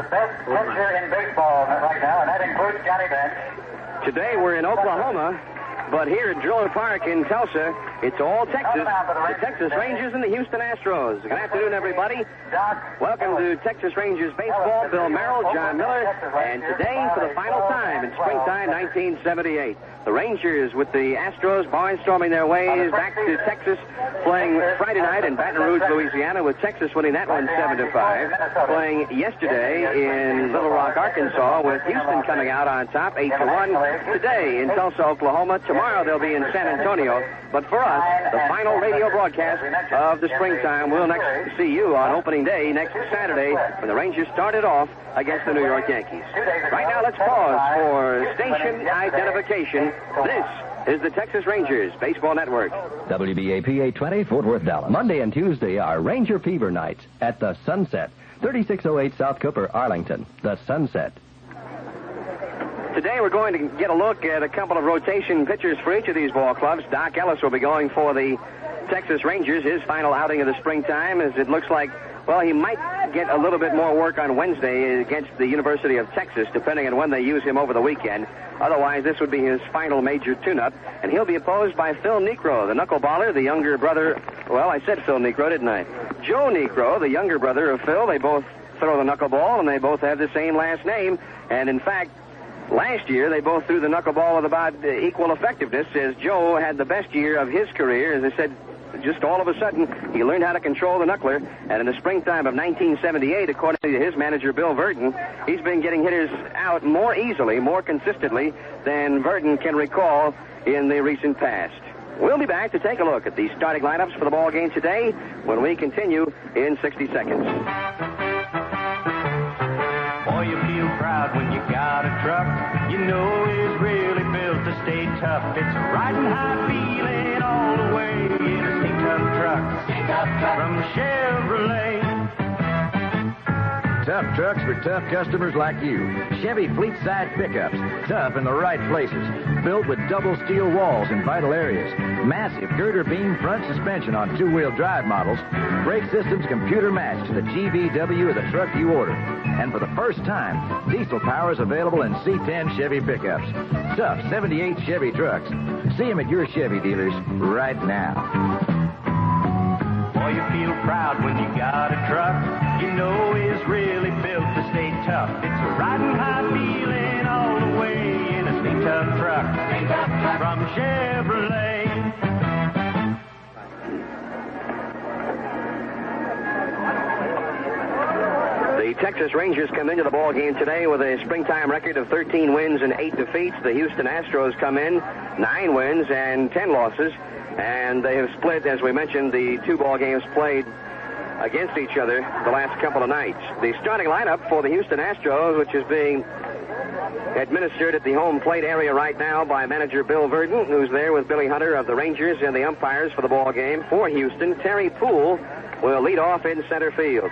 the best pitcher in baseball right now, and that includes Johnny Bench. Today we're in Oklahoma, but here at Driller Park in Tulsa, it's all Texas. The Texas Rangers and the Houston Astros. Good afternoon, everybody. Welcome to Texas Rangers baseball. Bill Merrill, John Miller, and today for the final time in springtime 1978. The Rangers with the Astros barnstorming their way back to Texas, playing Friday night in Baton Rouge, Louisiana, with Texas winning that one 7-5. Playing yesterday in Little Rock, Arkansas, with Houston coming out on top 8-1. Today in Tulsa, Oklahoma. Tomorrow they'll be in San Antonio. But for us, the final radio broadcast of the springtime. We'll next see you on opening day next Saturday when the Rangers started off against the New York Yankees. Right now, let's pause for station identification. This is the Texas Rangers Baseball Network. WBAP 820, Fort Worth, Dallas. Monday and Tuesday are Ranger Fever nights at the Sunset, 3608 South Cooper, Arlington. The Sunset. Today we're going to get a look at a couple of rotation pitchers for each of these ball clubs. Doc Ellis will be going for the Texas Rangers, his final outing of the springtime, as it looks like, well, he might get a little bit more work on Wednesday against the University of Texas, depending on when they use him over the weekend. Otherwise, this would be his final major tune-up, and he'll be opposed by Phil Niekro, the knuckleballer, the younger brother. Well, I said Phil Niekro, didn't I? Joe Niekro, the younger brother of Phil. They both throw the knuckleball, and they both have the same last name, and in fact, last year, they both threw the knuckleball with about equal effectiveness, as Joe had the best year of his career. As I said, just all of a sudden, he learned how to control the knuckler, and in the springtime of 1978, according to his manager, Bill Verdon, he's been getting hitters out more easily, more consistently than Verdon can recall in the recent past. We'll be back to take a look at the starting lineups for the ball game today when we continue in 60 seconds. Boy, you feel proud when you got a truck. You know it's really built to stay tough. It's a riding high feeling all the way in a Stay Tough truck. Stay Tough truck from Chevrolet. Tough trucks for tough customers like you. Chevy fleet side pickups, tough in the right places. Built with double steel walls in vital areas. Massive girder beam front suspension on two-wheel drive models. Brake systems computer matched to the GVW of the truck you order. And for the first time, diesel power is available in C10 Chevy pickups. Tough 78 Chevy trucks. See them at your Chevy dealers right now. Boy, you feel proud when you got a truck. You know it's really built to stay tough. It's a riding high feeling all the way in a Stay Tough truck. Stay Tough truck from Chevrolet. The Texas Rangers come into the ball game today with a springtime record of 13 wins and 8 defeats. The Houston Astros come in 9 wins and 10 losses, and they have split, as we mentioned, the 2 ball games played against each other the last couple of nights. The starting lineup for the Houston Astros, which is being administered at the home plate area right now by manager Bill Verdon, who's there with Billy Hunter of the Rangers and the umpires for the ball game. For Houston, Terry Poole will lead off in center field.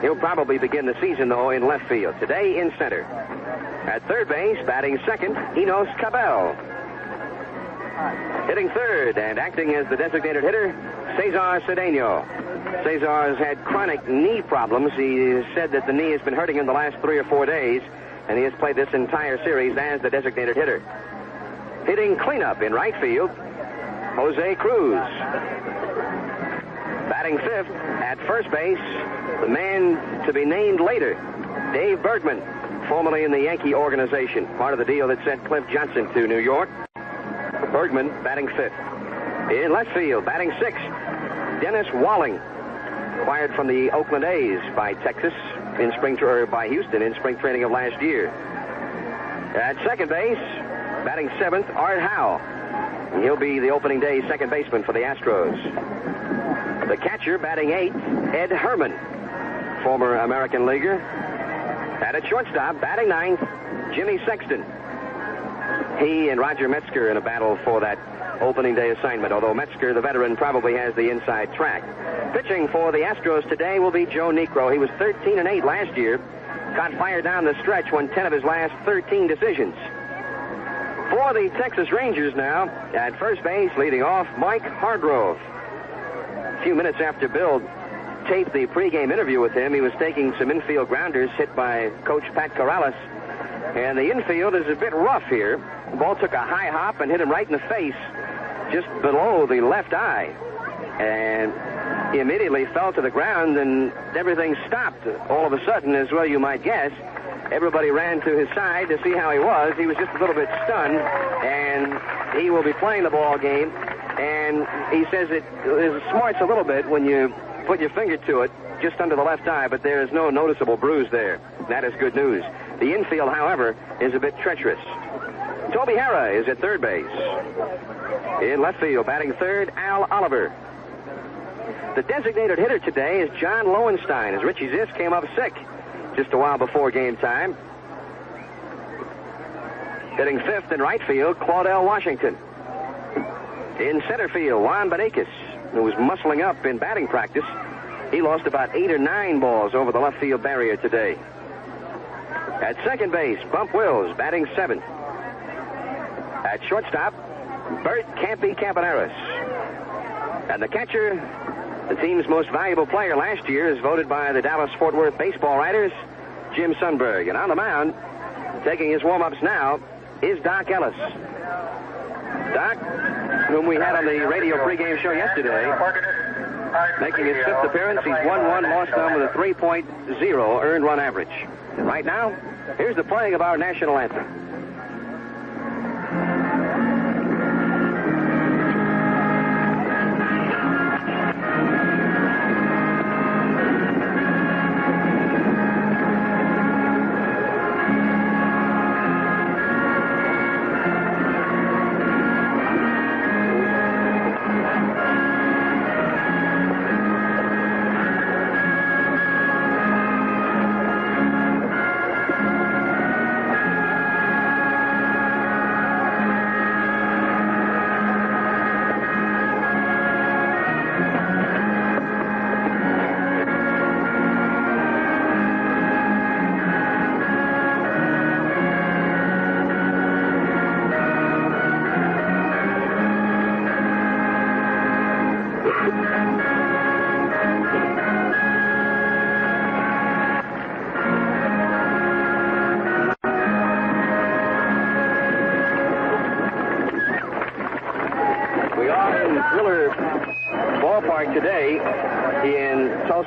He'll probably begin the season, though, in left field. Today, in center. At third base, batting second, Enos Cabell. Hitting third and acting as the designated hitter, Cesar Cedeno. Cesar has had chronic knee problems. He said that the knee has been hurting him the last 3 or 4 days, and he has played this entire series as the designated hitter. Hitting cleanup in right field, Jose Cruz. Batting fifth at first base, the man to be named later, Dave Bergman, formerly in the Yankee organization, part of the deal that sent Cliff Johnson to New York. Bergman batting fifth. In left field, batting sixth, Dennis Walling, acquired from the Oakland A's by Texas in by Houston in spring training of last year. At second base, batting seventh, Art Howe. And he'll be the opening day second baseman for the Astros. The catcher, batting eighth, Ed Herman, former American leaguer. And at shortstop, batting ninth, Jimmy Sexton. He and Roger Metzger in a battle for that opening day assignment, although Metzger, the veteran, probably has the inside track. Pitching for the Astros today will be Joe Niekro. He was 13-8 last year. Got fired down the stretch, won 10 of his last 13 decisions. For the Texas Rangers now, at first base, leading off, Mike Hargrove. A few minutes after Bill taped the pregame interview with him. He was taking some infield grounders hit by Coach Pat Corrales. And the infield is a bit rough here. The ball took a high hop and hit him right in the face, just below the left eye. And he immediately fell to the ground, and everything stopped all of a sudden, as well you might guess. Everybody ran to his side to see how he was. He was just a little bit stunned, and he will be playing the ball game. And he says it smarts a little bit when you put your finger to it just under the left eye, but there is no noticeable bruise there. That is good news. The infield, however, is a bit treacherous. Toby Harrah is at third base. In left field, batting third, Al Oliver. The designated hitter today is John Lowenstein, as Richie Zisk came up sick just a while before game time. Hitting fifth in right field, Claudell Washington. In center field, Juan Benitez, who was muscling up in batting practice. He lost about 8 or 9 balls over the left field barrier today. At second base, Bump Wills, batting seventh. At shortstop, Bert Campy Campaneris. And the catcher, the team's most valuable player last year, is voted by the Dallas-Fort Worth baseball writers, Jim Sundberg. And on the mound, taking his warm-ups now, is Doc Ellis. Doc, whom we had on the radio pregame show yesterday, making his fifth appearance. He's 1-1, lost none with a 3.0 earned run average. And right now, here's the playing of our national anthem.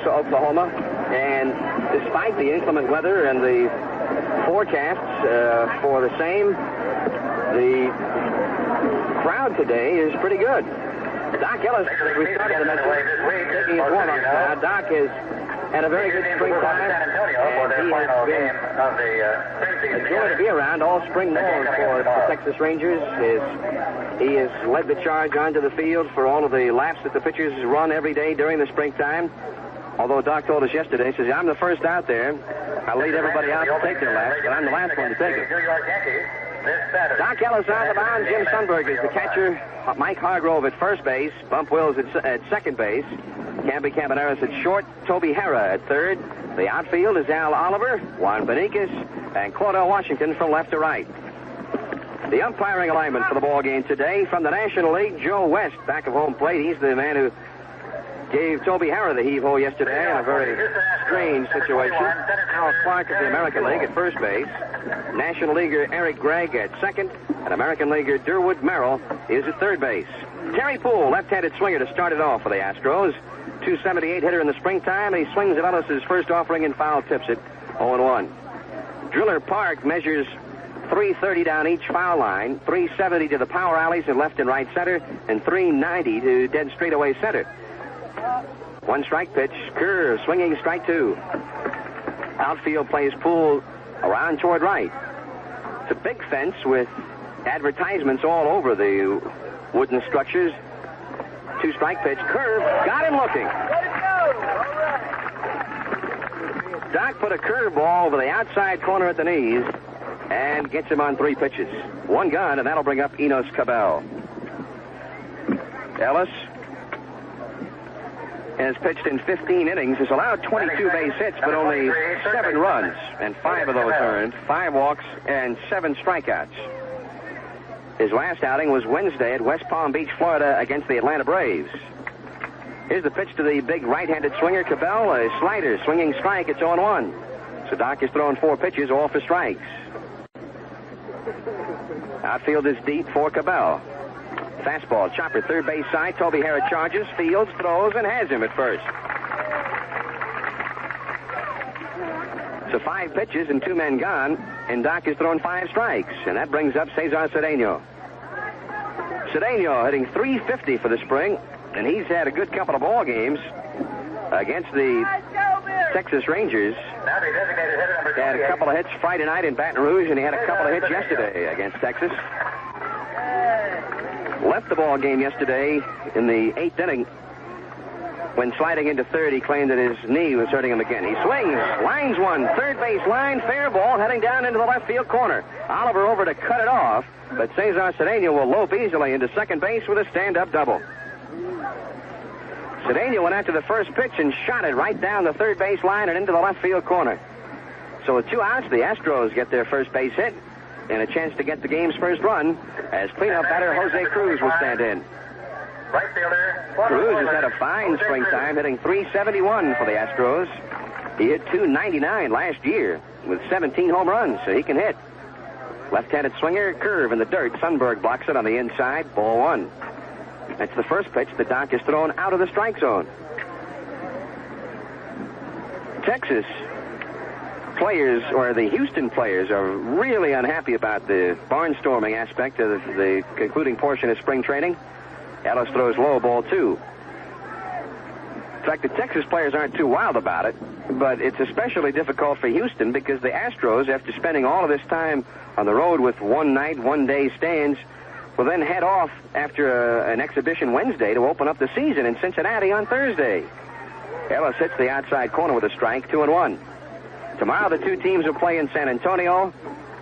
Oklahoma, and despite the inclement weather and the forecasts for the same, the crowd today is pretty good. Doc Ellis, we started the message, taking his warm-up now. Doc has had a very good spring time, and he has been a joy to be around all spring long for the Texas Rangers. He has led the charge onto the field for all of the laps that the pitchers run every day during the springtime. Although Doc told us yesterday, he says, I'm the first out there. I lead everybody out to take their laps, but I'm the last one to take it. Doc Ellis on the mound. Jim Sundberg is the catcher. Mike Hargrove at first base. Bump Wills at second base. Campy Campaneris at short. Toby Harrah at third. The outfield is Al Oliver, Juan Benitez, and Claudell Washington from left to right. The umpiring alignment for the ball game today from the National League, Joe West, back of home plate. He's the man who gave Toby Harrah the heave-ho yesterday in a very strange situation. Al Clark of the American League at first base. National Leaguer Eric Gregg at second. And American Leaguer Durwood Merrill is at third base. Terry Poole, left-handed swinger to start it off for the Astros. 278 hitter in the springtime, and he swings at Ellis' first offering and foul tips it 0-1. Driller Park measures 330 down each foul line, 370 to the power alleys in left and right center, and 390 to dead straightaway center. One strike pitch, curve, swinging strike two. Outfield plays Poole around toward right. It's a big fence with advertisements all over the wooden structures. Two strike pitch, curve, got him looking. Doc put a curveball over the outside corner at the knees and gets him on 3 pitches. One gone, and that'll bring up Enos Cabell. Ellis has pitched in 15 innings, has allowed 22 base hits, but only 7 runs, and 5 of those earned, 5 walks, and 7 strikeouts. His last outing was Wednesday at West Palm Beach, Florida, against the Atlanta Braves. Here's the pitch to the big right-handed swinger, Cabell. A slider, swinging strike. It's 0-1. So Doc is throwing 4 pitches, all for strikes. Outfield is deep for Cabell. Fastball, chopper, third base side. Toby Harrod charges, fields, throws, and has him at first. So 5 pitches and 2 men gone, and Doc has thrown 5 strikes, and that brings up Cesar Cedeno. Cedeno hitting .350 for the spring, and he's had a good couple of ball games against the Texas Rangers. He had a couple of hits Friday night in Baton Rouge, and he had a couple of hits yesterday against Texas. Left the ball game yesterday in the 8th inning. When sliding into third, he claimed that his knee was hurting him again. He swings, lines one, third base line, fair ball, heading down into the left field corner. Oliver over to cut it off, but Cesar Cedeno will lope easily into second base with a stand-up double. Cedeno went after the first pitch and shot it right down the third base line and into the left field corner. So with 2 outs, the Astros get their first base hit and a chance to get the game's first run as cleanup batter Jose Cruz will stand in. Right fielder. Cruz has had a fine springtime, hitting .371 for the Astros. He hit .299 last year with 17 home runs, so he can hit. Left-handed swinger, curve in the dirt. Sundberg blocks it on the inside, ball 1. That's the first pitch that Doc is thrown out of the strike zone. Texas players, or the Houston players, are really unhappy about the barnstorming aspect of the concluding portion of spring training. Ellis throws low, ball 2. In fact, the Texas players aren't too wild about it, but it's especially difficult for Houston because the Astros, after spending all of this time on the road with one-night, one-day stands, will then head off after an exhibition Wednesday to open up the season in Cincinnati on Thursday. Ellis hits the outside corner with a strike, 2-1. Tomorrow, the 2 teams will play in San Antonio.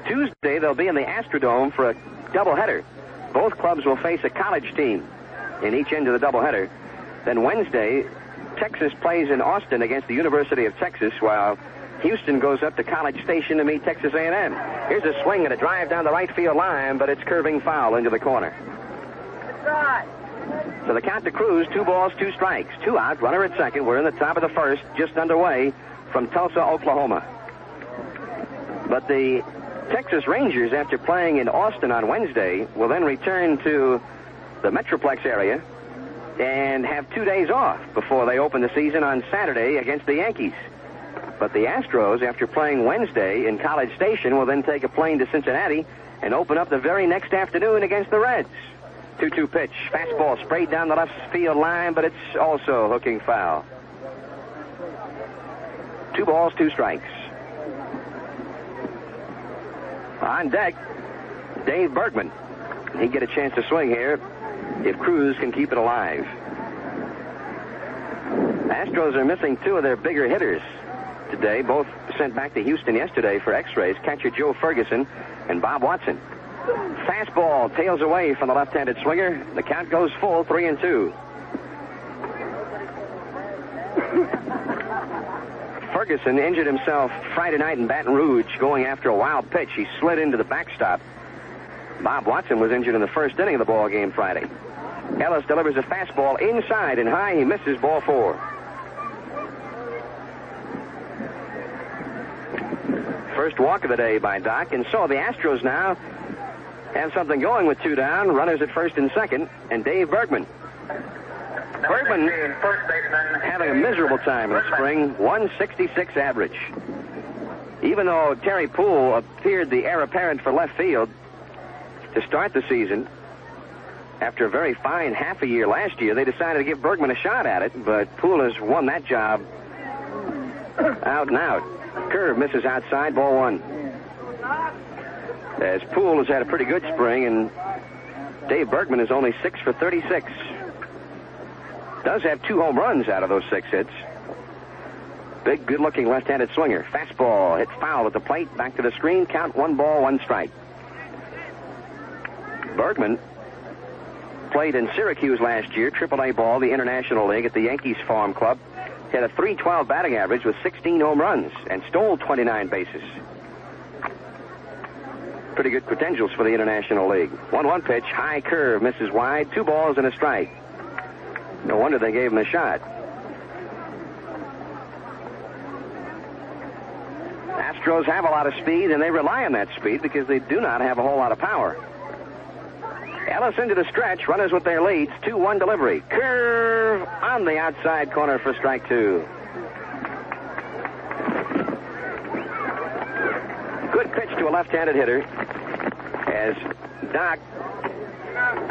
Tuesday, they'll be in the Astrodome for a doubleheader. Both clubs will face a college team in each end of the doubleheader. Then Wednesday, Texas plays in Austin against the University of Texas, while Houston goes up to College Station to meet Texas A&M. Here's a swing and a drive down the right field line, but it's curving foul into the corner. So the count to Cruz, 2 balls, 2 strikes. 2 out, runner at second. We're in the top of the first, just underway from Tulsa, Oklahoma. But the Texas Rangers, after playing in Austin on Wednesday, will then return to the Metroplex area and have 2 days off before they open the season on Saturday against the Yankees. But the Astros, after playing Wednesday in College Station, will then take a plane to Cincinnati and open up the very next afternoon against the Reds. 2-2 pitch. Fastball sprayed down the left field line, but it's also hooking foul. 2 balls, 2 strikes. On deck, Dave Bergman. He'd get a chance to swing here if Cruz can keep it alive. Astros are missing 2 of their bigger hitters today, both sent back to Houston yesterday for x-rays, catcher Joe Ferguson and Bob Watson. Fastball tails away from the left-handed swinger. The count goes full, 3-2. Ferguson injured himself Friday night in Baton Rouge going after a wild pitch. He slid into the backstop. Bob Watson was injured in the first inning of the ball game Friday. Ellis delivers a fastball inside and high. He misses, ball 4. First walk of the day by Doc, and so the Astros now have something going with 2 down, runners at first and second, and Dave Bergman. Bergman having a miserable time in the spring, 166 average. Even though Terry Poole appeared the heir apparent for left field to start the season, after a very fine half a year last year, they decided to give Bergman a shot at it, but Poole has won that job out and out. Curve misses outside, ball 1. As Poole has had a pretty good spring, and Dave Bergman is only 6 for 36. Does have 2 home runs out of those 6 hits. Big, good-looking left-handed swinger. Fastball hit foul at the plate. Back to the screen. Count 1 ball, 1 strike. Bergman played in Syracuse last year, AAA ball, the International League at the Yankees Farm Club. He had a .312 batting average with 16 home runs and stole 29 bases. Pretty good credentials for the International League. 1-1 pitch, high curve, misses wide, 2 balls and a strike. No wonder they gave him a shot. Astros have a lot of speed, and they rely on that speed because they do not have a whole lot of power. Ellis into the stretch, runners with their leads, 2-1 delivery. Curve on the outside corner for strike 2. Good pitch to a left-handed hitter as Doc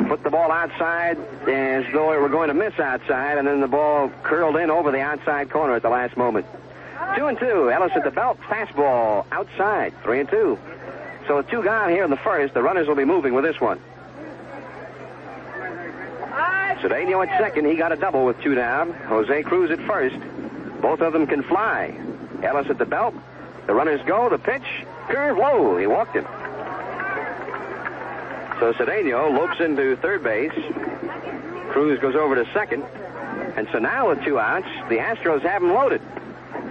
put the ball outside as though it were going to miss outside, and then the ball curled in over the outside corner at the last moment. 2-2. Ellis at the belt. Fastball outside. 3-2. So with 2 gone here in the first, the runners will be moving with this one. Cedeno at second. He got a double with 2 down. Jose Cruz at first. Both of them can fly. Ellis at the belt. The runners go. The pitch. Curve low. He walked him. So Cedeno lopes into third base. Cruz goes over to second. And so now with 2 outs, the Astros have him loaded.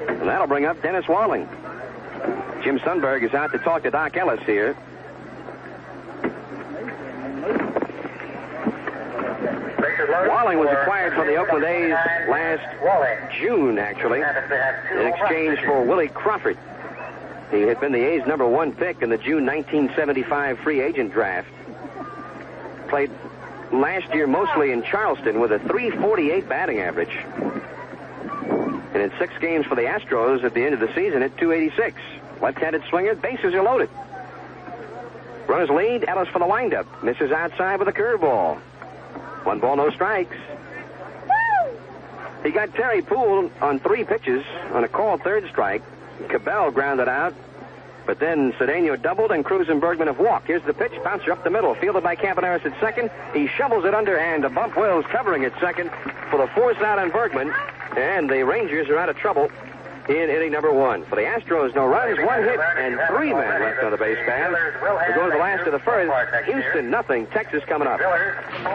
And that'll bring up Dennis Walling. Jim Sundberg is out to talk to Doc Ellis here. Walling was acquired from the Oakland A's last June, actually, in exchange for Willie Crawford. He had been the A's #1 pick in the June 1975 free agent draft. Played last year mostly in Charleston with a .348 batting average. And in 6 games for the Astros at the end of the season at .286. Left-handed swinger, bases are loaded. Runners lead, Ellis for the windup. Misses outside with a curveball. 1 ball, no strikes. He got Terry Poole on 3 pitches on a called third strike. Cabell grounded out. But then Cedeno doubled and Cruz and Bergman have walked. Here's the pitch, bouncer up the middle, fielded by Campaneris at second. He shovels it under and a bump Wills covering at second for the force out on Bergman. And the Rangers are out of trouble in inning #1. For the Astros, no runs, 1 hit, and 3 men left on the base paths. We're going to the last of the first. Houston, nothing. Texas coming up.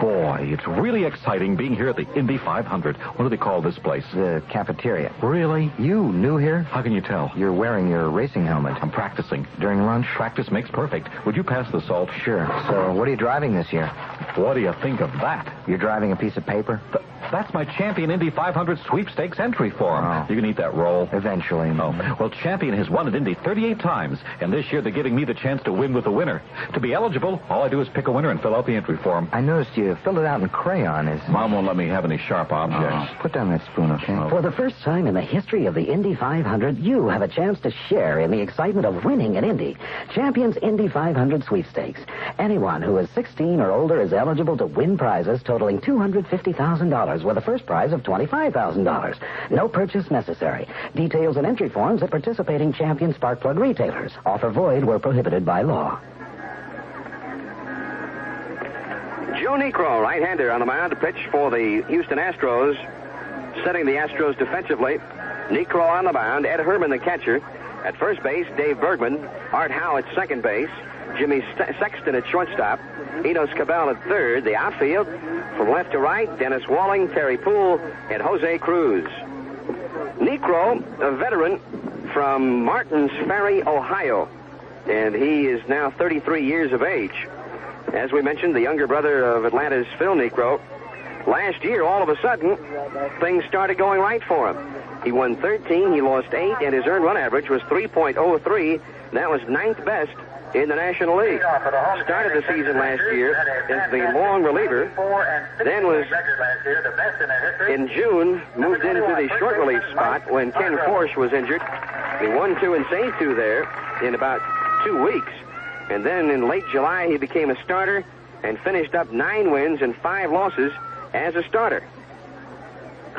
Boy, it's really exciting being here at the Indy 500. What do they call this place? The cafeteria. Really? You new here? How can you tell? You're wearing your racing helmet. I'm practicing. During lunch? Practice makes perfect. Would you pass the salt? Sure. So what are you driving this year? What do you think of that? You're driving a piece of paper? That's my Champion Indy 500 sweepstakes entry form. Oh. You can eat that roll. Eventually. Oh. Well, Champion has won at Indy 38 times, and this year they're giving me the chance to win with the winner. To be eligible, all I do is pick a winner and fill out the entry form. I noticed you filled it out in crayon. Mom won't let me have any sharp objects. Put down that spoon, okay? For the first time in the history of the Indy 500, you have a chance to share in the excitement of winning an Indy. Champion's Indy 500 sweepstakes. Anyone who is 16 or older is eligible to win prizes totaling $250,000 with a first prize of $25,000. No purchase necessary. Details and entry forms at participating Champion spark plug retailers. Offer void where prohibited by law. Joe Niekro, right-hander on the mound to pitch for the Houston Astros, setting the Astros defensively. Niekro on the mound, Ed Herman the catcher. At first base, Dave Bergman, Art Howe at second base, Jimmy Sexton at shortstop, Enos Cabell at third. The outfield, from left to right, Dennis Walling, Terry Poole, and Jose Cruz. Niekro, a veteran from Martins Ferry, Ohio, and he is now 33 years of age. As we mentioned, the younger brother of Atlanta's Phil Niekro. Last year, all of a sudden, things started going right for him. He won 13, he lost 8, and his earned run average was 3.03. That was 9th best in the National League. Started the season last year as the long reliever. Then was, in June, moved into the short relief spot when Ken Forsch was injured. He won 2 and saved 2 there in about 2 weeks. And then in late July, he became a starter and finished up 9 wins and 5 losses as a starter.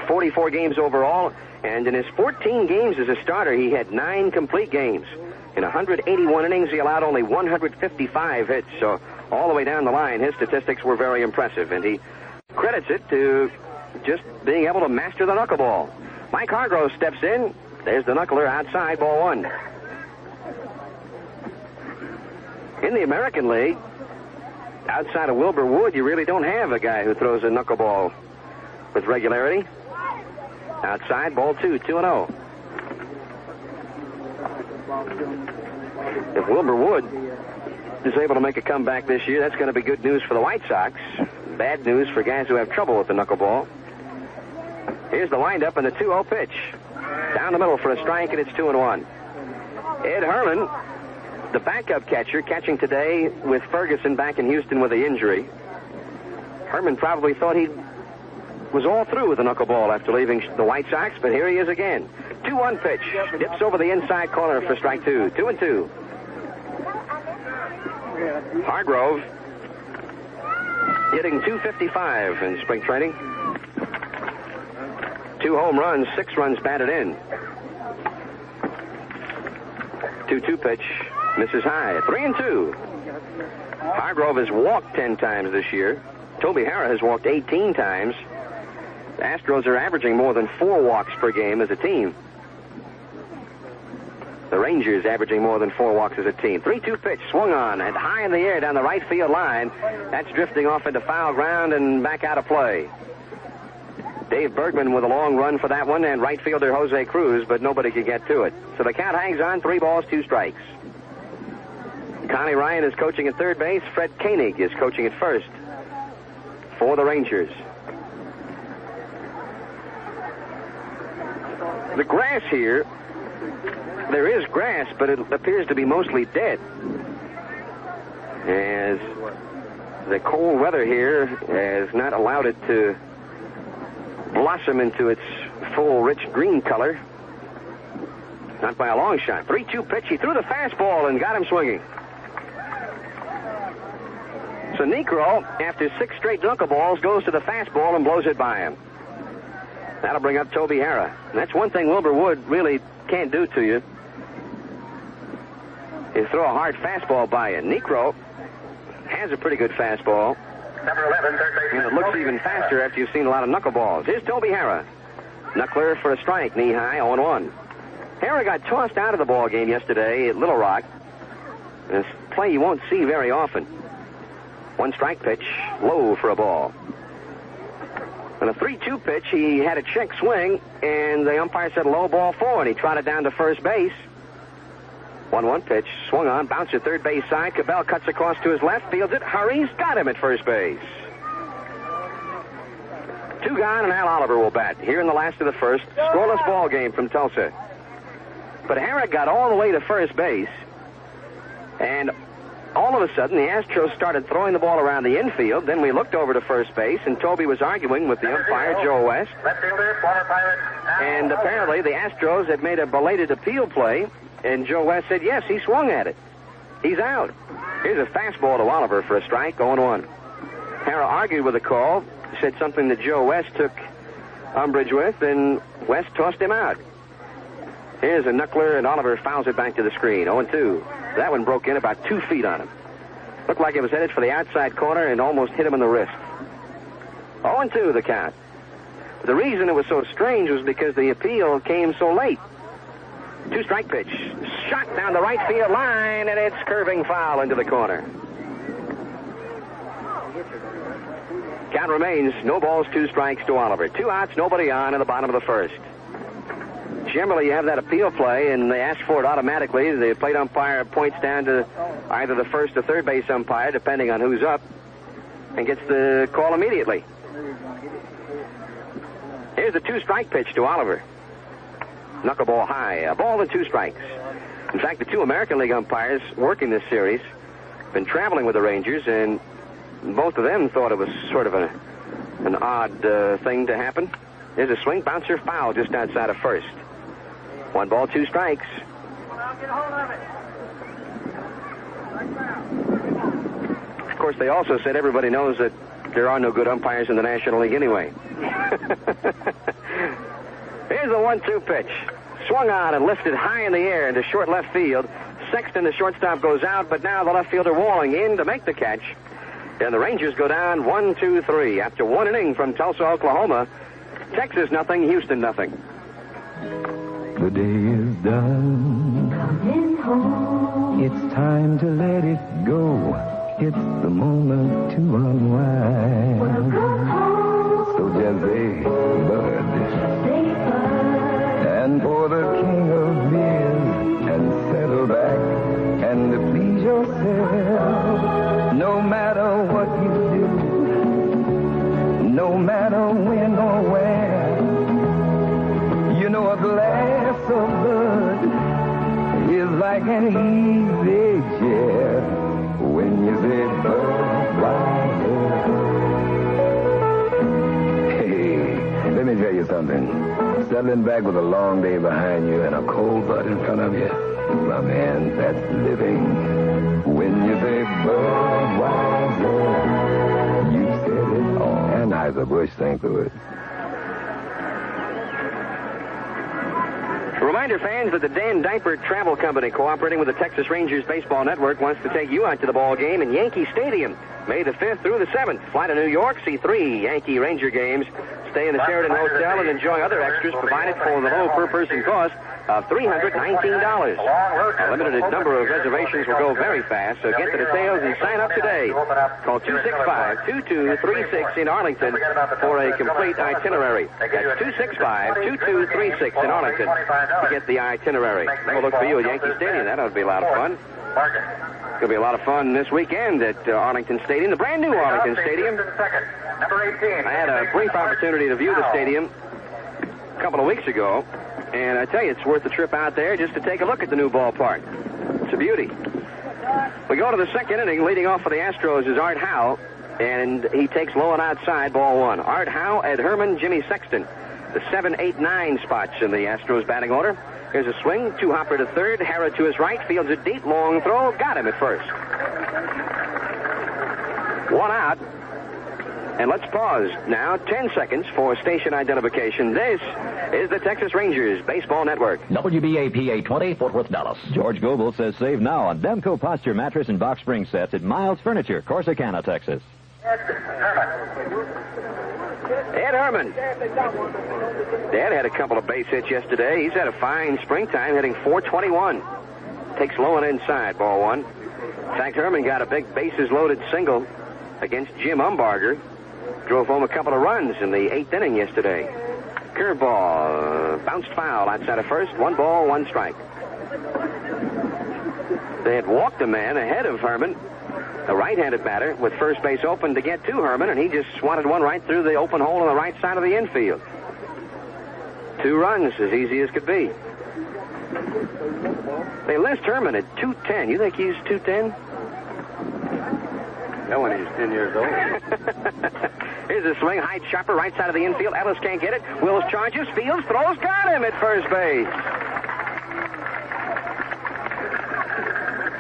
44 games overall, and in his 14 games as a starter, he had 9 complete games. In 181 innings, he allowed only 155 hits. So all the way down the line, his statistics were very impressive, and he credits it to just being able to master the knuckleball. Mike Hargrove steps in. There's the knuckler outside, ball 1. In the American League, outside of Wilbur Wood, you really don't have a guy who throws a knuckleball with regularity. Outside, ball 2, 2-0. If Wilbur Wood is able to make a comeback this year, that's going to be good news for the White Sox. Bad news for guys who have trouble with the knuckleball. Here's the windup and the 2-0 pitch. Down the middle for a strike, and it's 2-1. Ed Herman, the backup catcher, catching today with Ferguson back in Houston with the injury. Herman probably thought he was all through with the knuckleball after leaving the White Sox, but here he is again. 2-1 pitch. Dips over the inside corner for strike 2. 2-2. Hargrove hitting .255 in spring training. 2 home runs, 6 runs batted in. 2-2 pitch. Misses high. 3-2. Hargrove has walked 10 times this year. Toby Harrah has walked 18 times. The Astros are averaging more than 4 walks per game as a team. The Rangers averaging more than 4 walks as a team. 3-2 pitch, swung on, and high in the air down the right field line. That's drifting off into foul ground and back out of play. Dave Bergman with a long run for that one, and right fielder Jose Cruz, but nobody could get to it. So the count hangs on, 3 balls, 2 strikes. Connie Ryan is coaching at third base. Fred Koenig is coaching at first for the Rangers. The grass here, there is grass, but it appears to be mostly dead, as the cold weather here has not allowed it to blossom into its full, rich green color. Not by a long shot. 3-2 pitch. He threw the fastball and got him swinging. So Niekro, after 6 straight knuckleballs, goes to the fastball and blows it by him. That'll bring up Toby Harrah. And that's one thing Wilbur Wood really can't do to you, is throw a hard fastball by you. Niekro has a pretty good fastball. Number 11, third baseman. And it looks even faster after you've seen a lot of knuckleballs. Here's Toby Harrah. Knuckler for a strike, knee high, 0-1. Harrah got tossed out of the ball game yesterday at Little Rock. This play you won't see very often. 1 strike pitch, low for a ball. On a 3-2 pitch, he had a check swing, and the umpire said low ball 4, and he trotted down to first base. 1-1 pitch, swung on, bounced to third base side. Cabell cuts across to his left, fields it, hurries, got him at first base. 2 gone, and Al Oliver will bat here in the last of the first. Scoreless ball game from Tulsa. But Harrah got all the way to first base, and all of a sudden, the Astros started throwing the ball around the infield. Then we looked over to first base, and Toby was arguing with the umpire, Joe West. Left fielder, former Pirate. And apparently, the Astros had made a belated appeal play, and Joe West said, yes, he swung at it. He's out. Here's a fastball to Oliver for a strike, 0-1. Harrah argued with the call, said something that Joe West took umbrage with, and West tossed him out. Here's a knuckler, and Oliver fouls it back to the screen, 0-2. That one broke in about 2 feet on him. Looked like it was headed for the outside corner and almost hit him in the wrist. 0-2 the count. The reason it was so strange was because the appeal came so late. 2 strike pitch. Shot down the right field line, and it's curving foul into the corner. Count remains, no balls, 2 strikes to Oliver. 2 outs, nobody on in the bottom of the first. Generally, you have that appeal play, and they ask for it automatically. The plate umpire points down to either the first or third base umpire, depending on who's up, and gets the call immediately. Here's a 2-strike pitch to Oliver. Knuckleball high, a ball and 2 strikes. In fact, the 2 American League umpires working this series have been traveling with the Rangers, and both of them thought it was sort of an odd thing to happen. There's a swing, bouncer, foul just outside of first. 1 ball, 2 strikes. Of course, they also said everybody knows that there are no good umpires in the National League anyway. Here's the 1-2 pitch. Swung on and lifted high in the air into short left field. Sexton, the shortstop, goes out, but now the left fielder Walling in to make the catch. And the Rangers go down 1-2-3 after 1 inning from Tulsa, Oklahoma. Texas nothing, Houston nothing. The day is done. Coming home. It's time to let it go. It's the moment to unwind. We'll go home. So just say, bud. Say bud. And pour the king of beers and settle back and please yourself. No matter what you do, no matter when or where, like an easy chair when you say Budweiser. Hey, let me tell you something. Settling back with a long day behind you and a cold butt in front of you, my man, that's living. When you say Budweiser, you said it all. Anheuser-Busch, St. Louis. Reminder, fans, that the Dan Diaper Travel Company, cooperating with the Texas Rangers Baseball Network, wants to take you out to the ball game in Yankee Stadium, May the 5th through the 7th. Fly to New York, see 3 Yankee Ranger games, stay in the Sheraton Hotel, and enjoy other extras provided for the low per-person cost of $319. A limited number of reservations will go very fast, so get the details and sign up today. Call 265-2236 in Arlington for a complete itinerary. That's 265-2236 in Arlington to get the itinerary. We'll look for you at Yankee Stadium. That ought to be a lot of fun. It's going to be a lot of fun this weekend at Arlington Stadium, the brand new Arlington Stadium. I had a brief opportunity to view the stadium a couple of weeks ago, and I tell you, it's worth the trip out there just to take a look at the new ballpark. It's a beauty. We go to the second inning. Leading off for the Astros is Art Howe, and he takes low and outside, ball 1. Art Howe, Ed Herman, Jimmy Sexton. The 7, 8, 9 spots in the Astros batting order. Here's a swing. 2-hopper to third. Harrah to his right. Fields it deep. Long throw. Got him at first. 1 out. And let's pause now 10 seconds for station identification. This is the Texas Rangers Baseball Network. WBAP 820, Fort Worth, Dallas. George Goebel says save now on Demco Posture Mattress and Box Spring Sets at Miles Furniture, Corsicana, Texas. Ed Herman. Dad had a couple of base hits yesterday. He's had a fine springtime, hitting .421. Takes low and inside, ball 1. In fact, Herman got a big bases-loaded single against Jim Umbarger. Drove home a couple of runs in the 8th inning yesterday. Curveball, bounced foul outside of first. 1 ball, 1 strike. They had walked a man ahead of Herman, a right-handed batter, with first base open to get to Herman, and he just swatted one right through the open hole on the right side of the infield. 2 runs, as easy as could be. They list Herman at 210. You think he's 210? No, when he's 10 years old. Here's a swing, high chopper, right side of the infield. Ellis can't get it. Wills charges, fields, throws, got him at first base.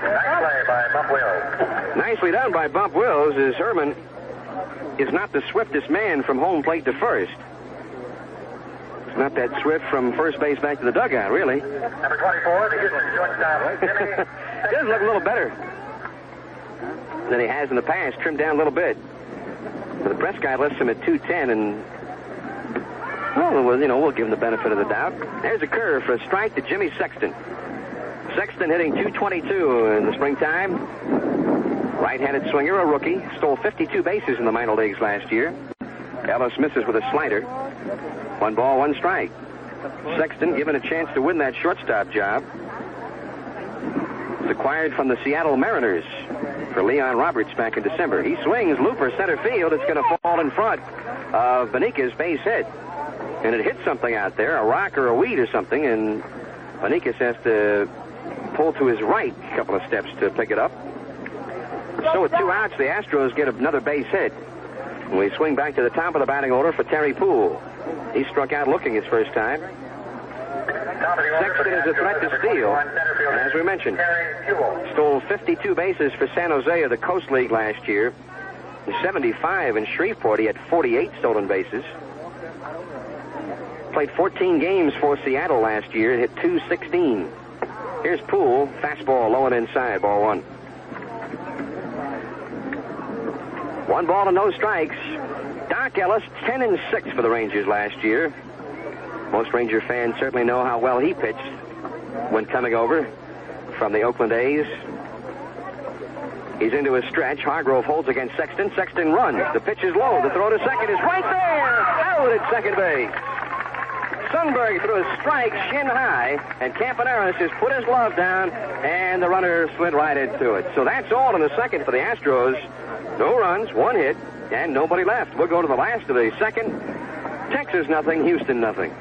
Nice play by Bump Wills. Nicely done by Bump Wills, as Herman is not the swiftest man from home plate to first. It's not that swift from first base back to the dugout, really. Number 24, the Houston shortstop. He does look a little better than he has in the past, trimmed down a little bit. But the press guy lists him at 210, and well, we'll give him the benefit of the doubt. There's a curve for a strike to Jimmy Sexton. Sexton hitting .222 in the springtime. Right-handed swinger, a rookie. Stole 52 bases in the minor leagues last year. Ellis misses with a slider. 1 ball, 1 strike. Sexton given a chance to win that shortstop job. It's acquired from the Seattle Mariners for Leon Roberts back in December. He swings, looper, center field. It's going to fall in front of Benica's base hit. And it hit something out there, a rock or a weed or something, and Benicas has to pull to his right a couple of steps to pick it up. So with 2 outs, the Astros get another base hit. And we swing back to the top of the batting order for Terry Poole. He struck out looking his first time. Sexton is a threat to steal. And as we mentioned, stole 52 bases for San Jose of the Coast League last year. 75 in Shreveport. He had 48 stolen bases. Played 14 games for Seattle last year and hit .216. Here's Poole. Fastball low and inside, ball 1. 1 ball and no strikes. Doc Ellis, 10-6 for the Rangers last year. Most Ranger fans certainly know how well he pitched when coming over from the Oakland A's. He's into his stretch. Hargrove holds against Sexton. Sexton runs. The pitch is low. The throw to second is right there. Out at second base. Sundberg threw a strike shin high, and Campaneris has put his glove down, and the runner slid right into it. So that's all in the second for the Astros. No runs, 1 hit, and nobody left. We'll go to the last of the second. Texas nothing, Houston nothing.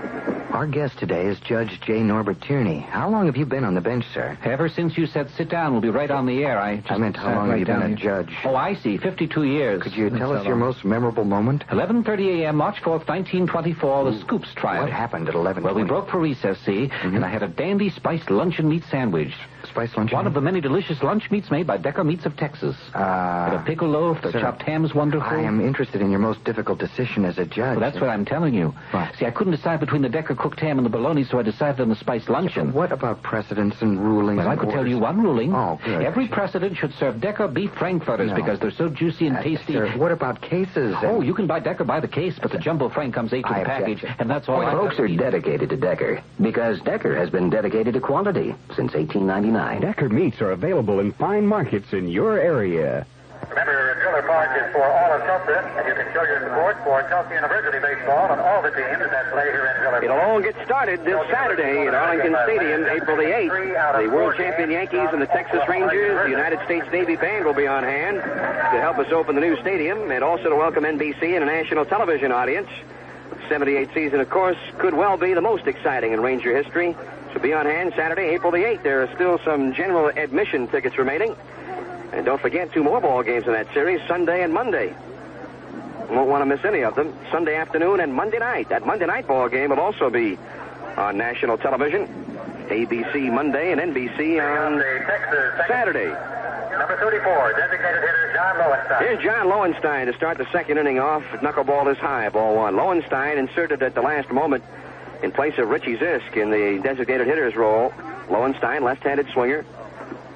Our guest today is Judge J. Norbert Tierney. How long have you been on the bench, sir? Ever since you said sit down, we'll be right on the air. I meant how long have you been a judge? Oh, I see. 52 years. Could you tell us your most memorable moment? 11:30 a.m., March 4th, 1924, the Scoops trial. What happened at 11:20? Well, we broke for recess, see, and I had a dandy spiced luncheon meat sandwich. Spiced luncheon? One of the many delicious lunch meats made by Decker Meats of Texas. The pickle loaf, the chopped ham's wonderful. I am interested in your most difficult decision as a judge. Well, that's what I'm telling you. What? See, I couldn't decide between the Decker cooked ham and the bologna, so I decided on the spiced luncheon. What about precedents and rulings? Well, I could tell you one ruling. Oh, good. Every precedent should serve Decker beef frankfurters because they're so juicy and tasty. Sir, what about cases? Oh, you can buy Decker by the case, but the jumbo frank comes 8 to the package, and that's all. Folks are dedicated to Decker because Decker has been dedicated to quality since 1899. Decker meats are available in fine markets in your area. Remember, Trailer Park is for all of Tulsa, and you can show your support for Tulsa University baseball and all the teams that play here in Trailer Park. It'll all get started this Saturday at Arlington Stadium, April the 8th. The world champion Yankees and the Texas Rangers, the United States Navy Band will be on hand to help us open the new stadium and also to welcome NBC and a national television audience. The 78th season, of course, could well be the most exciting in Ranger history. So be on hand Saturday, April the 8th. There are still some general admission tickets remaining. And don't forget 2 more ball games in that series, Sunday and Monday. Won't want to miss any of them. Sunday afternoon and Monday night. That Monday night ball game will also be on national television. ABC Monday and NBC on Saturday. Number 34, designated hitter John Lowenstein. Here's John Lowenstein to start the second inning off. Knuckleball is high, ball 1. Lowenstein inserted at the last moment in place of Richie Zisk in the designated hitter's role. Lowenstein, left-handed swinger.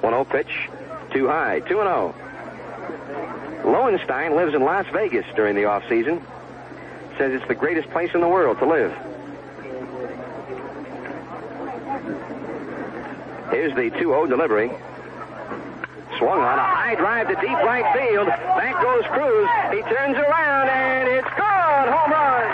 1-0 pitch. Too high. 2-0. Lowenstein lives in Las Vegas during the off-season. Says it's the greatest place in the world to live. Here's the 2-0 delivery. Swung on a high drive to deep right field. Back goes Cruz. He turns around and it's gone. Home run.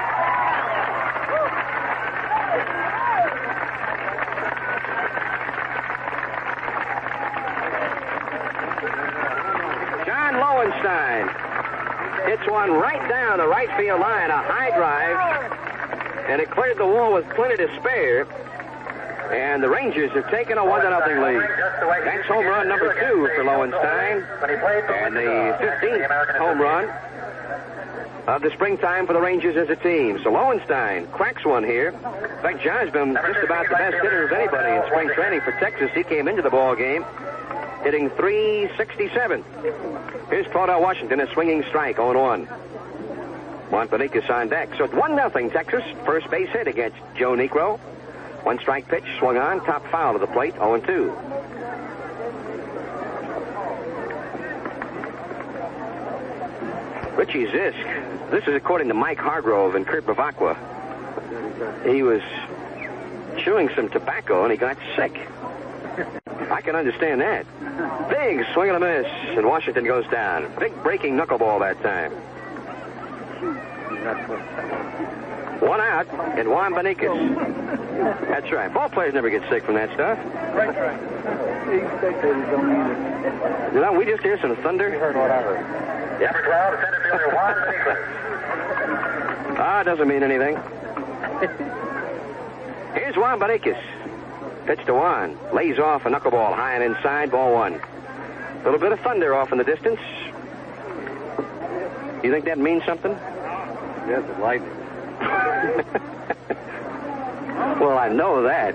Lowenstein hits one right down the right field line, a high drive, and it cleared the wall with plenty to spare. And the Rangers have taken a 1-0 lead. That's home run number 2 for Lowenstein, and the 15th home run of the springtime for the Rangers as a team. So Lowenstein cracks one here. In fact, John's been just about the best hitter of anybody in spring training for Texas. He came into the ball game hitting .367. Here's Claudel Washington, a swinging strike, 0-1. Juan Beniquez on deck. So it's 1-0 Texas. First base hit against Joe Niekro. 1 strike pitch, swung on, top foul to the plate, 0-2. Richie Zisk. This is according to Mike Hargrove and Kurt Bavacqua. He was chewing some tobacco and he got sick. I can understand that. Big swing and a miss, and Washington goes down. Big breaking knuckleball that time. 1 out, and Juan Beniquez. That's right. Ball players never get sick from that stuff. You know, we just hear some thunder. You heard what I heard. Number 12, center fielder Juan Beniquez. Ah, it doesn't mean anything. Here's Juan Beniquez. Pitch to Juan. Lays off a knuckleball high and inside, ball 1. A little bit of thunder off in the distance. You think that means something? Yes, it's lightning. Well, I know that.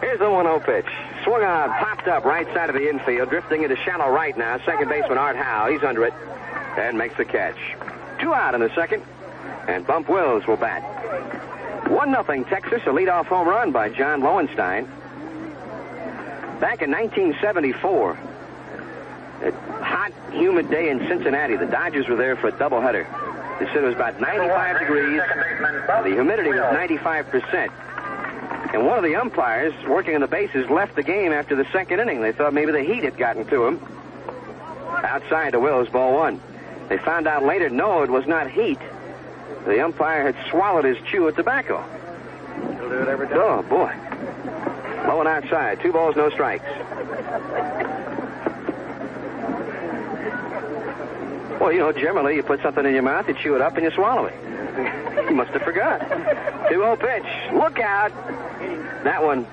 Here's the 1-0 pitch. Swung on, popped up right side of the infield, drifting into shallow right now. Second baseman Art Howe, he's under it, and makes the catch. 2 out in the second, and Bump Wills will bat. 1-0 Texas, a leadoff home run by John Lowenstein. Back in 1974, a hot, humid day in Cincinnati, the Dodgers were there for a doubleheader. They said it was about 95 degrees. The humidity was 95%. And one of the umpires working on the bases left the game after the second inning. They thought maybe the heat had gotten to him. Outside to Wills, ball 1. They found out later, no, it was not heat. The umpire had swallowed his chew of tobacco. He'll do it every day. Oh, boy. Low and outside. 2 balls, no strikes. Well, you know, generally you put something in your mouth, you chew it up, and you swallow it. Must have forgot. 2-0 pitch. Look out. That one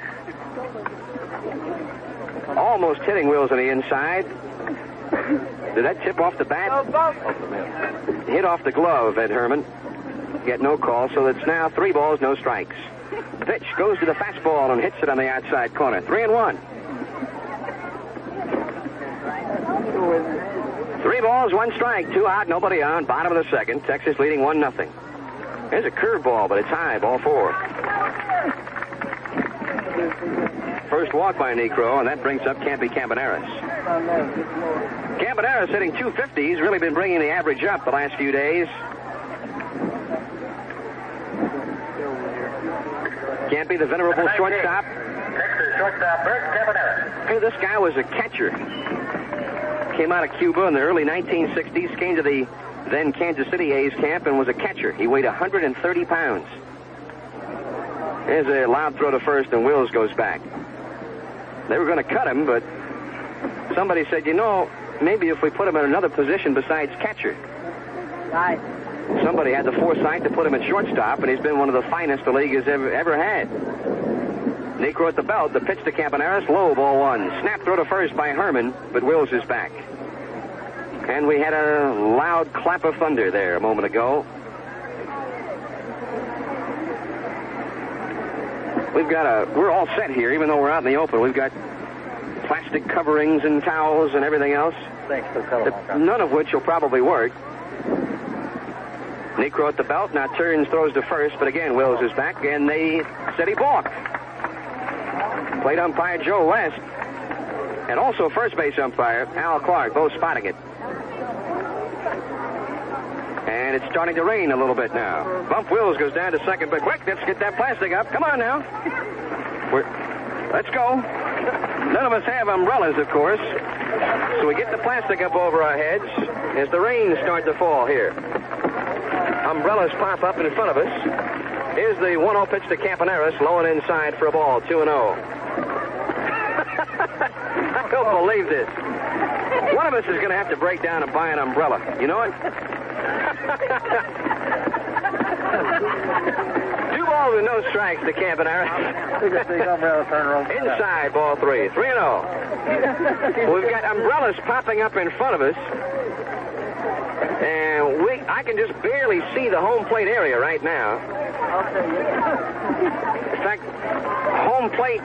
almost hitting Wills on the inside. Did that tip off the bat? Hit off the glove, Ed Herman. Get no call, so it's now 3 balls, no strikes. The pitch goes to the fastball and hits it on the outside corner. 3-1. 3 balls, 1 strike, 2 out, nobody on. Bottom of the second. Texas leading 1-0. There's a curveball, but it's high. Ball 4. First walk by Necro, and that brings up Campy Campaneris. Campaneris hitting .250. He's really been bringing the average up the last few days. Campy, the venerable shortstop. Texas shortstop Bert Campaneris. Hey, this guy was a catcher. Came out of Cuba in the early 1960s, came to the then Kansas City A's camp and was a catcher. He weighed 130 pounds. There's a loud throw to first, and Wills goes back. They were going to cut him, but somebody said, you know, maybe if we put him in another position besides catcher. Right. Somebody had the foresight to put him at shortstop, and he's been one of the finest the league has ever had. Necro at the belt. The pitch to Campaneris. Low, ball 1. Snap throw to first by Herman, but Wills is back. And we had a loud clap of thunder there a moment ago. We're all set here, even though we're out in the open. We've got plastic coverings and towels and everything else. None of which will probably work. Necro at the belt. Now turns, throws to first, but again, Wills is back, and they said he balked. Plate umpire Joe West, and also first base umpire Al Clark, both spotting it. And it's starting to rain a little bit now. Bump Wills goes down to second, but quick, let's get that plastic up. Come on now. Let's go. None of us have umbrellas, of course. So we get the plastic up over our heads as the rain starts to fall here. Umbrellas pop up in front of us. Here's the 1-0 pitch to Campaneris, low and inside for a ball, 2-0. I don't believe this. One of us is going to have to break down and buy an umbrella. You know it? 2 balls and no strikes to Campaneris. Inside, ball 3. 3-0. We've got umbrellas popping up in front of us. And I can just barely see the home plate area right now. In fact, home plate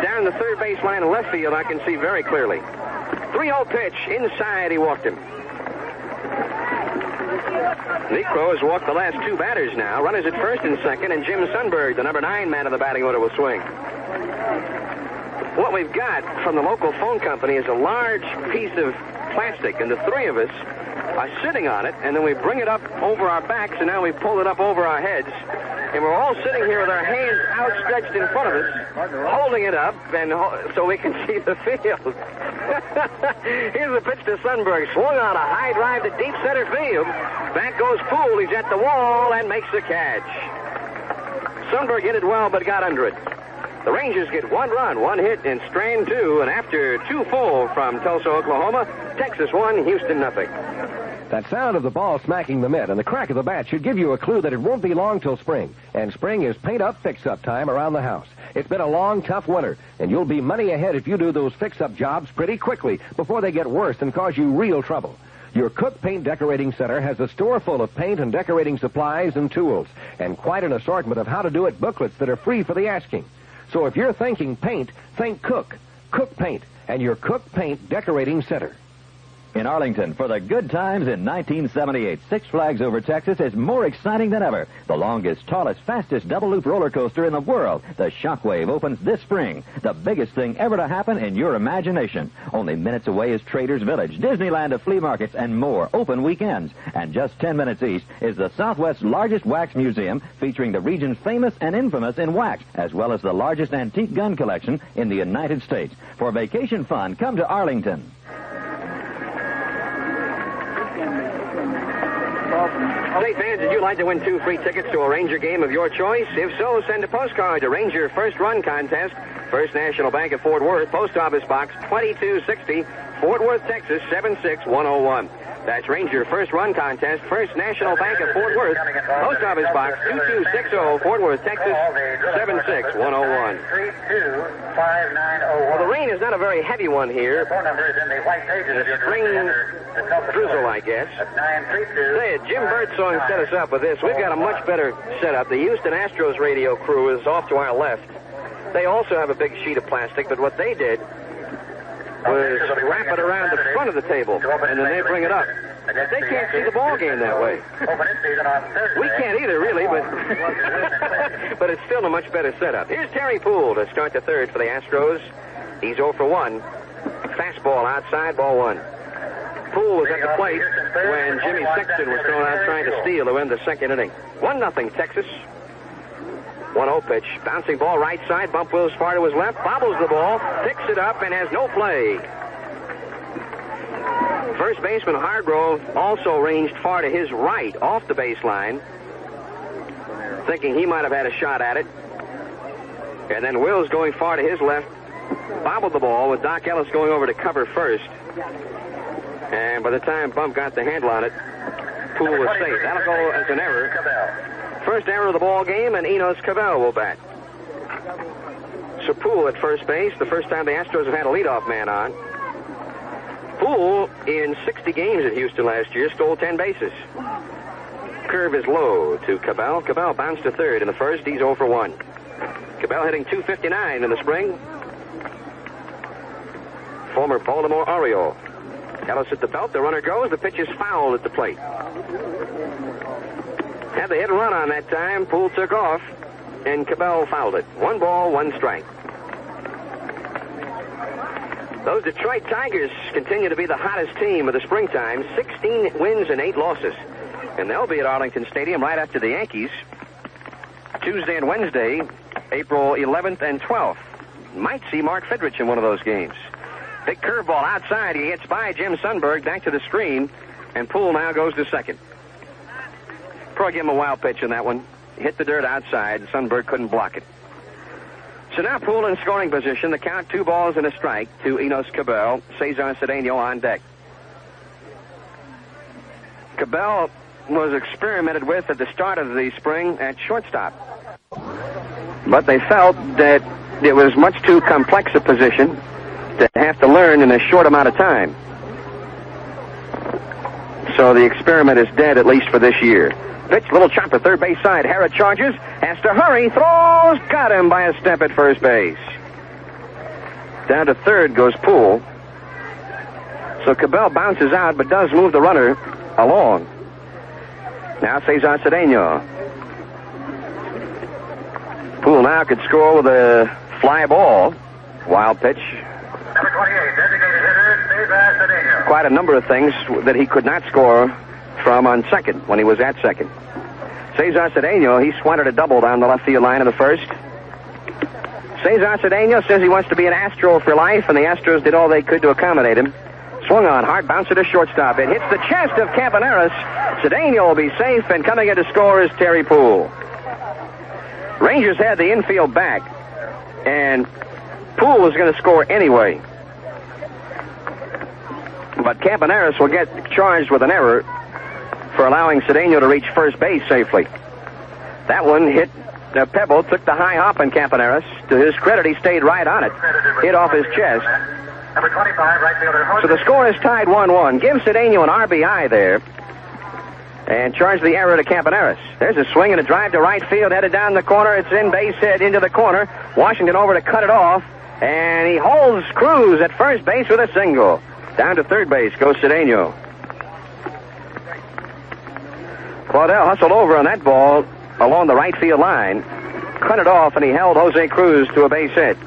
down the third base line and left field I can see very clearly. 3-0 pitch. Inside, he walked him. Necro has walked the last 2 batters now. Runners at first and second, and Jim Sundberg, the number 9 man of the batting order, will swing. What we've got from the local phone company is a large piece of plastic, and the 3 of us are sitting on it, and then we bring it up over our backs, and now we pull it up over our heads, and we're all sitting here with our hands outstretched in front of us, holding it up, and so we can see the field. Here's the pitch to Sundberg. Swung on a high drive to deep center field. Back goes Poole. He's at the wall and makes the catch. Sundberg hit it well, but got under it. The Rangers get 1 run, 1 hit in strand 2, and after 2 full from Tulsa, Oklahoma, Texas 1, Houston 0. That sound of the ball smacking the mitt and the crack of the bat should give you a clue that it won't be long till spring. And spring is paint-up, fix-up time around the house. It's been a long, tough winter, and you'll be money ahead if you do those fix-up jobs pretty quickly before they get worse and cause you real trouble. Your Cook Paint Decorating Center has a store full of paint and decorating supplies and tools, and quite an assortment of how-to-do-it booklets that are free for the asking. So if you're thinking paint, think Cook. Cook Paint, and your Cook Paint Decorating Center. In Arlington, for the good times in 1978, Six Flags Over Texas is more exciting than ever. The longest, tallest, fastest double-loop roller coaster in the world, the Shockwave, opens this spring. The biggest thing ever to happen in your imagination. Only minutes away is Traders Village, Disneyland of flea markets, and more open weekends. And just 10 minutes east is the Southwest's largest wax museum, featuring the region's famous and infamous in wax, as well as the largest antique gun collection in the United States. For vacation fun, come to Arlington. State fans, would you like to win 2 free tickets to a Ranger game of your choice? If so, send a postcard to Ranger First Run Contest, First National Bank of Fort Worth, Post Office Box 2260, Fort Worth, Texas 76101. That's Ranger First Run Contest, First National Bank of Fort Worth. Post Office Box 2260, Fort Worth, Texas 76101. 325901. Well, the rain is not a very heavy one here. Phone number is in the white pages. A spring drizzle, I guess. Say, Jim Birdsong set us up with this. We've got a much better setup. The Houston Astros radio crew is off to our left. They also have a big sheet of plastic, but what they did was wrap it around the front of the table, and then they bring it up. They can't see the ball game that way. We can't either, really, but but it's still a much better setup. Here's Terry Poole to start the third for the Astros. He's 0 for 1. Fastball outside, ball 1. Poole was at the plate when Jimmy Sexton was thrown out trying to steal to end the second inning. 1-0 Texas. 1-0 pitch. Bouncing ball right side. Bump Wills far to his left. Bobbles the ball. Picks it up and has no play. First baseman Hargrove also ranged far to his right off the baseline, thinking he might have had a shot at it. And then Wills going far to his left bobbled the ball with Doc Ellis going over to cover first. And by the time Bump got the handle on it, Poole was safe. That'll go as an error. First error of the ball game, and Enos Cabell will bat. So Poole at first base, the first time the Astros have had a leadoff man on. Poole, in 60 games at Houston last year, stole 10 bases. Curve is low to Cabell. Cabell bounced to third in the first. He's 0 for 1. Cabell hitting .259 in the spring. Former Baltimore Oriole. Ellis at the belt. The runner goes. The pitch is fouled at the plate. Had the hit and run on that time. Poole took off, and Cabell fouled it. 1 ball, 1 strike. Those Detroit Tigers continue to be the hottest team of the springtime. 16 wins and 8 losses. And they'll be at Arlington Stadium right after the Yankees. Tuesday and Wednesday, April 11th and 12th. Might see Mark Fidrich in one of those games. Big curveball outside. He hits by Jim Sundberg back to the screen. And Poole now goes to second. Probably give him a wild pitch in that one. Hit the dirt outside, and Sundberg couldn't block it. So now Poole in scoring position. The count 2 balls and a strike to Enos Cabell. Cesar Cedeno on deck. Cabell was experimented with at the start of the spring at shortstop. But they felt that it was much too complex a position to have to learn in a short amount of time. So the experiment is dead, at least for this year. Pitch, little chopper, third base side. Hara charges, has to hurry, throws, got him by a step at first base. Down to third goes Poole. So Cabell bounces out, but does move the runner along. Now Cesar Cedeno. Poole now could score with a fly ball. Wild pitch. Number 28, designated hitter, Cesar Cedeno. Quite a number of things that he could not score from on second when he was at second. Cesar Cedeno, he swatted a double down the left field line in the first. Cesar Cedeno says he wants to be an Astro for life, and the Astros did all they could to accommodate him. Swung on, hard bouncer to shortstop. It hits the chest of Campaneris. Cedeno will be safe, and coming in to score is Terry Poole. Rangers had the infield back, and Poole was going to score anyway. But Campaneris will get charged with an error for allowing Cedeno to reach first base safely. That one hit the pebble, took the high hop on Campaneris. To his credit, he stayed right on it. Hit off his chest. Number 25, right fielder. So the score is tied 1-1. Give Cedeno an RBI there. And charge the error to Campaneris. There's a swing and a drive to right field, headed down the corner. It's in base hit into the corner. Washington over to cut it off. And he holds Cruz at first base with a single. Down to third base goes Cedeno. Claudel hustled over on that ball along the right field line. Cut it off, and he held Jose Cruz to a base hit.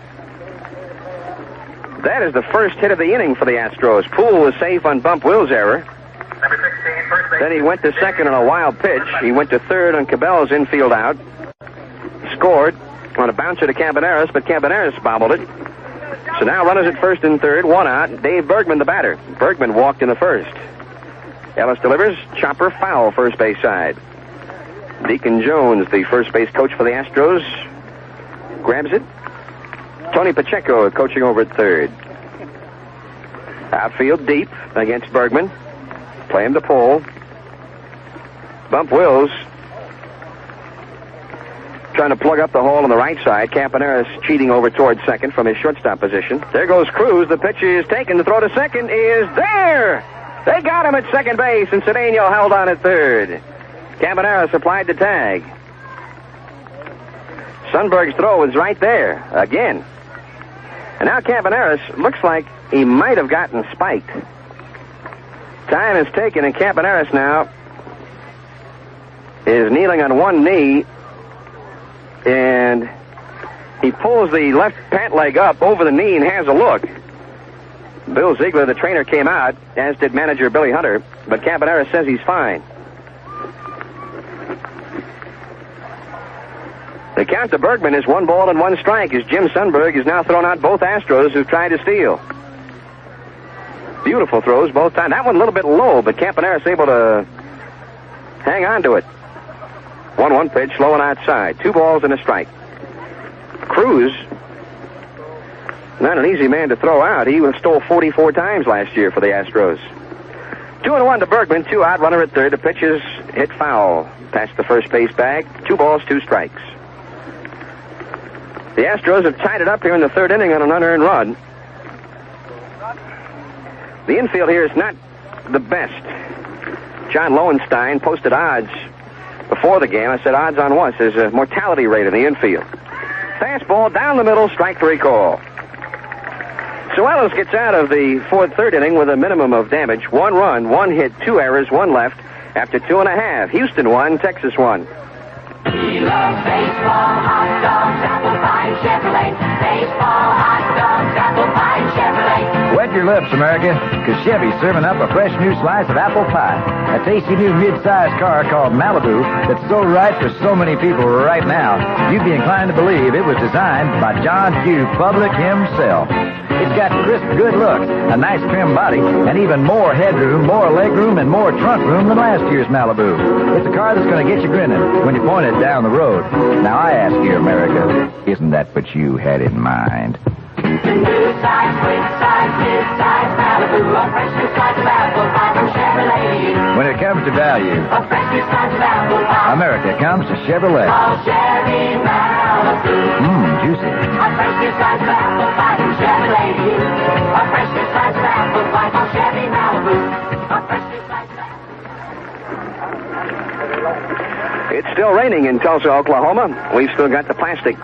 That is the first hit of the inning for the Astros. Poole was safe on Bump Will's error. Number 16, first base. Then he went to second on a wild pitch. He went to third on Cabell's infield out. Scored on a bouncer to Campaneris, but Campaneris bobbled it. So now runners at first and third, 1 out. Dave Bergman, the batter. Bergman walked in the first. Ellis delivers. Chopper foul, first base side. Deacon Jones, the first base coach for the Astros, grabs it. Tony Pacheco coaching over at third. Outfield deep against Bergman. Play him to pull. Bump Wills. Trying to plug up the hole on the right side. Campaneris cheating over towards second from his shortstop position. There goes Cruz. The pitch is taken. The throw to second is there. They got him at second base, and Cedeno held on at third. Campaneris applied the tag. Sundberg's throw is right there again. And now Campaneris looks like he might have gotten spiked. Time is taken, and Campaneris now is kneeling on one knee, and he pulls the left pant leg up over the knee and has a look. Bill Ziegler, the trainer, came out, as did manager Billy Hunter, but Campaneris says he's fine. The count to Bergman is 1 ball and 1 strike as Jim Sundberg has now thrown out both Astros who've tried to steal. Beautiful throws both times. That one a little bit low, but Campaneris able to hang on to it. 1-1 pitch, low and outside. 2 balls and a strike. Cruz, not an easy man to throw out. He stole 44 times last year for the Astros. 2-1 to Bergman, 2 out, runner at third. The pitch is hit foul past the first base bag. 2 balls, 2 strikes. The Astros have tied it up here in the third inning on an unearned run. The infield here is not the best. John Lowenstein posted odds before the game. I said odds on what? There's a mortality rate in the infield. Fastball down the middle, strike 3 call. Suelos gets out of the third inning with a minimum of damage. 1 run, 1 hit, 2 errors, 1 left after 2.5. Houston won, Texas won. We love baseball, hot dogs, apple pie, and Chevrolet. Baseball, hot dogs, apple pie, and Chevrolet. Wet your lips, America, because Chevy's serving up a fresh new slice of apple pie. A tasty new mid-sized car called Malibu that's so right for so many people right now, you'd be inclined to believe it was designed by John Q. Public himself. It's got crisp, good looks, a nice trim body, and even more headroom, more legroom, and more trunk room than last year's Malibu. It's a car that's going to get you grinning when you point it down the road. Now, I ask you, America, isn't that what you had in mind? Mid-size, mid-size Malibu, a fresh new slice of apple pie from Chevrolet. When it comes to value, A fresh new slice of apple pie. America comes to Chevrolet. All Chevy Malibu. Juicy. A fresh new slice of apple pie from Chevrolet. A fresh new slice of apple pie from Chevy Malibu. A fresh new slice of apple. It's still raining in Tulsa, Oklahoma. We've still got the plastic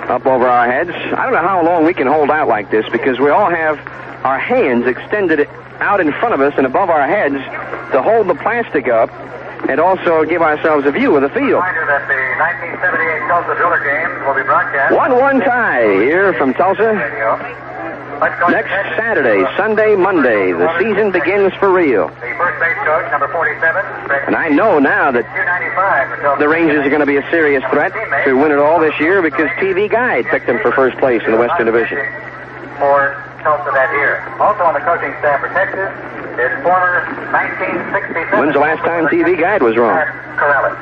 up over our heads. I don't know how long we can hold out like this because we all have our hands extended out in front of us and above our heads to hold the plastic up and also give ourselves a view of the field. Reminder that the 1978 Tulsa Driller Games will be broadcast 1-1 tie here from Tulsa. Next Saturday, Sunday, Monday, the season begins for real. The first base coach, number 47. And I know now that the Rangers are going to be a serious threat to win it all this year because TV Guide picked them for first place in the Western Division. For Tulsa that year. Also on the coaching staff for Texas is former 1967. When's the last time TV Guide was wrong? Corrales.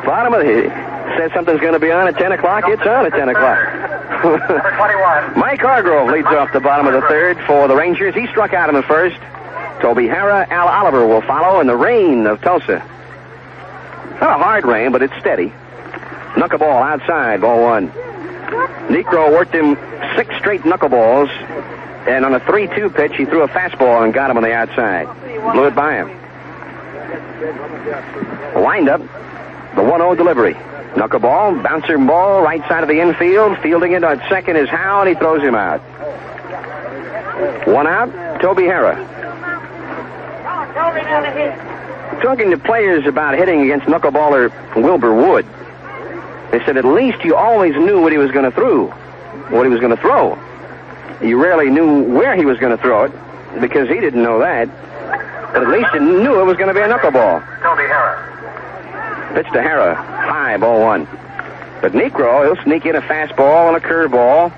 Bottom of the says something's going to be on at 10 o'clock. It's on at 10 o'clock. Number 21. Mike Hargrove leads off the bottom of the third for the Rangers. He struck out in the first. Toby Harrah, Al Oliver will follow in the rain of Tulsa. Not a hard rain, but it's steady. Knuckleball outside, ball 1. Necro worked him 6 straight knuckleballs, and on a 3-2 pitch, he threw a fastball and got him on the outside. Blew it by him. Wind up, the 1-0 delivery. Knuckleball, bouncer ball, right side of the infield. Fielding it on second is Howe, and he throws him out. 1 out, Toby Harrah. Talking to players about hitting against knuckleballer Wilbur Wood, they said at least you always knew what he was going to throw. You rarely knew where he was going to throw it because he didn't know that. But at least you knew it was going to be a knuckleball. Toby Harrah. Pitch to Harrah. High, ball 1. But Necro, he'll sneak in a fastball and a curveball.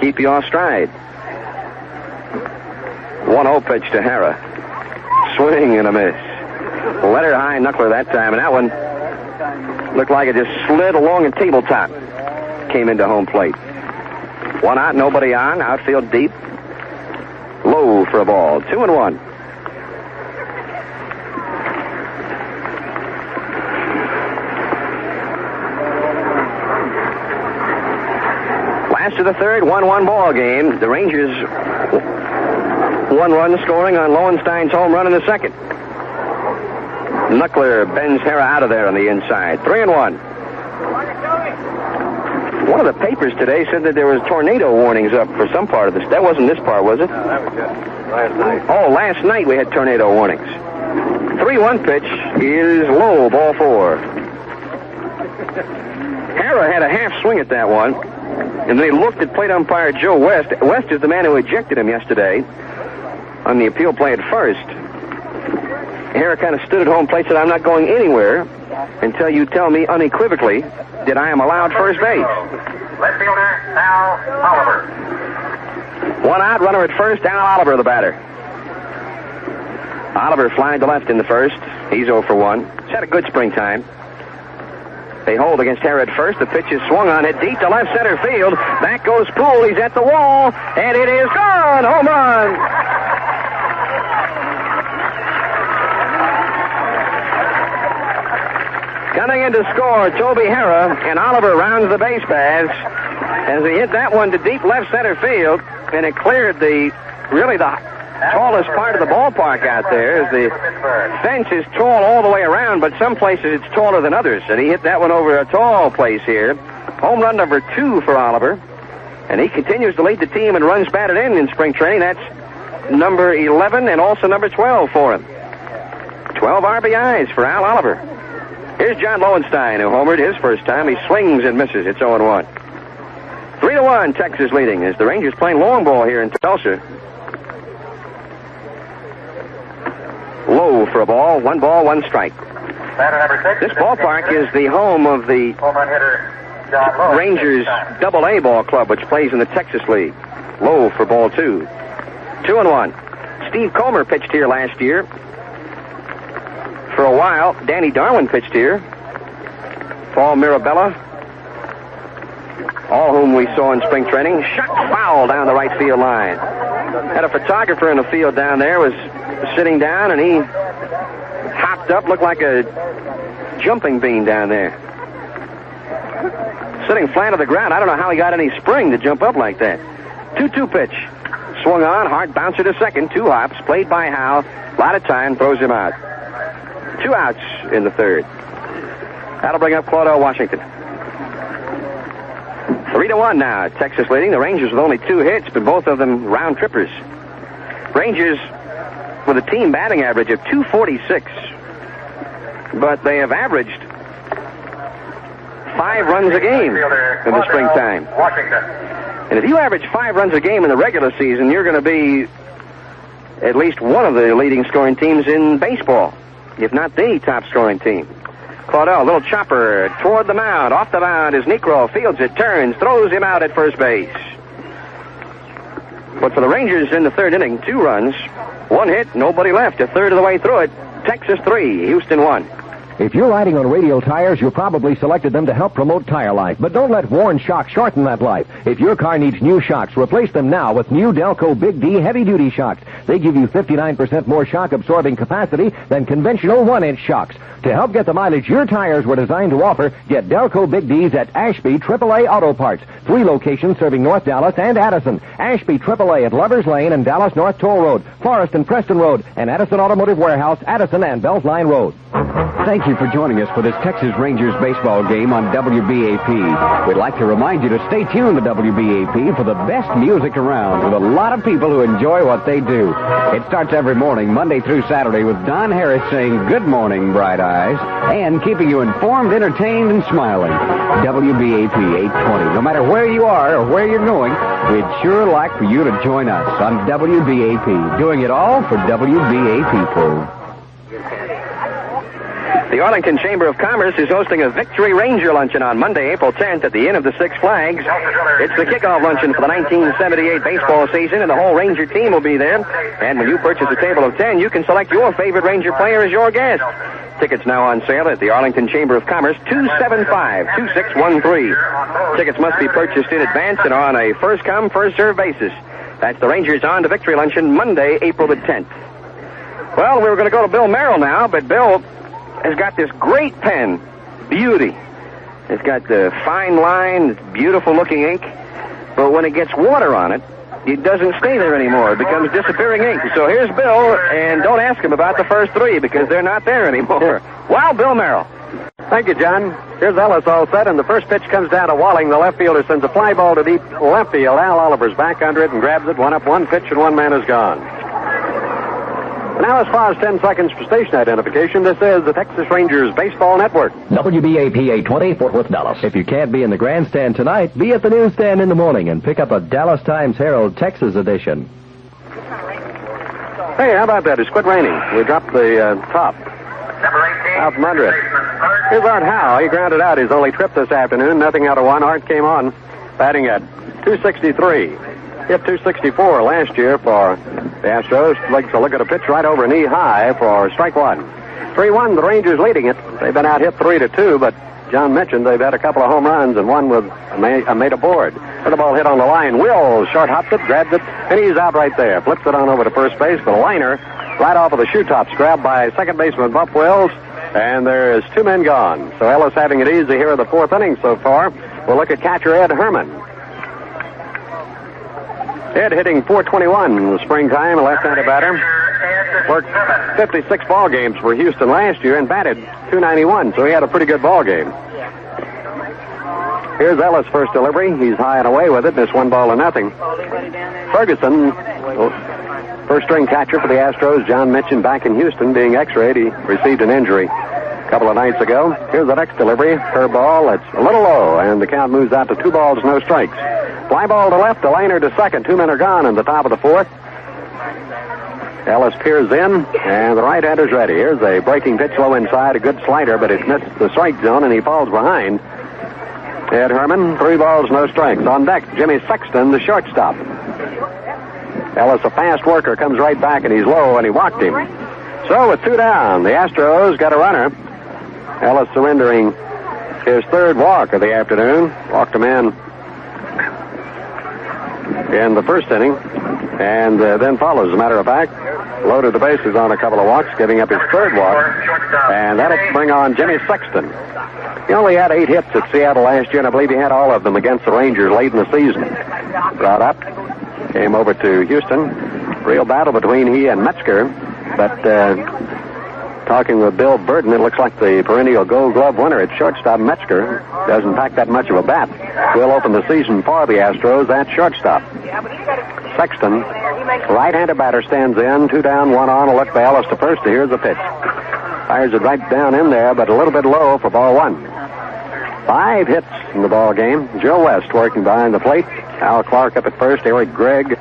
Keep you off stride. 1-0 pitch to Harrah. Swing and a miss. Letter high knuckler that time, and that one looked like it just slid along a tabletop. Came into home plate. 1 out, nobody on. Outfield deep. Low for a ball. 2-1. Last of the third, 1-1 ball game. The Rangers 1 run scoring on Lowenstein's home run in the second. Knuckler bends Hera out of there on the inside. 3-1. One of the papers today said that there was tornado warnings up for some part of this. That wasn't this part, was it? No, that was just last night. Oh, last night we had tornado warnings. 3-1 pitch is low, ball 4. Hera had a half swing at that one, and then he looked at plate umpire Joe West. West is the man who ejected him yesterday on the appeal play at first. Hera kind of stood at home plate, said, I'm not going anywhere until you tell me unequivocally that I am allowed first base. Left fielder, Al Oliver. 1 out, runner at first, Al Oliver, the batter. Oliver flying to left in the first. He's 0 for 1. He's had a good springtime. They hold against Hera at first. The pitch is swung on it deep to left center field. Back goes Poole. He's at the wall, and it is gone. Home run. Coming in to score, Toby Hera, and Oliver rounds the base paths as he hit that one to deep left center field, and it cleared the tallest part of the ballpark out there. As the fence is tall all the way around, but some places it's taller than others, and he hit that one over a tall place here. Home run number 2 for Oliver, and he continues to lead the team in runs batted in spring training. That's number 11 and also number 12 for him. 12 RBIs for Al Oliver. Here's John Lowenstein, who homered his first time. He swings and misses. It's 0-1. 3-1, Texas leading as the Rangers playing long ball here in Tulsa. Low for a ball. 1 ball, 1 strike. Batter number 6. This ballpark is the home of the home run hitter, John Lowe. Rangers AA ball club, which plays in the Texas League. Low for ball 2. 2-1. Steve Comer pitched here last year. For a while, Danny Darwin pitched here. Paul Mirabella, all whom we saw in spring training. Shot foul down the right field line. Had a photographer in the field down there, was sitting down, and he hopped up, looked like a jumping bean down there. Sitting flat on the ground. I don't know how he got any spring to jump up like that. 2-2 pitch. Swung on, hard bouncer to second, 2 hops, played by Howe. A lot of time, throws him out. 2 outs in the third. That'll bring up Claudel Washington. 3-1 now. Texas leading. The Rangers with only 2 hits, but both of them round trippers. Rangers with a team batting average of .246, but they have averaged 5 runs a game in the springtime. Washington. And if you average 5 runs a game in the regular season, you're going to be at least one of the leading scoring teams in baseball, if not the top scoring team. Claudel, little chopper toward the mound. Off the mound is Necro. Fields it, turns, throws him out at first base. But for the Rangers in the third inning, 2 runs, 1 hit, nobody left. A third of the way through it. Texas 3, Houston 1. If you're riding on radial tires, you probably selected them to help promote tire life. But don't let worn shocks shorten that life. If your car needs new shocks, replace them now with new Delco Big D heavy-duty shocks. They give you 59% more shock-absorbing capacity than conventional 1-inch shocks. To help get the mileage your tires were designed to offer, get Delco Big Ds at Ashby AAA Auto Parts. 3 locations serving North Dallas and Addison. Ashby AAA at Lovers Lane and Dallas North Toll Road, Forest and Preston Road, and Addison Automotive Warehouse, Addison and Beltline Road. Thank you for joining us for this Texas Rangers baseball game on WBAP. We'd like to remind you to stay tuned to WBAP for the best music around with a lot of people who enjoy what they do. It starts every morning, Monday through Saturday, with Don Harris saying, "Good morning, bright eyes," and keeping you informed, entertained, and smiling. WBAP 820. No matter where you are or where you're going, we'd sure like for you to join us on WBAP, doing it all for WBA people. The Arlington Chamber of Commerce is hosting a Victory Ranger Luncheon on Monday, April 10th at the Inn of the Six Flags. It's the kickoff luncheon for the 1978 baseball season, and the whole Ranger team will be there. And when you purchase a table of 10, you can select your favorite Ranger player as your guest. Tickets now on sale at the Arlington Chamber of Commerce, 275-2613. Tickets must be purchased in advance and are on a first-come, first-served basis. That's the Rangers On to Victory Luncheon, Monday, April the 10th. Well, we were going to go to Bill Merrill now, but Bill has got this great pen, Beauty. It's got the fine line, beautiful-looking ink, but when it gets water on it, it doesn't stay there anymore. It becomes disappearing ink. So here's Bill, and don't ask him about the first three because they're not there anymore. Wow, Bill Merrill. Thank you, John. Here's Ellis all set, and the first pitch comes down to Walling. The left fielder sends a fly ball to deep left field. Al Oliver's back under it and grabs it. One up, one pitch, and one man is gone. Now, as far as 10 seconds for station identification, this is the Texas Rangers Baseball Network. WBAP 820, Fort Worth, Dallas. If you can't be in the grandstand tonight, be at the newsstand in the morning and pick up a Dallas Times-Herald Texas edition. Hey, how about that? It's quit raining. We dropped the top out from under it. Here's Art Howe. He grounded out his only trip this afternoon. Nothing out of one. Art came on, batting at 263. Hit 264 last year for the Astros. Like to look at a pitch right over knee high for strike one. 3-1, the Rangers leading it. They've been out hit 3-2, but John mentioned they've had a couple of home runs and one with made a board. With the ball hit on the line, Will short hops it, grabs it, and he's out right there. Flips it on over to first base. The liner right off of the shoe tops, grabbed by second baseman Buff Wells, and there's two men gone. So Ellis having it easy here in the fourth inning so far. We'll look at catcher Ed Herman. Ed hitting .421 in the springtime, a left-handed batter. Worked 56 ball games for Houston last year and batted .291, so he had a pretty good ball game. Here's Ellis' first delivery. He's high and away with it, and it's 1-0. Ferguson, first-string catcher for the Astros. John mentioned back in Houston being x-rayed. He received an injury a couple of nights ago. Here's the next delivery. Curveball. It's a little low, and the count moves out to 2 balls, no strikes. Fly ball to left, a liner to second. 2 men are gone in the top of the fourth. Ellis peers in, and the right-hander's ready. Here's a breaking pitch low inside, a good slider, but it missed the strike zone, and he falls behind. Ed Herman, 3 balls, no strikes. On deck, Jimmy Sexton, the shortstop. Ellis, a fast worker, comes right back, and he's low, and he walked him. So with 2 down, the Astros got a runner. Ellis surrendering his third walk of the afternoon. Walked a man in the first inning, and then follows, as a matter of fact, loaded the bases on a couple of walks, giving up his third walk, and that'll bring on Jimmy Sexton. He only had 8 hits at Seattle last year, and I believe he had all of them against the Rangers late in the season. Brought up, came over to Houston. Real battle between he and Metzger, but talking with Bill Burton, it looks like the perennial Gold Glove winner at shortstop, Metzger, doesn't pack that much of a bat. Will open the season for the Astros at shortstop. Sexton, right-handed batter, stands in. 2 down, 1 on. A look by Ellis to first. Here's the pitch. Fires it right down in there, but a little bit low for ball 1. 5 hits in the ball game. Joe West working behind the plate. Al Clark up at first. Eric Gregg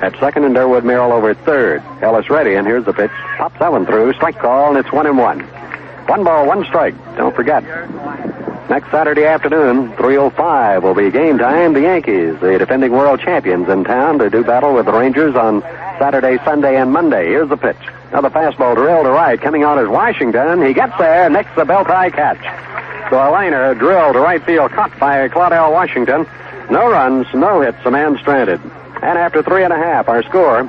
at second, and Durwood Merrill over at third. Ellis ready, and here's the pitch. Pops that one through. Strike call, and it's 1-1. 1 ball, 1 strike. Don't forget. Next Saturday afternoon, 3:05 will be game time. The Yankees, the defending world champions, in town to do battle with the Rangers on Saturday, Sunday, and Monday. Here's the pitch. Another fastball drilled to right. Coming on is Washington. He gets there, nicks the belt high catch. So a liner drilled to right field, caught by Claudel Washington. No runs, no hits, a man stranded. And after 3.5, our score,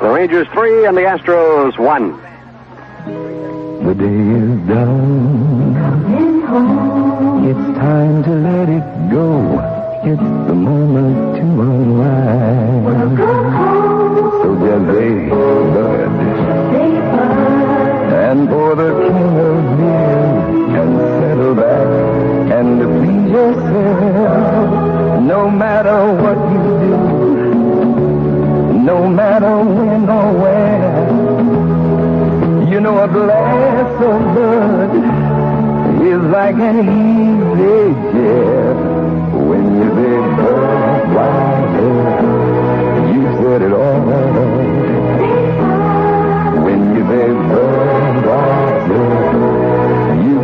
the Rangers 3 and the Astros 1. The day is done. It's time to let it go. It's the moment to unwind. So just say bud. And for the king of beer, and settle back and please yourself. No matter what you do, no matter when or where, you know a glass of blood is like an easy chair. When you say Budweiser, you said it all. When you say Budweiser, you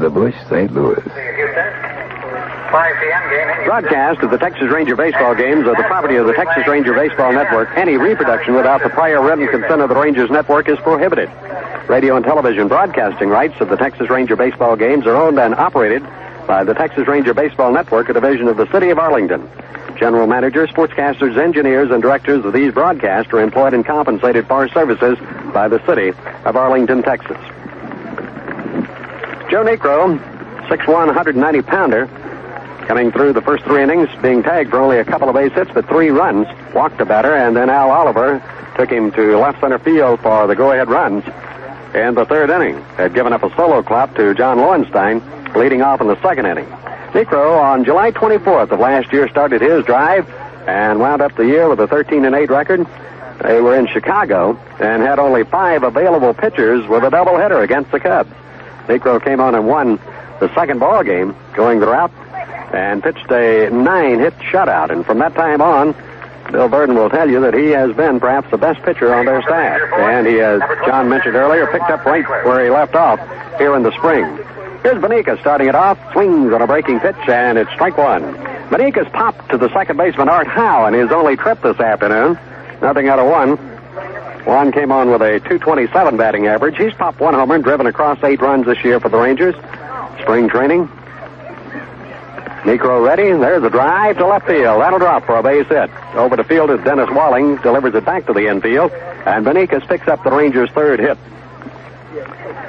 the Bush, St. Louis. 5 p.m. game. Broadcast of the Texas Ranger baseball games are the property of the Texas Ranger Baseball Network. Any reproduction without the prior written consent of the Rangers Network is prohibited. Radio and television broadcasting rights of the Texas Ranger baseball games are owned and operated by the Texas Ranger Baseball Network, a division of the City of Arlington. General managers, sportscasters, engineers, and directors of these broadcasts are employed and compensated for services by the City of Arlington, Texas. Joe Necro, 6'1", 190-pounder, coming through the first 3 innings, being tagged for only a couple of base hits, but 3 runs, walked the batter, and then Al Oliver took him to left center field for the go-ahead runs in the 3rd inning. Had given up a solo clap to John Lowenstein, leading off in the 2nd inning. Necro, on July 24th of last year, started his drive and wound up the year with a 13-8 record. They were in Chicago and had only 5 available pitchers with a doubleheader against the Cubs. Necro came on and won the 2nd ball game, going the route, and pitched a 9-hit shutout. And from that time on, Bill Burden will tell you that he has been perhaps the best pitcher on their staff. And he has, John mentioned earlier, picked up right where he left off here in the spring. Here's Benikas starting it off, swings on a breaking pitch, and it's strike 1. Benikas popped to the second baseman, Art Howe, in his only trip this afternoon. Nothing out of 1. Juan came on with a .227 batting average. He's popped 1 homer and driven across 8 runs this year for the Rangers. Spring training. Necro ready. There's a drive to left field. That'll drop for a base hit. Over the field is Dennis Walling. Delivers it back to the infield. And Benikas picks up the Rangers' 3rd hit.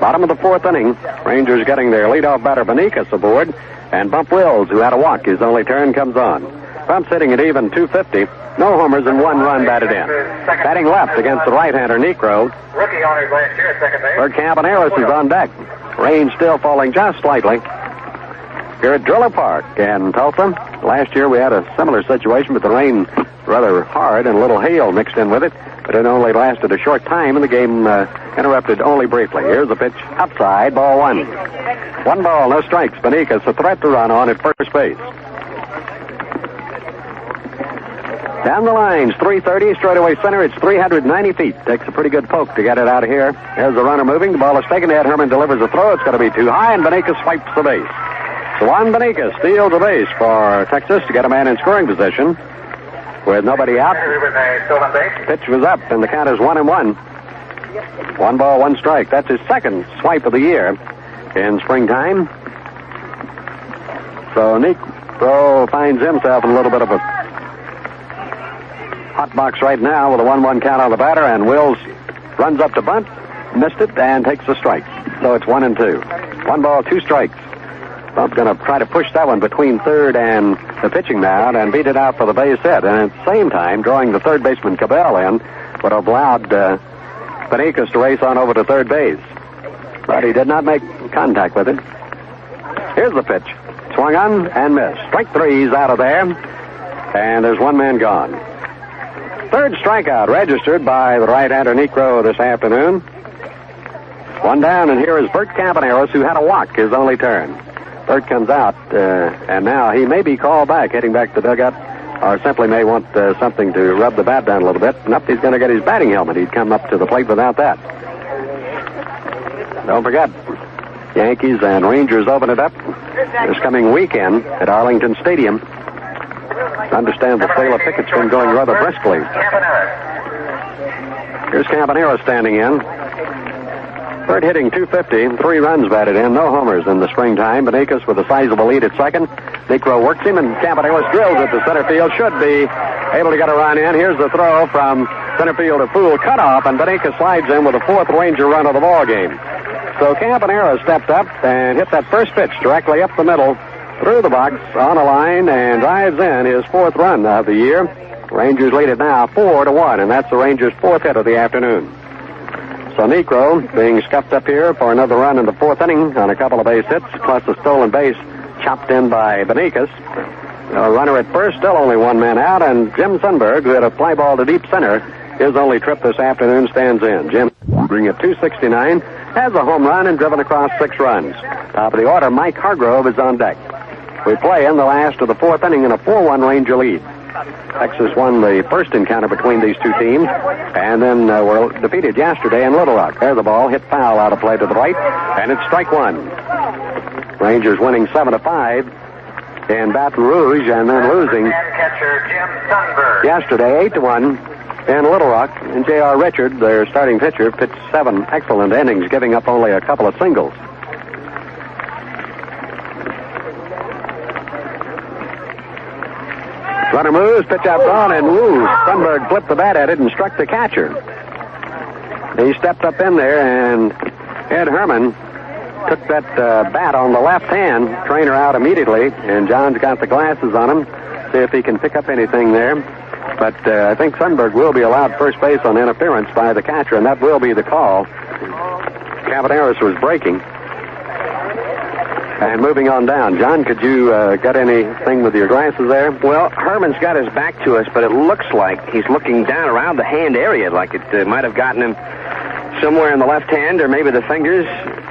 Bottom of the 4th inning. Rangers getting their leadoff batter Benikas aboard. And Bump Wills, who had a walk, his only turn, comes on. Bump's hitting at even .250. No homers and 1 run batted in. Batting left against the right-hander Necro. Rookie honors last year at second base. Bert Campaneris is on deck. Rain still falling just slightly here at Driller Park in Tulsa. Last year we had a similar situation, but the rain rather hard and a little hail mixed in with it. But it only lasted a short time, and the game interrupted only briefly. Here's the pitch outside, ball 1. 1 ball, no strikes. Benikas a threat to run on at first base. Down the lines, 330, straightaway center. It's 390 feet. Takes a pretty good poke to get it out of here. There's the runner moving. The ball is taken. Ed Herman delivers a throw. It's going to be too high, and Benikas swipes the base. So Juan Benikas steals the base for Texas to get a man in scoring position with nobody out. Pitch was up, and the count is 1-1. 1 ball, 1 strike. That's his 2nd swipe of the year in springtime. So Necro finds himself in a little bit of a hot box right now with a 1-1 count on the batter, and Wills runs up to bunt, missed it, and takes the strike. So it's 1-2. 1 ball, 2 strikes. Bump's going to try to push that one between third and the pitching mound and beat it out for the base hit. And at the same time, drawing the third baseman Cabell in would have allowed Benikas to race on over to third base. But he did not make contact with it. Here's the pitch. Swung on and missed. Strike 3's out of there. And there's 1 man gone. 3rd strikeout registered by the right-hander Necro this afternoon. 1 down, and here is Bert Campaneris, who had a walk, his only turn. Bert comes out, and now he may be called back, heading back to the dugout, or simply may want something to rub the bat down a little bit. And up he's going to get his batting helmet. He'd come up to the plate without that. Don't forget, Yankees and Rangers open it up this coming weekend at Arlington Stadium. I understand the sale of tickets been going rather briskly. Here's Campaneris standing in. Bert hitting .250, 3 runs batted in, no homers in the springtime. Benikas with a sizable lead at second. Necro works him, and Campaneris drills it to center field. Should be able to get a run in. Here's the throw from center field to Fool. Cut off, and Benikas slides in with a 4th Ranger run of the ball game. So Campaneris stepped up and hit that first pitch directly up the middle, through the box, on a line, and drives in his 4th run of the year. Rangers lead it now 4-1, and that's the Rangers' 4th hit of the afternoon. So Necro being scuffed up here for another run in the 4th inning on a couple of base hits, plus a stolen base chopped in by Benikas. A runner at first, still only 1 man out, and Jim Sundberg, who had a fly ball to deep center, his only trip this afternoon, stands in. Jim, bringing at .269, has a home run and driven across 6 runs. Top of the order, Mike Hargrove is on deck. We play in the last of the 4th inning in a 4-1 Ranger lead. Texas won the first encounter between these two teams, and then were defeated yesterday in Little Rock. There's the ball, hit foul out of play to the right, and it's strike 1. Rangers winning 7-5 in Baton Rouge and then losing Catcher Jim Sundberg. yesterday 8-1 in Little Rock. And J.R. Richard, their starting pitcher, pitched 7 excellent innings, giving up only a couple of singles. Runner moves, pitch out gone, and woo, Sundberg flipped the bat at it and struck the catcher. He stepped up in there, and Ed Herman took that bat on the left hand, trainer out immediately, and John's got the glasses on him, see if he can pick up anything there. But I think Sundberg will be allowed first base on interference by the catcher, and that will be the call. Cabaneras was breaking. And moving on down, John, could you got anything with your glasses there? Well, Herman's got his back to us, but it looks like he's looking down around the hand area, like it might have gotten him somewhere in the left hand or maybe the fingers.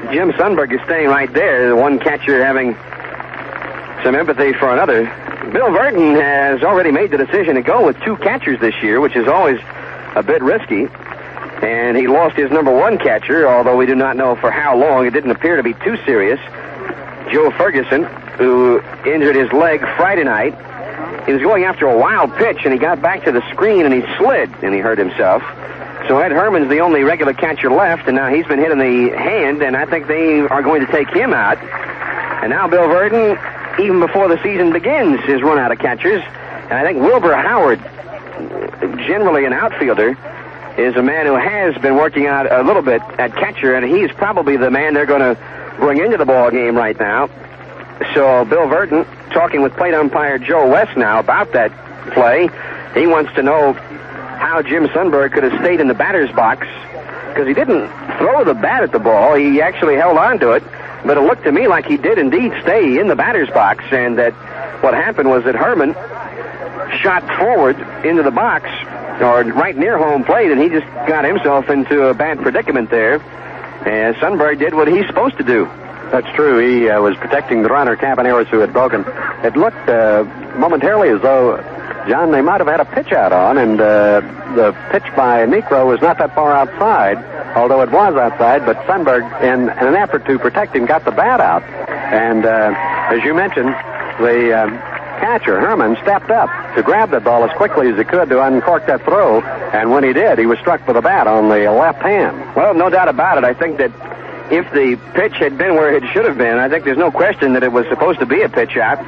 Jim Sundberg is staying right there, the one catcher having some empathy for another. Bill Verdon has already made the decision to go with 2 catchers this year, which is always a bit risky. And he lost his number 1 catcher, although we do not know for how long. It didn't appear to be too serious. Joe Ferguson, who injured his leg Friday night. He was going after a wild pitch, and he got back to the screen, and he slid, and he hurt himself. So Ed Herman's the only regular catcher left, and now he's been hit in the hand, and I think they are going to take him out. And now Bill Verdon, even before the season begins, is run out of catchers. And I think Wilbur Howard, generally an outfielder, is a man who has been working out a little bit at catcher, and he's probably the man they're going to bring into the ball game right now. So Bill Verdon, talking with plate umpire Joe West now about that play, he wants to know how Jim Sundberg could have stayed in the batter's box, because he didn't throw the bat at the ball. He actually held on to it, but it looked to me like he did indeed stay in the batter's box, and that what happened was that Herman shot forward into the box, or right near home plate, and he just got himself into a bad predicament there. And Sundberg did what he's supposed to do. That's true. He was protecting the runner, Cabaneras, who had broken. It looked momentarily as though, John, they might have had a pitch out on, and the pitch by Necro was not that far outside, although it was outside, but Sundberg, in an effort to protect him, got the bat out. And as you mentioned, the catcher, Herman, stepped up to grab that ball as quickly as he could to uncork that throw, and when he did, he was struck with a bat on the left hand. Well, no doubt about it. I think that if the pitch had been where it should have been, I think there's no question that it was supposed to be a pitch out.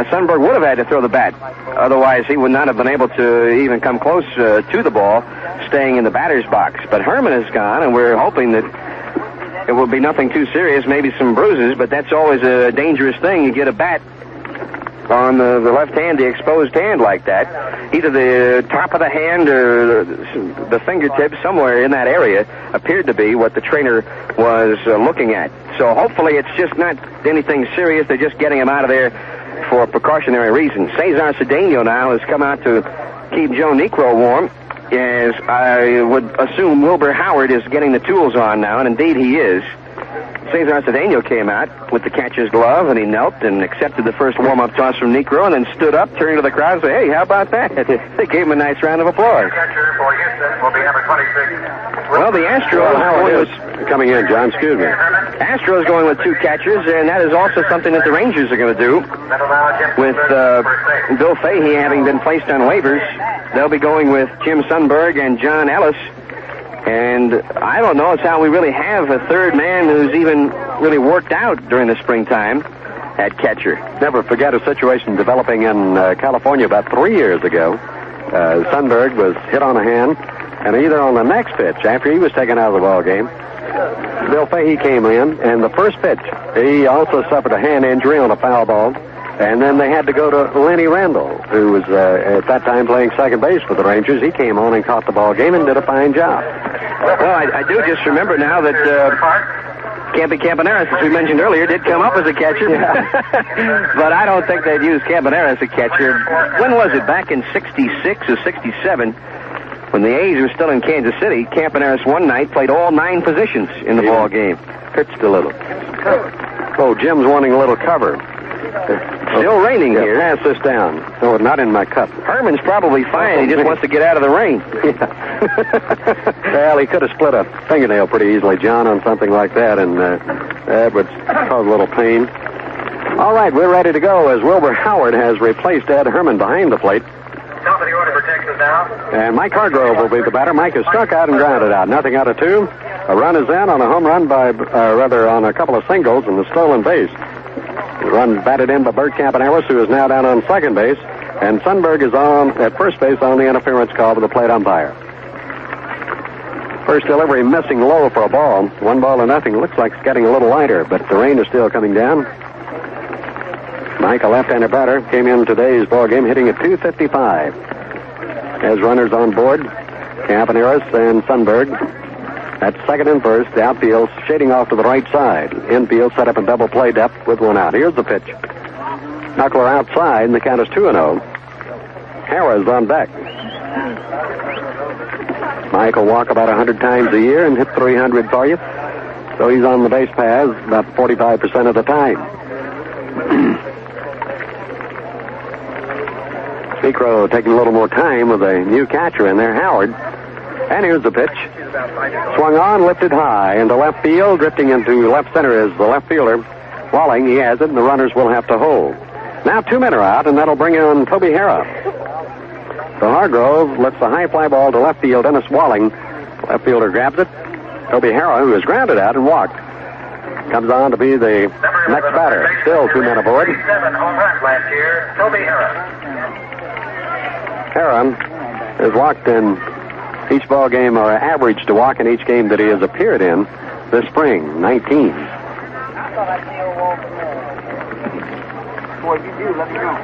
Sundberg would have had to throw the bat. Otherwise, he would not have been able to even come close to the ball, staying in the batter's box. But Herman is gone, and we're hoping that it will be nothing too serious, maybe some bruises, but that's always a dangerous thing. You get a bat on the left hand, the exposed hand like that, either the top of the hand or the fingertip, somewhere in that area appeared to be what the trainer was looking at. So hopefully it's just not anything serious. They're just getting him out of there for precautionary reasons. Cesar Cedeno now has come out to keep Joe Necro warm, as I would assume Wilbur Howard is getting the tools on now, and indeed he is. Cesar Cedeno came out with the catcher's glove, and he knelt and accepted the first warm-up toss from Necro, and then stood up, turned to the crowd, and said, "Hey, how about that?" They gave him a nice round of applause. Catcher for Houston will be number 26. Well, the Astros coming in, John, excuse me. Astros going with 2 catchers, and that is also something that the Rangers are going to do. With Bill Fahey having been placed on waivers, they'll be going with Jim Sundberg and John Ellis. And I don't know, it's how we really have a third man who's even really worked out during the springtime at catcher. Never forget a situation developing in California about 3 years ago. Sundberg was hit on the hand, and either on the next pitch, after he was taken out of the ball game, Bill Fahey came in, and the first pitch, he also suffered a hand injury on a foul ball. And then they had to go to Lenny Randall, who was at that time playing second base for the Rangers. He came on and caught the ball game and did a fine job. Well, I do just remember now that Campy Campaneris, as we mentioned earlier, did come up as a catcher. But I don't think they'd use Campaneris as a catcher. When was it? Back in 66 or 67, when the A's were still in Kansas City, Campaneris one night played all 9 positions in the ball game. Pitched a little. Oh, Jim's wanting a little cover. Still raining here. Pass this down. No, not in my cup. Herman's probably fine. He just wants to get out of the rain. Well, he could have split a fingernail pretty easily, John, on something like that. And That would cause a little pain. All right, we're ready to go as Wilbur Howard has replaced Ed Herman behind the plate. Top of the order for Texas now. And Mike Hargrove will be the batter. Mike is struck out and grounded out. Nothing out of two. A run is in on a home run on a couple of singles and a stolen base. The run batted in by Bert Campaneris, who is now down on second base. And Sundberg is on at first base on the interference call with the plate umpire. First delivery missing low for a ball. 1-0. Looks like it's getting a little lighter, but the rain is still coming down. Mike, a left-handed batter, came in today's ball game hitting at .255. Has runners on board, Campaneris and Sundberg. At second and first, the outfield shading off to the right side. Infield set up in double play depth with one out. Here's the pitch. Knuckler outside, and the count is 2-0. Harrah's on deck. Mike will walk about 100 times a year and hit 300 for you. So he's on the base paths about 45% of the time. Necro taking a little more time with a new catcher in there, Howard. And here's the pitch. Swung on, lifted high into left field. Drifting into left center is the left fielder. Walling, he has it, and the runners will have to hold. Now 2 men are out, and that'll bring in Toby Harrah. So Hargrove lifts a high fly ball to left field. Dennis Walling, left fielder, grabs it. Toby Harrah, who is grounded out and walked, comes on to be the next batter. Still 2 men aboard. 7 home runs last year, Toby Harrah. Harrah has walked in each ball game, or averaged to walk in each game that he has appeared in this spring, 19.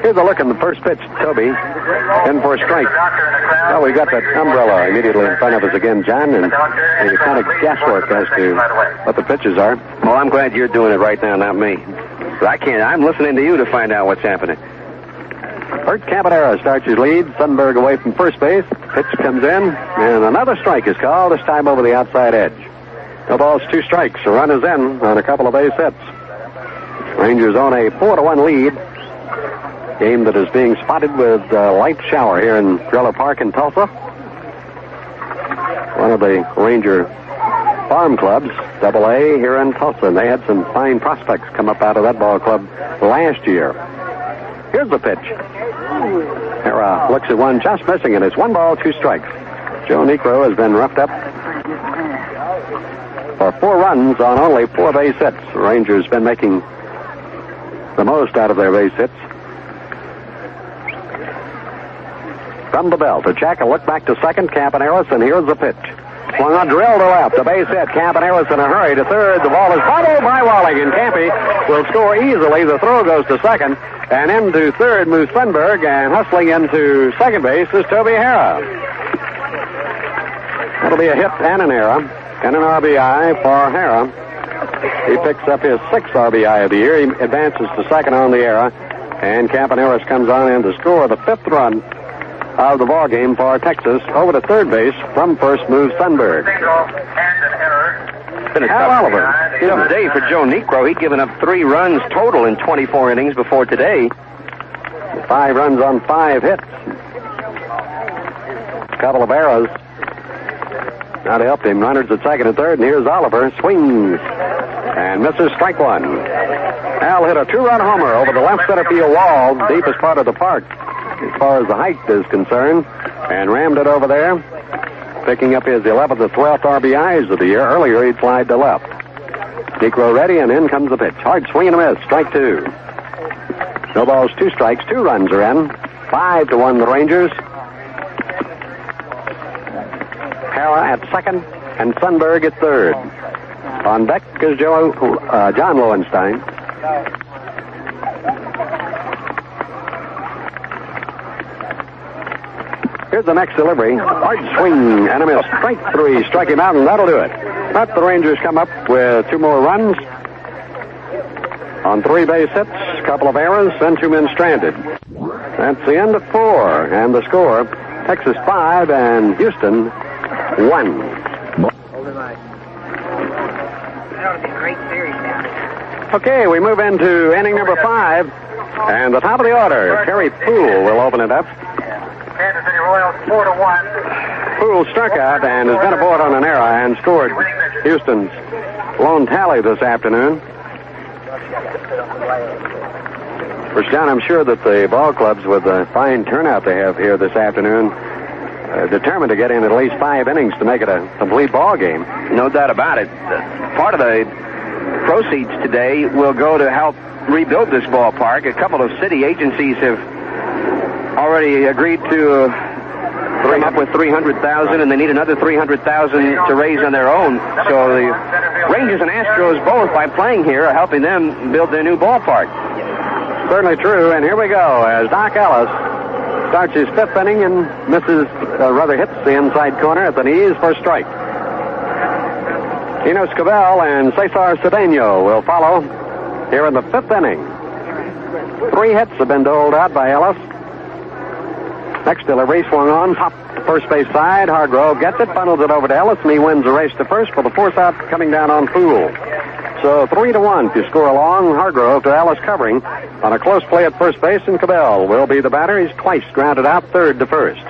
Here's a look in the first pitch. Toby in for a strike. Well, we got that umbrella immediately in front of us again, John, and it's kind of guesswork as to what the pitches are. Well, I'm glad you're doing it right now, not me. I can't. I'm listening to you to find out what's happening. Bert Campaneris starts his lead. Sundberg away from first base. Pitch comes in, and another strike is called, this time over the outside edge. No balls, 2 strikes. A run is in on a couple of base hits. Rangers on a 4-1 lead. Game that is being spotted with a light shower here in Driller Park in Tulsa. One of the Ranger farm clubs, AA here in Tulsa. And they had some fine prospects come up out of that ball club last year. Here's the pitch. Harrah looks at one, just missing it. It's 1 ball, 2 strikes. Joe Necro has been roughed up for 4 runs on only 4 base hits. The Rangers been making the most out of their base hits. From the belt, to check a look back to second, Campaneris, and here's the pitch. Swung on, drill to left, a base hit. Campaneris in a hurry to third. The ball is bobbled by Walling, and Campy will score easily. The throw goes to second, and into third moves Sundberg, and hustling into second base is Toby Harrah. That'll be a hit and an error, and an RBI for Harrah. He picks up his 6th RBI of the year. He advances to second on the error, and Campaneris comes on in to score the 5th run of the ball game for Texas. Over to third base from first moves Sundberg. It's been a tough day for Joe Necro. He'd given up 3 runs total in 24 innings before today. 5 runs on 5 hits. A couple of errors. That helped him. Runners at second and third, and here's Oliver. Swings and misses, strike 1. Al hit a 2-run homer over the left center field wall, deepest part of the park as far as the height is concerned, and rammed it over there, picking up his 11th or 12th RBIs of the year. Earlier, he'd flied to left. Necro ready, and in comes the pitch. Hard swing and a miss, strike 2. No balls, 2 strikes, 2 runs are in. 5-1 the Rangers. Harrah at second, and Sundberg at third. On deck is John Lowenstein. Here's the next delivery. Hard swing and a miss. Strike 3. Strike him out, and that'll do it. But the Rangers come up with 2 more runs on 3 base hits, a couple of errors, and 2 men stranded. That's the end of 4, and the score, Texas 5 and Houston 1. Okay, we move into inning number 5, and the top of the order, Terry Poole will open it up. Kansas City Royals 4-1. Poole struck out and has been aboard on an error and scored Houston's lone tally this afternoon. First John, I'm sure that the ball clubs, with the fine turnout they have here this afternoon, are determined to get in at least 5 innings to make it a complete ball game. No doubt about it. Part of the proceeds today will go to help rebuild this ballpark. A couple of city agencies have already agreed to come up with $300,000, and they need another $300,000 to raise on their own. So the Rangers and Astros, both by playing here, are helping them build their new ballpark. Certainly true, and here we go as Doc Ellis starts his 5th inning and hits the inside corner at the knees for a strike. Enos Cabell and Cesar Cedeno will follow here in the 5th inning. 3 hits have been doled out by Ellis. Next delivery swung on, popped to first base side. Hargrove gets it, funnels it over to Ellis, and he wins the race to first with the force out coming down on Poole. So 3-1 if you score along. Hargrove to Ellis covering on a close play at first base, and Cabell will be the batter. He's twice grounded out, 3rd to first.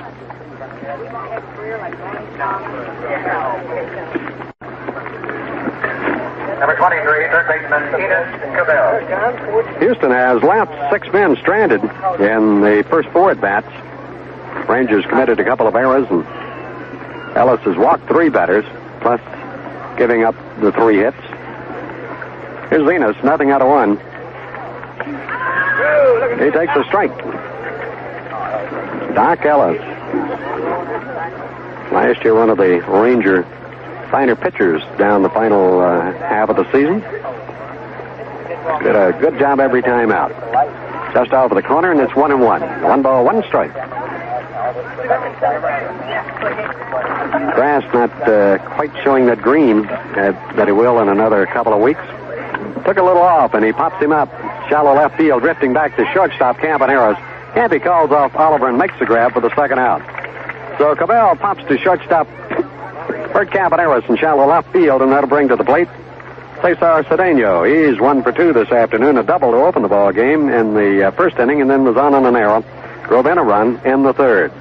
Number 23, third baseman Enos Cabell. Houston has left 6 men stranded in the first 4 at-bats. Rangers committed a couple of errors, and Ellis has walked 3 batters, plus giving up the 3 hits. Here's Enos, nothing out of 1. He takes a strike. Doc Ellis. Last year, one of the Ranger finer pitchers down the final half of the season. Did a good job every time out. Just off of the corner, and it's 1-1. 1 ball, 1 strike. Grass not quite showing that green that it will in another couple of weeks. Took a little off, and he pops him up. Shallow left field, drifting back to shortstop Campaneros. Campy calls off Oliver and makes the grab for the second out. So Cabell pops to shortstop Bert Campaneros in shallow left field, and that'll bring to the plate Cesar Cedeno. He's 1 for 2 this afternoon, a double to open the ball game in the first inning, and then was on an error. Drove in a run in the 3rd.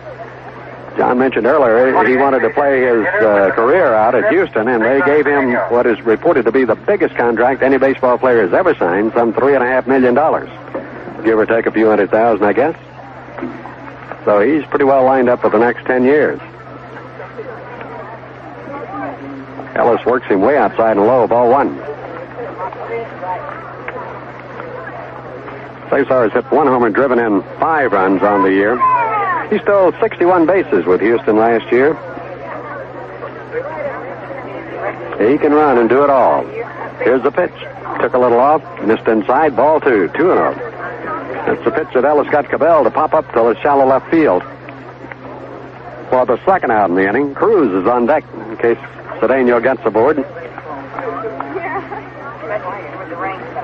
John mentioned earlier he wanted to play his career out at Houston, and they gave him what is reported to be the biggest contract any baseball player has ever signed, some $3.5 million. Give or take a few $100,000, I guess. So he's pretty well lined up for the next 10 years. Ellis works him way outside and low, ball 1. Cesar has hit 1 homer, driven in 5 runs on the year. He stole 61 bases with Houston last year. He can run and do it all. Here's the pitch. Took a little off, missed inside, ball 2, 2-0. That's the pitch that Ellis got Cabell to pop up till the shallow left field. For the second out in the inning, Cruz is on deck in case Cedeno gets aboard.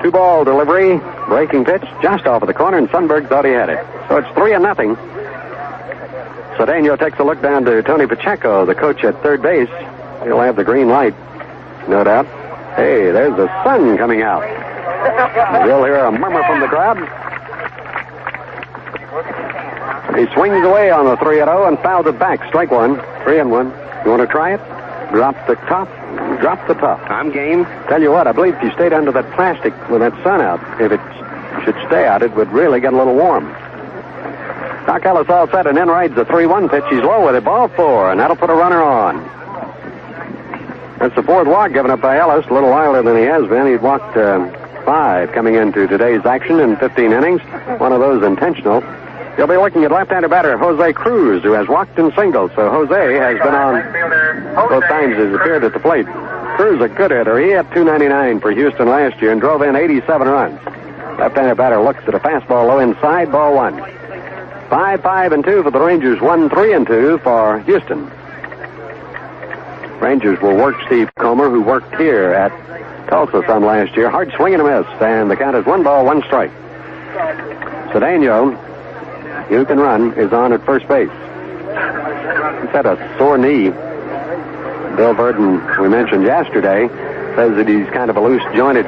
2-ball delivery, breaking pitch, just off of the corner, and Sundberg thought he had it. So it's 3-0. Cedeno takes a look down to Tony Pacheco, the coach at third base. He'll have the green light, no doubt. Hey, there's the sun coming out. You'll hear a murmur from the crowd. He swings away on the 3-0 and fouls it back. Strike 1, 3-1. You want to try it? Drop the top. Drop the top. I'm game. Tell you what, I believe if you stayed under that plastic with that sun out, if it should stay out, it would really get a little warm. Doc Ellis all set, and then rides the 3-1 pitch. He's low with it. Ball 4, and that'll put a runner on. That's the 4th walk given up by Ellis, a little wilder than he has been. He'd walked 5 coming into today's action in 15 innings, one of those intentional. You'll be looking at left-hander batter Jose Cruz, who has walked in singles. So Jose has been on both times he's appeared at the plate. Cruz, a good hitter. He had .299 for Houston last year and drove in 87 runs. Left-hander batter looks at a fastball low inside, ball 1. 5-5-2 for the Rangers, 1-3-2 for Houston. Rangers will work Steve Comer, who worked here at Tulsa some last year. Hard swing and a miss, and the count is 1 ball, 1 strike. Cedeno, who can run, is on at first base. He's had a sore knee. Bill Burton, we mentioned yesterday, says that he's kind of a loose-jointed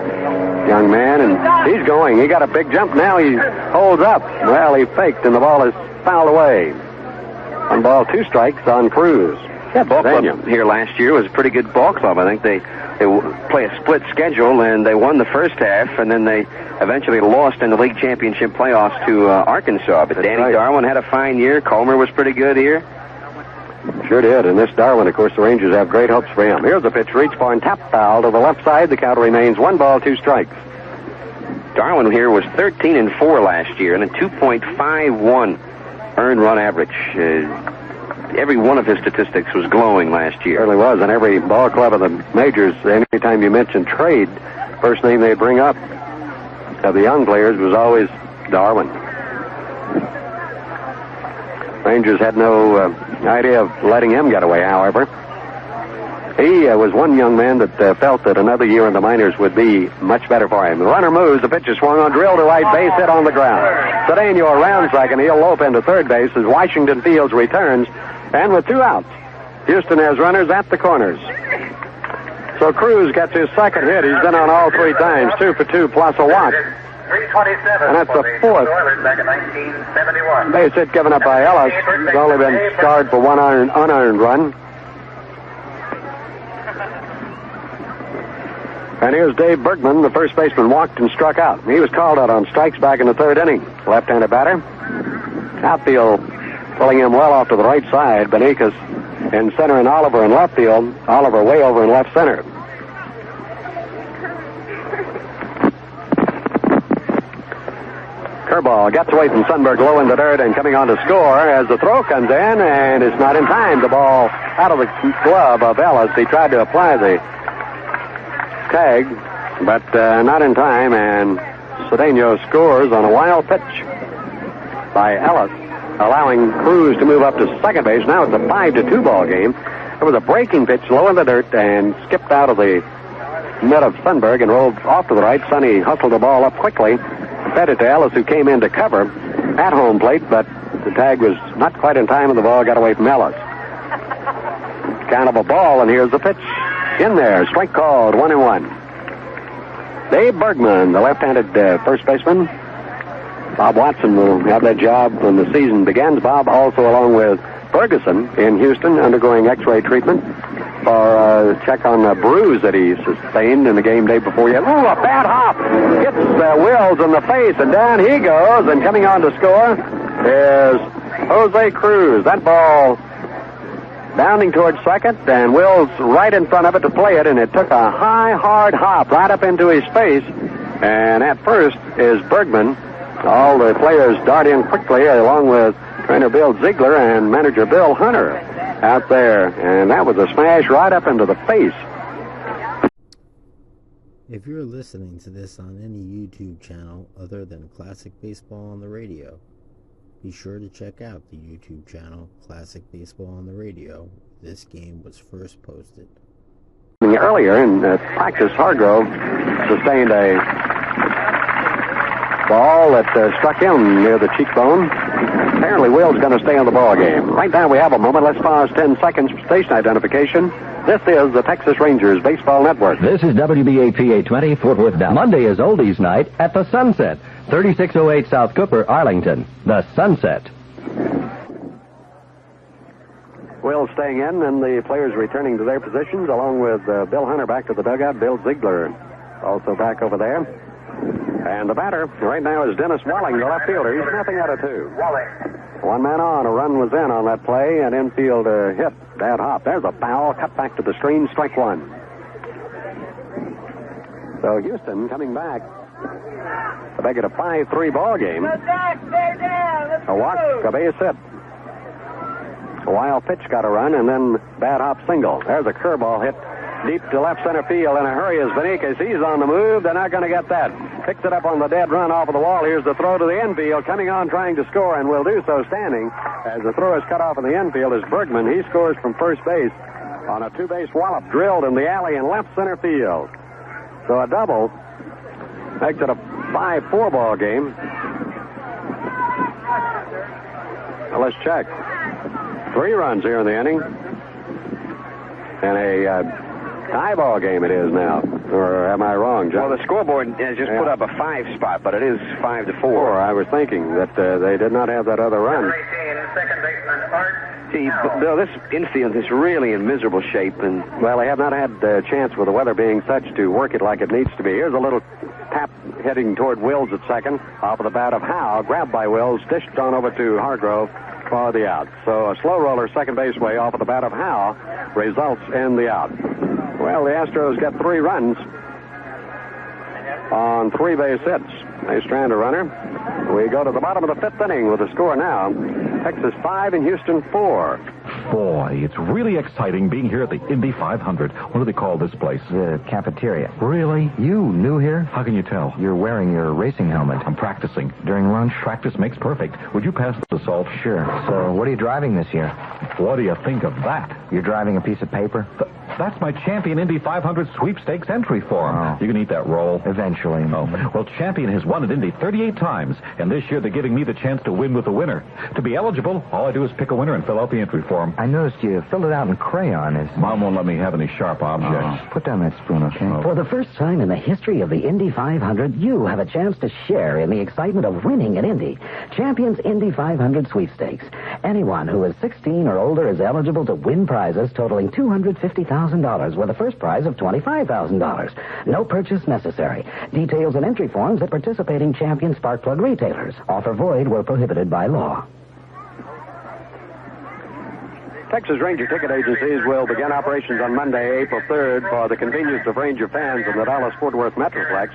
young man, and he's going. He got a big jump. Now he holds up. Well, he faked, and the ball is fouled away. 1 ball, 2 strikes on Cruz. That ball club here last year was a pretty good ball club. I think they they play a split schedule, and they won the first half, and then they eventually lost in the league championship playoffs to Arkansas. But Danny Darwin had a fine year. Comer was pretty good here. Sure did. And this Darwin, of course, the Rangers have great hopes for him. Here's the pitch reached for and tap foul to the left side. The count remains 1 ball, 2 strikes. Darwin here was 13-4 last year and a 2.51 earned run average. Every one of his statistics was glowing last year. Certainly was. And every ball club of the majors, anytime you mention trade, first name they bring up of the young players was always Darwin. Rangers had no idea of letting him get away, however. He was one young man that felt that another year in the minors would be much better for him. The runner moves, the pitch is swung on, drill to right base, hit on the ground. Cedeno around second, he'll lope into third base as Washington Fields returns, and with 2 outs, Houston has runners at the corners. So Cruz gets his second hit. He's been on all 3 times, 2 for 2 plus a walk. 327. And that's the 4th back in 1971. base hit given up by Ellis. He's only been scarred for 1 unearned run. And here's Dave Bergman, the first baseman, walked and struck out. He was called out on strikes back in the 3rd inning. Left-handed batter. Outfield pulling him well off to the right side. Beniquez in center and Oliver in left field. Oliver way over in left center. Curveball gets away from Sundberg low in the dirt and coming on to score as the throw comes in, and it's not in time. The ball out of the glove of Ellis. He tried to apply the tag, but not in time, and Cedeno scores on a wild pitch by Ellis, allowing Cruz to move up to second base. Now it's a 5-2 ball game. There was a breaking pitch low in the dirt and skipped out of the mitt of Sundberg and rolled off to the right. Sonny hustled the ball up quickly, fed it to Ellis, who came in to cover at home plate, but the tag was not quite in time and the ball got away from Ellis. Count of a ball, and here's the pitch. In there, strike called, 1-1. Dave Bergman, the left-handed first baseman. Bob Watson will have that job when the season begins. Bob also along with Ferguson in Houston undergoing x-ray treatment for a check on a bruise that he sustained in the game day before yet. Ooh, a bad hop. Hits Wills in the face, and down he goes, and coming on to score is Jose Cruz. That ball bounding towards second, and Wills right in front of it to play it, and it took a high, hard hop right up into his face. And at first is Bergman. All the players dart in quickly, along with trainer Bill Ziegler and manager Bill Hunter out there. And that was a smash right up into the face. If you're listening to this on any YouTube channel other than Classic Baseball on the Radio, be sure to check out the YouTube channel, Classic Baseball on the Radio. This game was first posted. Earlier in practice, Hargrove sustained a ball that struck him near the cheekbone. Apparently, Will's going to stay on the ball game. Right now, we have a moment. Let's pause 10 seconds for station identification. This is the Texas Rangers Baseball Network. This is WBAP 820, Fort Worth, Dallas. Monday is Oldies Night at the Sunset, 3608 South Cooper, Arlington. The Sunset. Will staying in, and the players returning to their positions, along with Bill Hunter back to the dugout. Bill Ziegler also back over there. And the batter right now is Dennis Walling, the left fielder. He's nothing out of 2. One man on. A run was in on that play. An infield hit. Bad hop. There's a foul. Cut back to the screen. Strike 1. So Houston coming back to make it a 5-3 ball game. A walk, a base hit. A wild pitch got a run, and then bad hop single. There's a curveball hit deep to left center field in a hurry as Beniquez. He's on the move. They're not going to get that. Picks it up on the dead run off of the wall. Here's the throw to the infield. Coming on trying to score, and will do so standing. As the throw is cut off in the infield is Bergman. He scores from first base on a 2-base wallop drilled in the alley in left center field. So a double makes it a 5-4 ball game. Now let's check. 3 runs here in the inning. And a tie ball game it is now. Or am I wrong, John? Well, the scoreboard has just put up a 5 spot, but it is 5-4. I was thinking that they did not have that other run. Number 18, second baseman Art Bill, this infield is really in miserable shape, and well, they have not had a chance with the weather being such to work it like it needs to be. Here's a little tap heading toward Wills at second, off of the bat of Howe, grabbed by Wills, dished on over to Hargrove for the out. So a slow roller second base way off of the bat of Howe results in the out. Well, the Astros got 3 runs on 3 base hits. They strand a runner. We go to the bottom of the 5th inning with the score now. Texas 5 and Houston 4. Boy, it's really exciting being here at the Indy 500. What do they call this place? The cafeteria. Really? You new here? How can you tell? You're wearing your racing helmet. I'm practicing. During lunch? Practice makes perfect. Would you pass the salt? Sure. So, what are you driving this year? What do you think of that? You're driving a piece of paper? That's my Champion Indy 500 sweepstakes entry form. Oh. You can eat that roll. Eventually. Oh. Well, Champion has won at Indy 38 times, and this year they're giving me the chance to win with the winner. To be eligible, all I do is pick a winner and fill out the entry form. I noticed you filled it out in crayon. Mom won't let me have any sharp objects. Put down that spoon, okay? For the first time in the history of the Indy 500, you have a chance to share in the excitement of winning an Indy. Champions Indy 500 sweepstakes. Anyone who is 16 or older is eligible to win prizes totaling $250,000 with a first prize of $25,000. No purchase necessary. Details and entry forms at participating Champion spark plug retailers. Offer void where prohibited by law. Texas Ranger ticket agencies will begin operations on Monday, April 3rd, for the convenience of Ranger fans in the Dallas-Fort Worth Metroplex.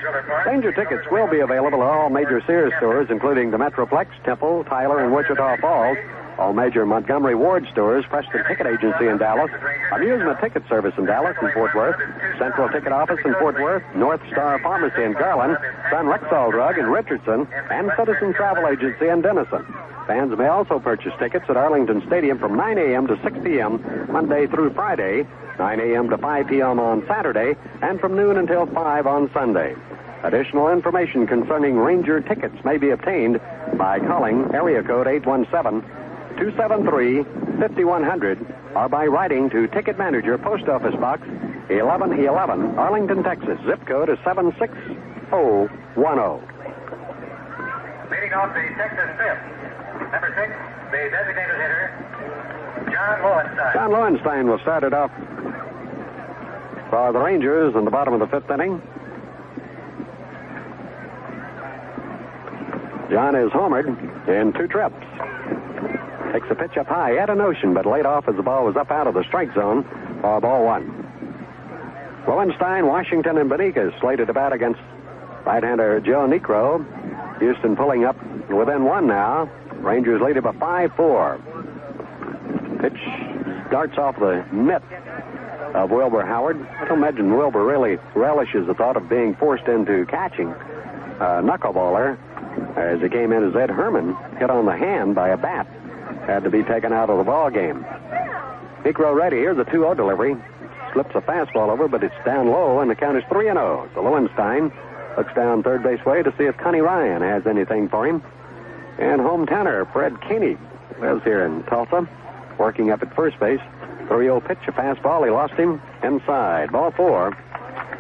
Ranger tickets will be available at all major Sears stores, including the Metroplex, Temple, Tyler, and Wichita Falls, all major Montgomery Ward stores, Preston Ticket Agency in Dallas, Amusement Ticket Service in Dallas and Fort Worth, Central Ticket Office in Fort Worth, North Star Pharmacy in Garland, Sun Rexall Drug in Richardson, and Citizen Travel Agency in Denison. Fans may also purchase tickets at Arlington Stadium from 9 a.m. to 6 p.m. Monday through Friday, 9 a.m. to 5 p.m. on Saturday, and from noon until 5 on Sunday. Additional information concerning Ranger tickets may be obtained by calling area code 817-273-5100 or by writing to Ticket Manager, Post Office Box 1111, Arlington, Texas. Zip code is 76010. Leading off the Texas fifth. Number 6, the designated hitter, John Lowenstein. John Lowenstein will start it off for the Rangers in the bottom of the 5th inning. John is homered in 2 trips. Takes a pitch up high. He had a notion, but laid off as the ball was up out of the strike zone for ball 1. Lowenstein, Washington, and Benitez slated to bat against right-hander Joe Niekro. Houston pulling up within 1 now. Rangers lead it by 5-4. Pitch darts off the mitt of Wilbur Howard. I don't imagine Wilbur really relishes the thought of being forced into catching a knuckleballer. As he came in as Ed Herman, hit on the hand by a bat, had to be taken out of the ball game. Niekro ready. Here's a 2-0 delivery. Slips a fastball over, but it's down low, and the count is 3-0. So Lowenstein looks down third base way to see if Connie Ryan has anything for him. And hometowner Fred Koenig lives here in Tulsa, working up at first base. 3-0 pitch, a fastball. He lost him inside. Ball 4.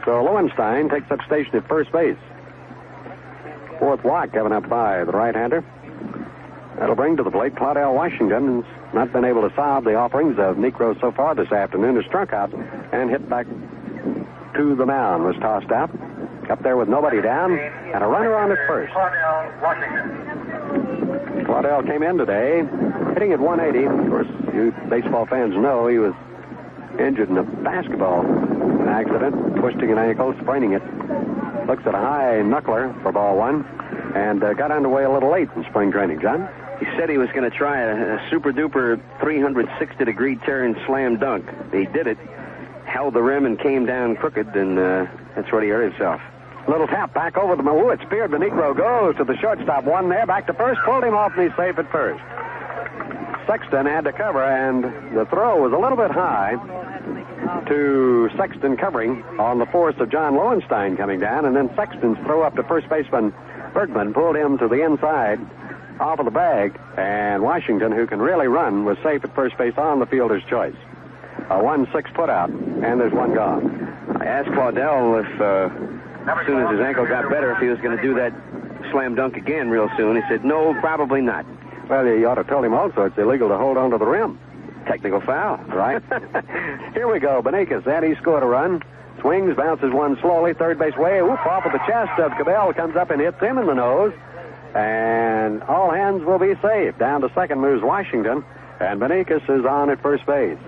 So Lowenstein takes up station at first base. 4th walk given up by the right-hander. That'll bring to the plate Claudell Washington, who's not been able to solve the offerings of Niekro so far this afternoon, is struck out and hit back to the mound, was tossed out. Up there with nobody down, and a runner on at first. Claudell Washington. Claudell came in today, hitting at 180. Of course, you baseball fans know he was injured in a basketball accident, twisting an ankle, spraining it. Looks at a high knuckler for ball 1, and got underway a little late in spring training. John? He said he was going to try a super-duper 360-degree turn slam dunk. He did it, held the rim, and came down crooked, and that's where he hurt himself. Little tap back over the Mahoo. It's speared. The Niekro goes to the shortstop. 1 there, back to first. Pulled him off, and he's safe at first. Sexton had to cover, and the throw was a little bit high to Sexton covering on the force of John Lowenstein coming down, and then Sexton's throw up to first baseman Bergman pulled him to the inside off of the bag, and Washington, who can really run, was safe at first base on the fielder's choice. A 1-6 put out, and there's 1 gone. I asked Claudell if, as soon as his ankle got better, if he was going to do that slam dunk again real soon. He said, no, probably not. Well, you ought to tell him also it's illegal to hold on to the rim. technical foul. Right. Here we go. Benikas, and he scored a run. Swings, bounces one slowly, third base way. Whoop, off of the chest of Cabell, comes up and hits him in the nose. And all hands will be safe. Down to second moves Washington, and Benikas is on at first base.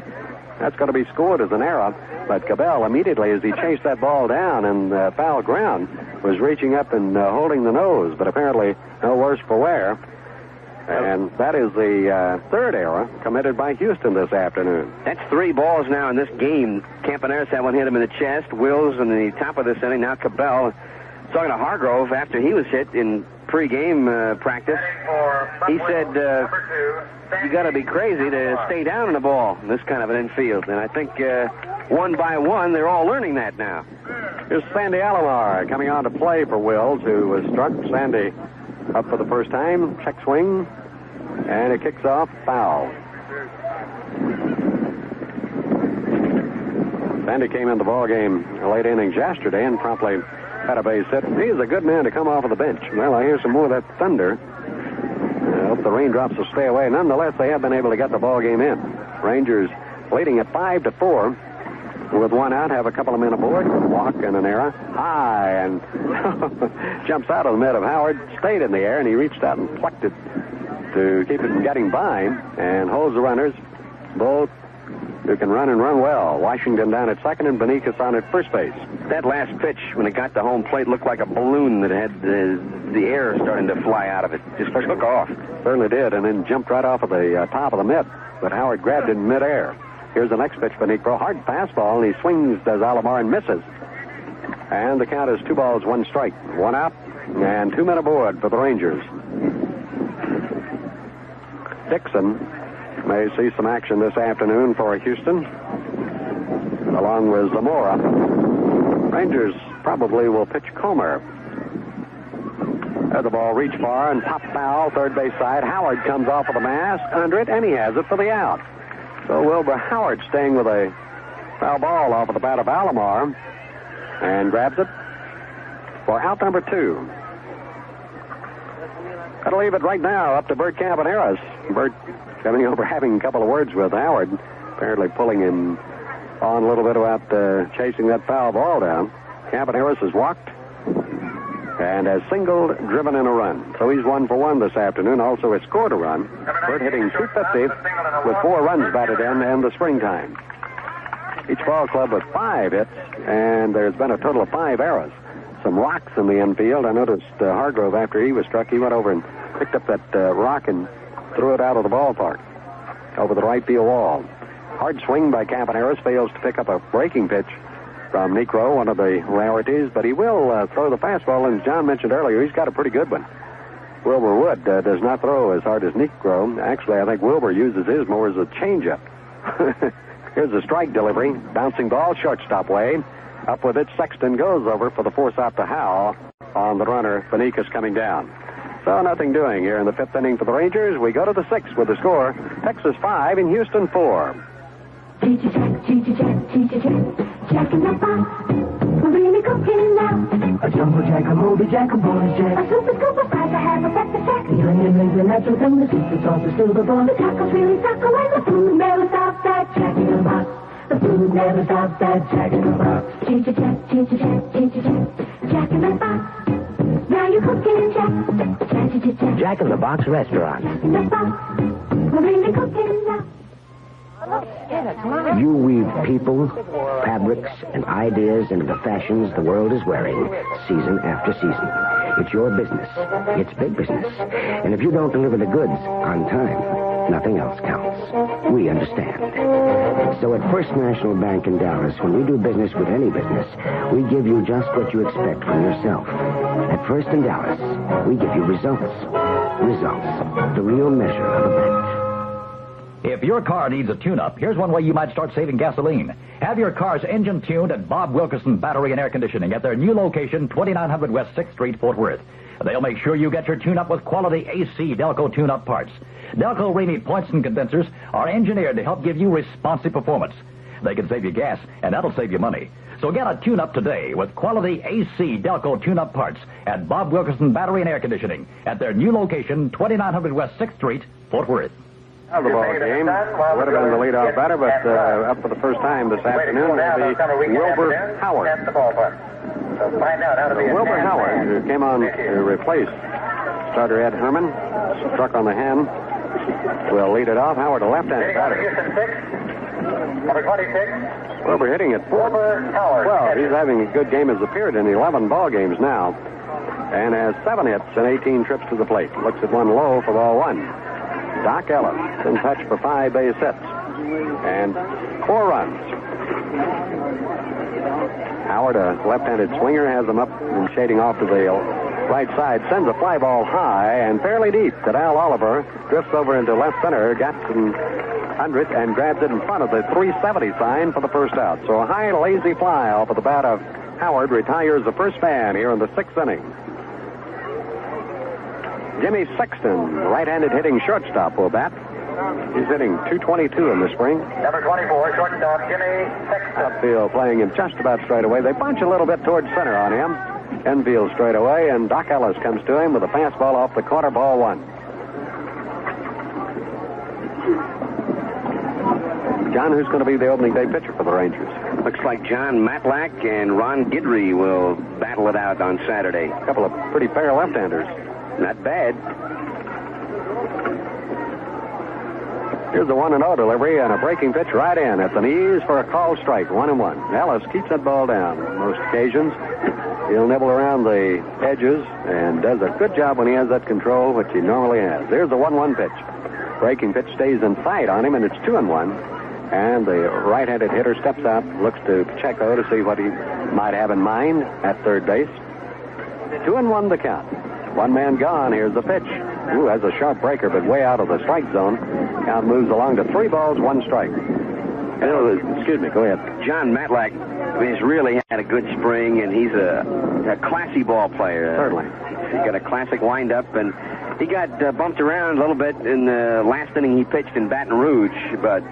That's going to be scored as an error, but Cabell immediately, as he chased that ball down and foul ground, was reaching up and holding the nose, but apparently no worse for wear. And that is the third error committed by Houston this afternoon. That's 3 balls now in this game. Campaneris had one hit him in the chest. Wills in the top of this inning. Now Cabell. Talking to Hargrove after he was hit in pregame practice, he said, you got to be crazy to stay down in the ball in this kind of an infield. And I think one by one, they're all learning that now. Here's Sandy Alomar coming on to play for Wills, who was struck. Sandy up for the first time, check swing, and it kicks off foul. Sandy came in the ball game late innings yesterday and promptly had a base hit. He's a good man to come off of the bench. Well, I hear some more of that thunder. I hope the raindrops will stay away. Nonetheless, they have been able to get the ball game in. Rangers leading at 5-4. With one out, have a couple of men aboard. Walk and an error. High and jumps out of the mitt of Howard. Stayed in the air, and he reached out and plucked it to keep it from getting by and holds the runners. Both who can run and run well. Washington down at second and Benikas on at first base. That last pitch, when it got to home plate, looked like a balloon that had the air starting to fly out of it. Just took off. Certainly did, and then jumped right off of the top of the mitt. But Howard grabbed it in midair. Here's the next pitch for Niekro. Hard fastball, and he swings, does Alomar, and misses. And the count is 2 balls, 1 strike. 1 out, and 2 men aboard for the Rangers. Dixon may see some action this afternoon for Houston, along with Zamora. Rangers probably will pitch Comer. There's the ball, reach far and pop foul, third base side. Howard comes off of the mask, under it, and he has it for the out. So Wilbur Howard staying with a foul ball off of the bat of Alomar and grabs it for out number 2. That'll leave it right now up to Bert Campaneris. Bert coming over, having a couple of words with Howard, apparently pulling him on a little bit about chasing that foul ball down. Campaneris has walked and has singled, driven in a run. So he's 1 for 1 this afternoon. Also has scored a run. Bert hitting .250 with 4 runs batted in the springtime. Each ball club with 5 hits, and there's been a total of 5 errors. Some rocks in the infield. I noticed Hargrove, after he was struck, he went over and picked up that rock and threw it out of the ballpark over the right field wall. Hard swing by Campaneris, fails to pick up a breaking pitch from Niekro, one of the rarities, but he will throw the fastball, and as John mentioned earlier, he's got a pretty good one. Wilbur Wood does not throw as hard as Niekro. Actually, I think Wilbur uses his more as a changeup. Here's the strike delivery. Bouncing ball, shortstop way. Up with it, Sexton goes over for the force out to Howell on the runner. Benikas coming down. So nothing doing here in the 5th inning for the Rangers. We go to the 6th with the score. Texas 5 and Houston 4. Jack in the box, we're really cooking now. A jumbo jack, a Moby jack, a bonus jack, a super scuba fries, I have a breakfast jack. The onion rings, the natural thing, the secret sauce, the silver ball. The tacos really suck away, the food never stops that Jack in the box. The food never stops that Jack in the box. Jack, Jack in the box. Now you're cooking, Jack. Jack in the Box restaurant. In the box, we're really cooking now. You weave people, fabrics, and ideas into the fashions the world is wearing season after season. It's your business. It's big business. And if you don't deliver the goods on time, nothing else counts. We understand. So at First National Bank in Dallas, when we do business with any business, we give you just what you expect from yourself. At First in Dallas, we give you results. Results. The real measure of a bank. If your car needs a tune-up, here's one way you might start saving gasoline. Have your car's engine tuned at Bob Wilkerson Battery and Air Conditioning at their new location, 2900 West 6th Street, Fort Worth. They'll make sure you get your tune-up with quality AC Delco tune-up parts. Delco Rainy points and condensers are engineered to help give you responsive performance. They can save you gas, and that'll save you money. So get a tune-up today with quality AC Delco tune-up parts at Bob Wilkerson Battery and Air Conditioning at their new location, 2900 West 6th Street, Fort Worth. Of the ball game. Would have been the leadoff batter, but up for the first time this afternoon will be Wilbur Howard. Wilbur Howard, who came on to replace starter Ed Herman, struck on the hand, will lead it off. Howard, a left-handed batter. Number 26. Wilbur hitting at 12. He's having a good game. Has appeared in 11 ball games now, and has 7 hits and 18 trips to the plate. Looks at one low for ball 1. Doc Ellis in touch for 5 base hits and 4 runs. Howard, a left-handed swinger, has them up and shading off to the right side. Sends a fly ball high and fairly deep that Al Oliver drifts over into left center, gets under it, and grabs it in front of the 370 sign for the first out. So a high, lazy fly off of the bat of Howard retires the first man here in the 6th inning. Jimmy Sexton, right-handed hitting shortstop, will bat. He's hitting .222 in the spring. Number 24, shortstop Jimmy Sexton. Outfield playing him just about straight away. They bunch a little bit towards center on him. Enfield straight away, and Doc Ellis comes to him with a fastball off the corner, ball 1. John, who's going to be the opening day pitcher for the Rangers? Looks like John Matlack and Ron Guidry will battle it out on Saturday. A couple of pretty fair left-handers. Not bad. Here's the 1-0 delivery and a breaking pitch right in at the knees for a called strike. 1-1. Ellis keeps that ball down on most occasions. He'll nibble around the edges and does a good job when he has that control, which he normally has. There's the 1-1 pitch. Breaking pitch stays in sight on him, and it's 2-1. And the right-handed hitter steps out, looks to Pacheco to see what he might have in mind at third base. 2-1 the count. 1 man gone. Here's the pitch. Ooh, has a sharp breaker, but way out of the strike zone. Count moves along to 3 balls, 1 strike. Excuse me, go ahead. John Matlack has really had a good spring, and he's a classy ball player. Certainly. He's got a classic windup, and he got bumped around a little bit in the last inning he pitched in Baton Rouge, but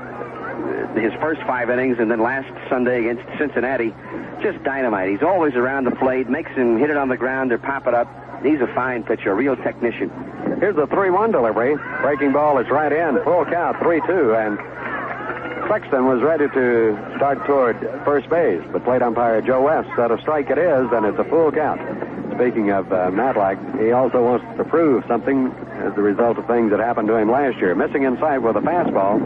his first 5 innings, and then last Sunday against Cincinnati, just dynamite. He's always around the plate, makes him hit it on the ground or pop it up. He's a fine pitcher, a real technician. Here's the 3-1 delivery. Breaking ball is right in. Full count, 3-2. And Sexton was ready to start toward first base, but plate umpire Joe West said a strike it is, and it's a full count. Speaking of Matlack, he also wants to prove something as a result of things that happened to him last year. Missing inside with a fastball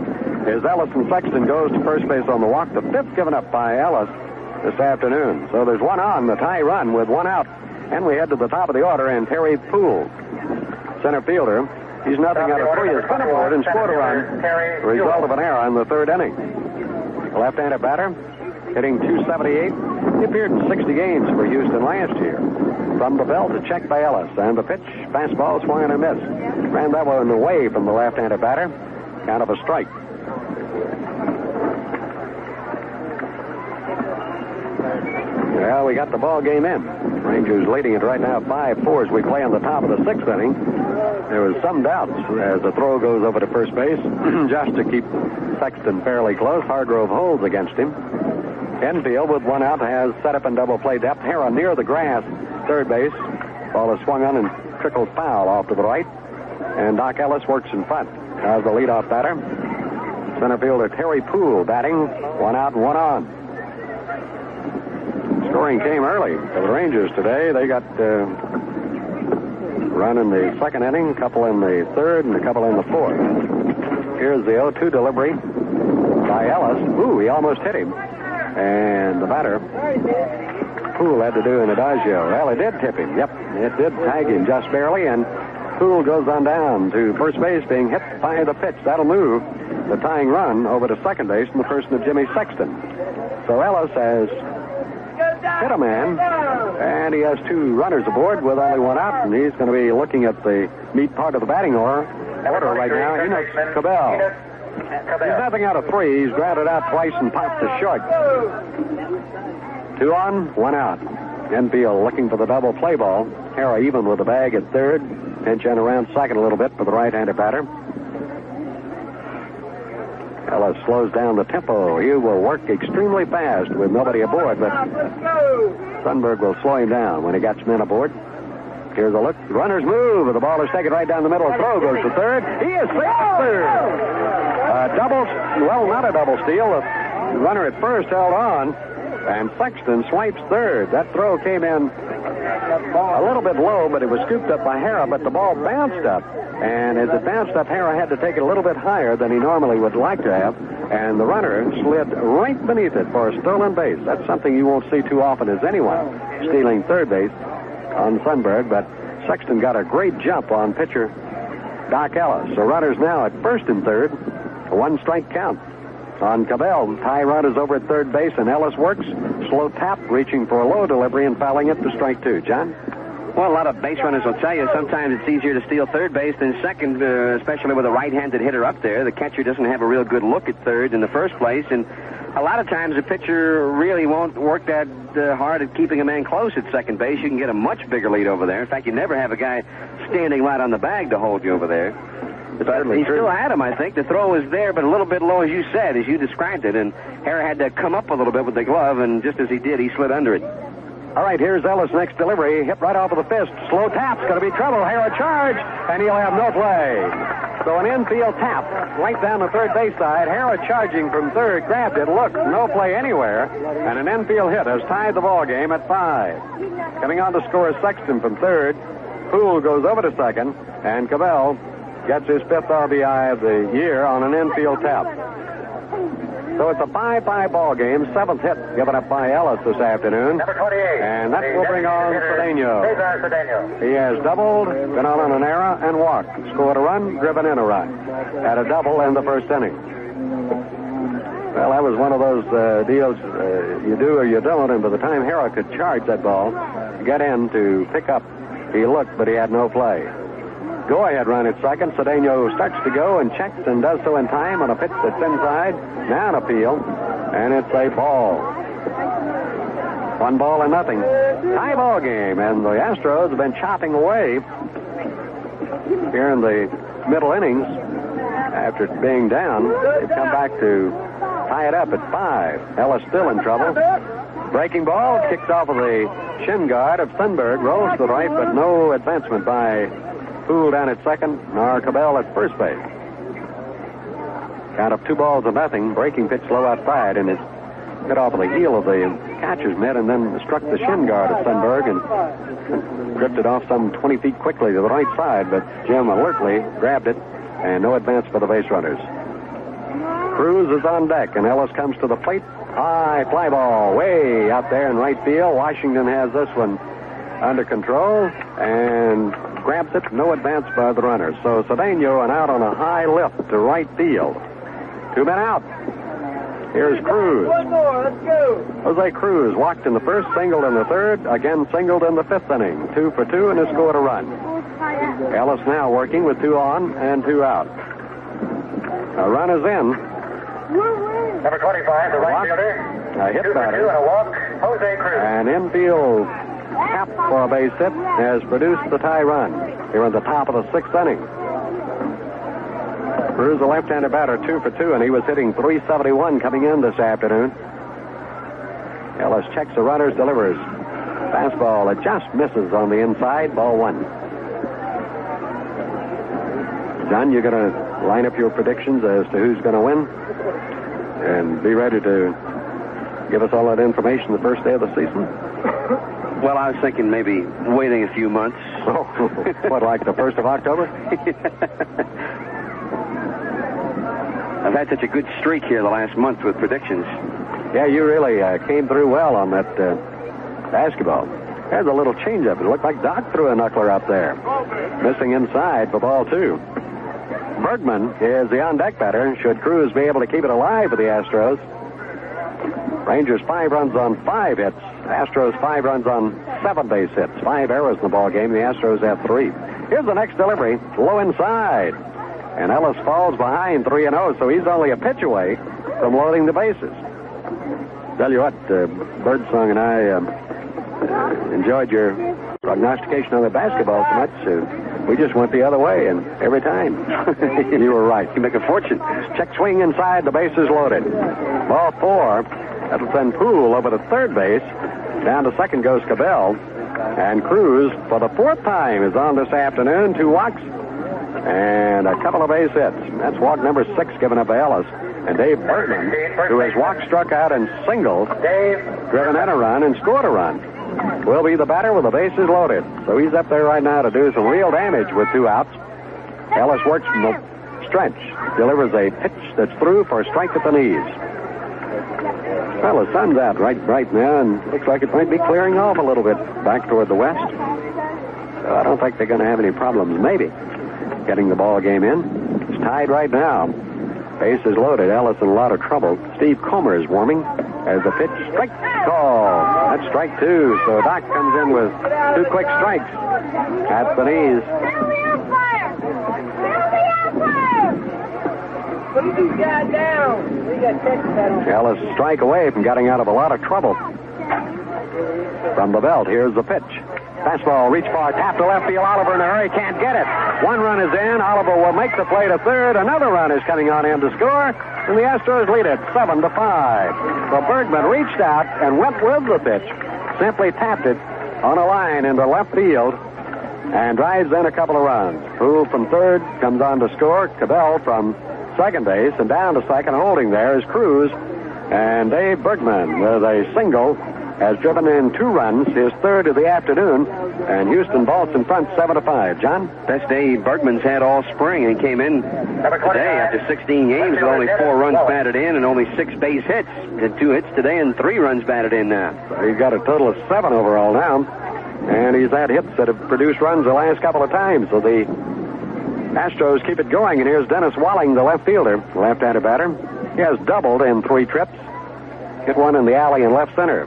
is Ellis, and Sexton goes to first base on the walk. The 5th given up by Ellis this afternoon. So there's 1 on, the tie run with 1 out. And we head to the top of the order, and Terry Poole, center fielder. He's nothing out of 3. Has been aboard and scored a run. The result of an error in the 3rd inning. The left-handed batter, hitting .278. He appeared in 60 games for Houston last year. From the belt, a check by Ellis, and the pitch, fastball swung and a miss. Ran that one away from the left-handed batter. Count of a strike. Well, we got the ball game in. Rangers leading it right now 5-4 as we play on the top of the 6th inning. There was some doubts as the throw goes over to first base just to keep Sexton fairly close. Hargrove holds against him. Enfield with 1 out has set up in double play depth. Hera near the grass, third base. Ball is swung on and trickles foul off to the right. And Doc Ellis works in front as the leadoff batter. Center fielder Terry Poole batting. 1 out and 1 on. Scoring came early for the Rangers today. They got run in the 2nd inning, a couple in the 3rd, and a couple in the 4th. Here's the 0-2 delivery by Ellis. Ooh, he almost hit him. And the batter, Poole, had to do an adagio. Well, it did tip him. Yep, it did tag him just barely, and Poole goes on down to first base, being hit by the pitch. That'll move the tying run over to second base in the person of Jimmy Sexton. So Ellis has hit a man, and he has 2 runners aboard with only 1 out, and he's going to be looking at the meat part of the batting order right now. Enos Cabell. He's nothing out of 3. He's grounded out twice and popped to short. 2 on, 1 out. Enfield looking for the double play ball. Hera even with the bag at 3rd. Pinch in around 2nd a little bit for the right-handed batter. Ellis slows down the tempo. He will work extremely fast with nobody aboard, but Sundberg will slow him down when he gets men aboard. Here's a look. Runners move. The ball is taken right down the middle. Throw goes to third. He is safe third. Not a double steal. The runner at first held on, and Sexton swipes third. That throw came in a little bit low, but it was scooped up by Hara, but the ball bounced up. And as it bounced up, Hara had to take it a little bit higher than he normally would like to have, and the runner slid right beneath it for a stolen base. That's something you won't see too often as anyone stealing third base on Sundberg, but Sexton got a great jump on pitcher Doc Ellis. So runners now at first and third, a one-strike count on Cabell. Ty Rudd is over at third base, and Ellis works. Slow tap, reaching for a low delivery and fouling it to strike two. John? Well, a lot of base runners will tell you sometimes it's easier to steal third base than second, especially with a right-handed hitter up there. The catcher doesn't have a real good look at third in the first place, and a lot of times the pitcher really won't work that hard at keeping a man close at second base. You can get a much bigger lead over there. In fact, you never have a guy standing right on the bag to hold you over there. But he still had him, I think. The throw was there, but a little bit low, as you said, as you described it, and Hara had to come up a little bit with the glove, and just as he did, he slid under it. All right, here's Ellis' next delivery. Hit right off of the fist. Slow tap's going to be trouble. Hara charge, and he'll have no play. So an infield tap right down the third base side. Hara charging from third, grabbed it. Look, no play anywhere. And an infield hit has tied the ball game at 5. Coming on to score is Sexton from third. Poole goes over to second, and Cabell gets his 5th RBI of the year on an infield tap. So it's a 5-5 ball game. 7th hit given up by Ellis this afternoon. Number 28. And that will bring on Cedeno. He has doubled, been on an error, and walked. Scored a run, driven in a run. Had a double in the first inning. Well, that was one of those deals you do or you don't, and by the time Hara could charge that ball, get in to pick up, he looked, but he had no play. Go-ahead run at second. Cedeno starts to go and checks and does so in time on a pitch that's inside. Now an appeal, and it's a ball. 1-0. Tie ball game, and the Astros have been chopping away here in the middle innings. After being down, they've come back to tie it up at 5. Ellis still in trouble. Breaking ball, kicks off of the shin guard of Sundberg, rolls to the right, but no advancement by Poole down at second, nor Cabell at first base. Count of 2-0. Breaking pitch low outside, and it's hit off of the heel of the catcher's mitt and then struck the shin guard of Sundberg and drifted off some 20 feet quickly to the right side, but Jim alertly grabbed it, and no advance for the base runners. Cruz is on deck, and Ellis comes to the plate. High fly ball way out there in right field. Washington has this one under control and grabs it. No advance by the runners. So Cedeno and out on a high lift to right field. 2 men out. Here's Cruz. One more, let's go. Jose Cruz walked in the first, singled in the third, again singled in the 5th inning. 2 for 2 and has scored a run. Ellis now working with 2 on and 2 out. A run is in. Number 25, the right fielder. A hit 2 for 2 batter. and a walk, Jose Cruz. An infield tap for a base hit has produced the tie run here at the top of the 6th inning. Cruz, a left-handed batter, 2 for 2, and he was hitting .371 coming in this afternoon. Ellis checks the runners, delivers. Fastball, it just misses on the inside, ball 1. John, you're going to line up your predictions as to who's going to win and be ready to give us all that information the first day of the season? Well, I was thinking maybe waiting a few months. Oh, what, like the 1st of October? I've had such a good streak here the last month with predictions. Yeah, you really came through well on that basketball. There's a little changeup. It looked like Doc threw a knuckler up there. Missing inside for ball 2. Bergman is the on-deck batter. Should Cruz be able to keep it alive for the Astros? Rangers 5 runs on 5 hits. Astros 5 runs on 7 base hits. 5 errors in the ball game. The Astros have 3. Here's the next delivery. Low inside. And Ellis falls behind 3-0, so he's only a pitch away from loading the bases. Tell you what, Birdsong and I enjoyed your prognostication on the basketball so much. We just went the other way, and every time you were right. You make a fortune. Check swing inside, the bases loaded. Ball 4. That'll send Poole over to third base. Down to second goes Cabell. And Cruz, for the fourth time, is on this afternoon. 2 walks and a couple of base hits. That's walk number 6 given up by Ellis. And Dave Bergman, who has walked, struck out, and singled, driven in a run, and scored a run, will be the batter with the bases loaded. So he's up there right now to do some real damage with 2 outs. Ellis works from the stretch, delivers a pitch that's through for a strike at the knees. Well, the sun's out right now, and looks like it might be clearing off a little bit back toward the west. So I don't think they're going to have any problems, maybe, getting the ball game in. It's tied right now. Bases loaded. Ellis in a lot of trouble. Steve Comer is warming as the pitch strike call. That's strike 2. So Doc comes in with 2 quick strikes at the knees. Put these guys down. We got Texas. Ellis strike away from getting out of a lot of trouble. From the belt, here's the pitch. Fastball, reach far, tap to left field. Oliver in a hurry, can't get it. 1 run is in. Oliver will make the play to third. Another run is coming on in to score, and the Astros lead it 7-5. So Bergman reached out and went with the pitch, simply tapped it on a line into left field, and drives in a couple of runs. Poole from third comes on to score. Cabell from second base, and down to second, holding there is Cruz. And Dave Bergman with a single has driven in 2 runs, his third of the afternoon, and Houston vaults in front 7-5. John? Best day Bergman's had all spring, and he came in today after 16 games with only 4 runs batted in and only 6 base hits. Had 2 hits today and 3 runs batted in now. So he's got a total of 7 overall now, and he's had hits that have produced runs the last couple of times. So the Astros keep it going, and here's Dennis Walling, the left fielder, left-handed batter. He has doubled in 3 trips. Hit 1 in the alley in left center.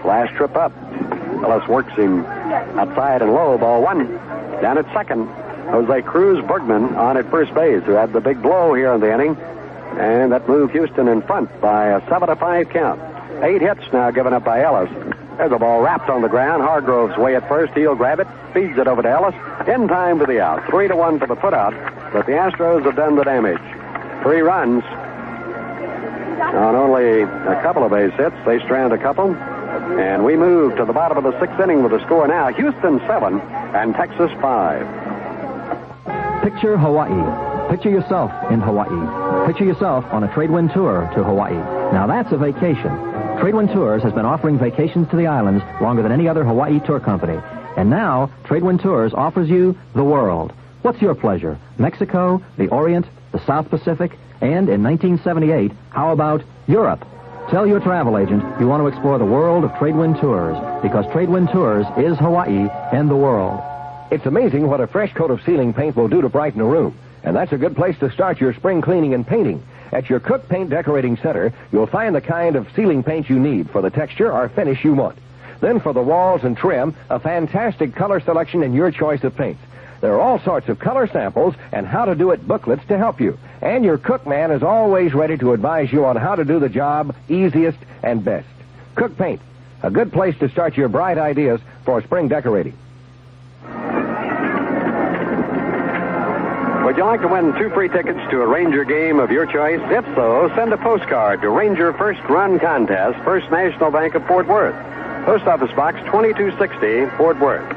Last trip up. Ellis works him outside and low. Ball 1. Down at second, Jose Cruz. Bergman on at first base, who had the big blow here in the inning. And that moved Houston in front by a 7-5 count. 8 hits now given up by Ellis. There's a ball wrapped on the ground. Hargrove's way at first. He'll grab it. Feeds it over to Ellis. In time for the out. 3-1 for the putout. But the Astros have done the damage. 3 runs on only a couple of base hits. They strand a couple. And we move to the bottom of the 6th inning with the score now. Houston 7 and Texas 5. Picture Hawaii. Picture yourself in Hawaii. Picture yourself on a Tradewind tour to Hawaii. Now that's a vacation. Tradewind Tours has been offering vacations to the islands longer than any other Hawaii tour company. And now, Tradewind Tours offers you the world. What's your pleasure? Mexico, the Orient, the South Pacific, and in 1978, how about Europe? Tell your travel agent you want to explore the world of Tradewind Tours, because Tradewind Tours is Hawaii and the world. It's amazing what a fresh coat of ceiling paint will do to brighten a room. And that's a good place to start your spring cleaning and painting. At your Cook Paint Decorating Center, you'll find the kind of ceiling paint you need for the texture or finish you want. Then for the walls and trim, a fantastic color selection and your choice of paints. There are all sorts of color samples and how-to-do-it booklets to help you. And your Cook man is always ready to advise you on how to do the job easiest and best. Cook Paint, a good place to start your bright ideas for spring decorating. Would you like to win 2 free tickets to a Ranger game of your choice? If so, send a postcard to Ranger First Run Contest, First National Bank of Fort Worth. Post Office Box 2260, Fort Worth.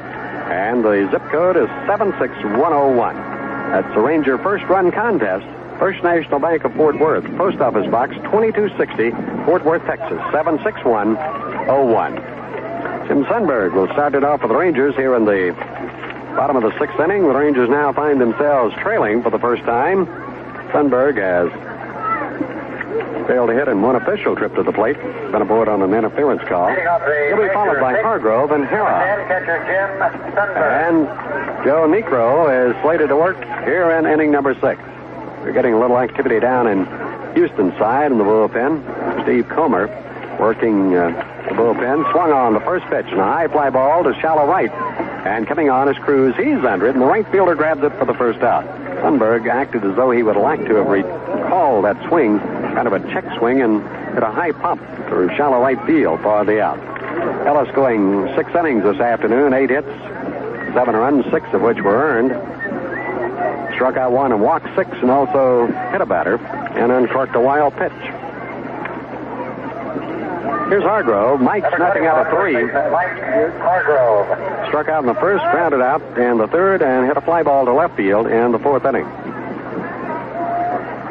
And the zip code is 76101. That's the Ranger First Run Contest, First National Bank of Fort Worth. Post Office Box 2260, Fort Worth, Texas, 76101. Jim Sundberg will start it off for the Rangers here in the bottom of the 6th inning. The Rangers now find themselves trailing for the first time. Sundberg has failed to hit in 1 official trip to the plate. Been aboard on an interference call. He'll be followed by Hargrove and Hara. And Joe Necro is slated to work here in inning number 6. We're getting a little activity down in Houston's side in the bullpen. Steve Comer working the bullpen. Swung on the first pitch and a high fly ball to shallow right. And coming on is Cruz. He's under it, and the right fielder grabs it for the first out. Sundberg acted as though he would like to have recalled that swing, kind of a check swing, and hit a high pop to shallow right field for the out. Ellis going 6 innings this afternoon, 8 hits, 7 runs, 6 of which were earned. Struck out 1 and walked 6, and also hit a batter and uncorked a wild pitch. Here's Hargrove. Mike snapping out a 3. Mike Hargrove. Struck out in the first, grounded out in the third, and hit a fly ball to left field in the fourth inning.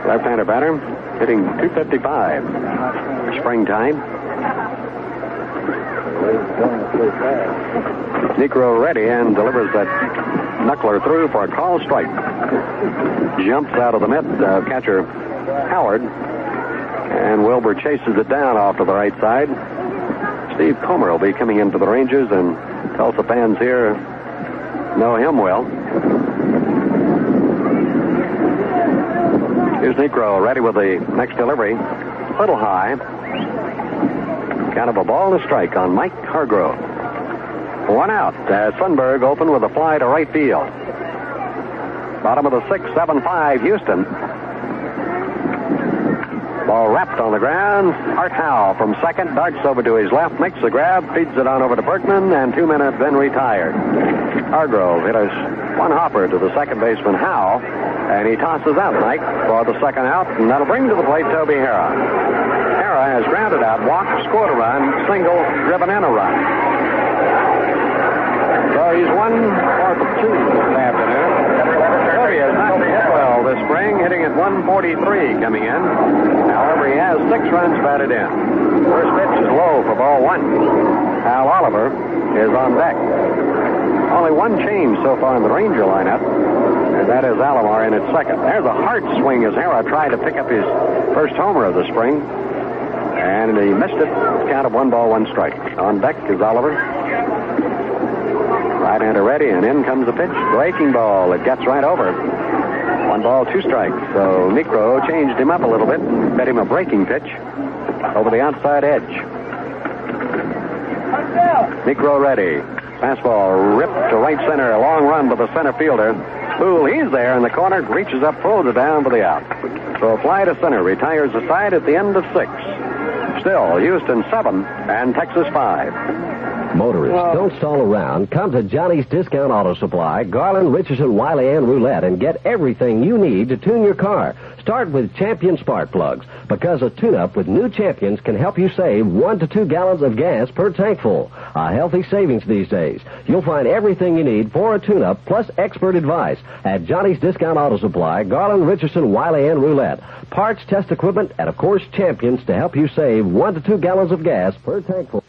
Left-hander batter hitting .255. Springtime. Negro ready and delivers that knuckler through for a call strike. Jumps out of the mitt, catcher Howard, and Wilbur chases it down off to the right side. Steve Comer will be coming into the Rangers, and Tulsa fans here know him well. Here's Negro ready with the next delivery. A little high. Kind of a ball and a strike on Mike Hargrove. One out as Sundberg opened with a fly to right field. Bottom of the 6th, 7-5, Houston. Ball wrapped on the ground. Art Howe from second darts over to his left, makes the grab, feeds it on over to Berkman, and 2 minutes, then retired. Hargrove hit a one hopper to the second baseman Howe, and he tosses out Mike for the second out, and that'll bring to the plate Toby Hara. Hara has grounded out, walked, scored a run, single, driven in a run. So he's 1 for 2 this afternoon. Toby has not hit well this spring, hitting at 143 coming in. However, he has 6 runs batted in. First pitch is low for ball 1. Hal Oliver is on deck. Only one change so far in the Ranger lineup, and that is Alomar in at second. There's a hard swing as Hara tried to pick up his first homer of the spring, and he missed it. Count of 1 ball, 1 strike. On deck is Oliver. Right-hander ready, and in comes the pitch. Breaking ball. It gets right over. 1 ball, 2 strikes. So Negro changed him up a little bit and bet him a breaking pitch over the outside edge. Negro ready. Fastball ripped to right center. A long run to the center fielder. Poole, he's there in the corner. Reaches up, pulls it down for the out. So a fly to center. Retires the side at the end of 6. Still, Houston 7 and Texas 5. Motorists, don't stall around. Come to Johnny's Discount Auto Supply, Garland, Richardson, Wiley, and Roulette, and get everything you need to tune your car. Start with Champion spark plugs, because a tune-up with new Champions can help you save 1 to 2 gallons of gas per tank full. A healthy savings these days. You'll find everything you need for a tune-up, plus expert advice at Johnny's Discount Auto Supply, Garland, Richardson, Wiley, and Roulette. Parts, test equipment, and of course Champions to help you save 1 to 2 gallons of gas per tank full.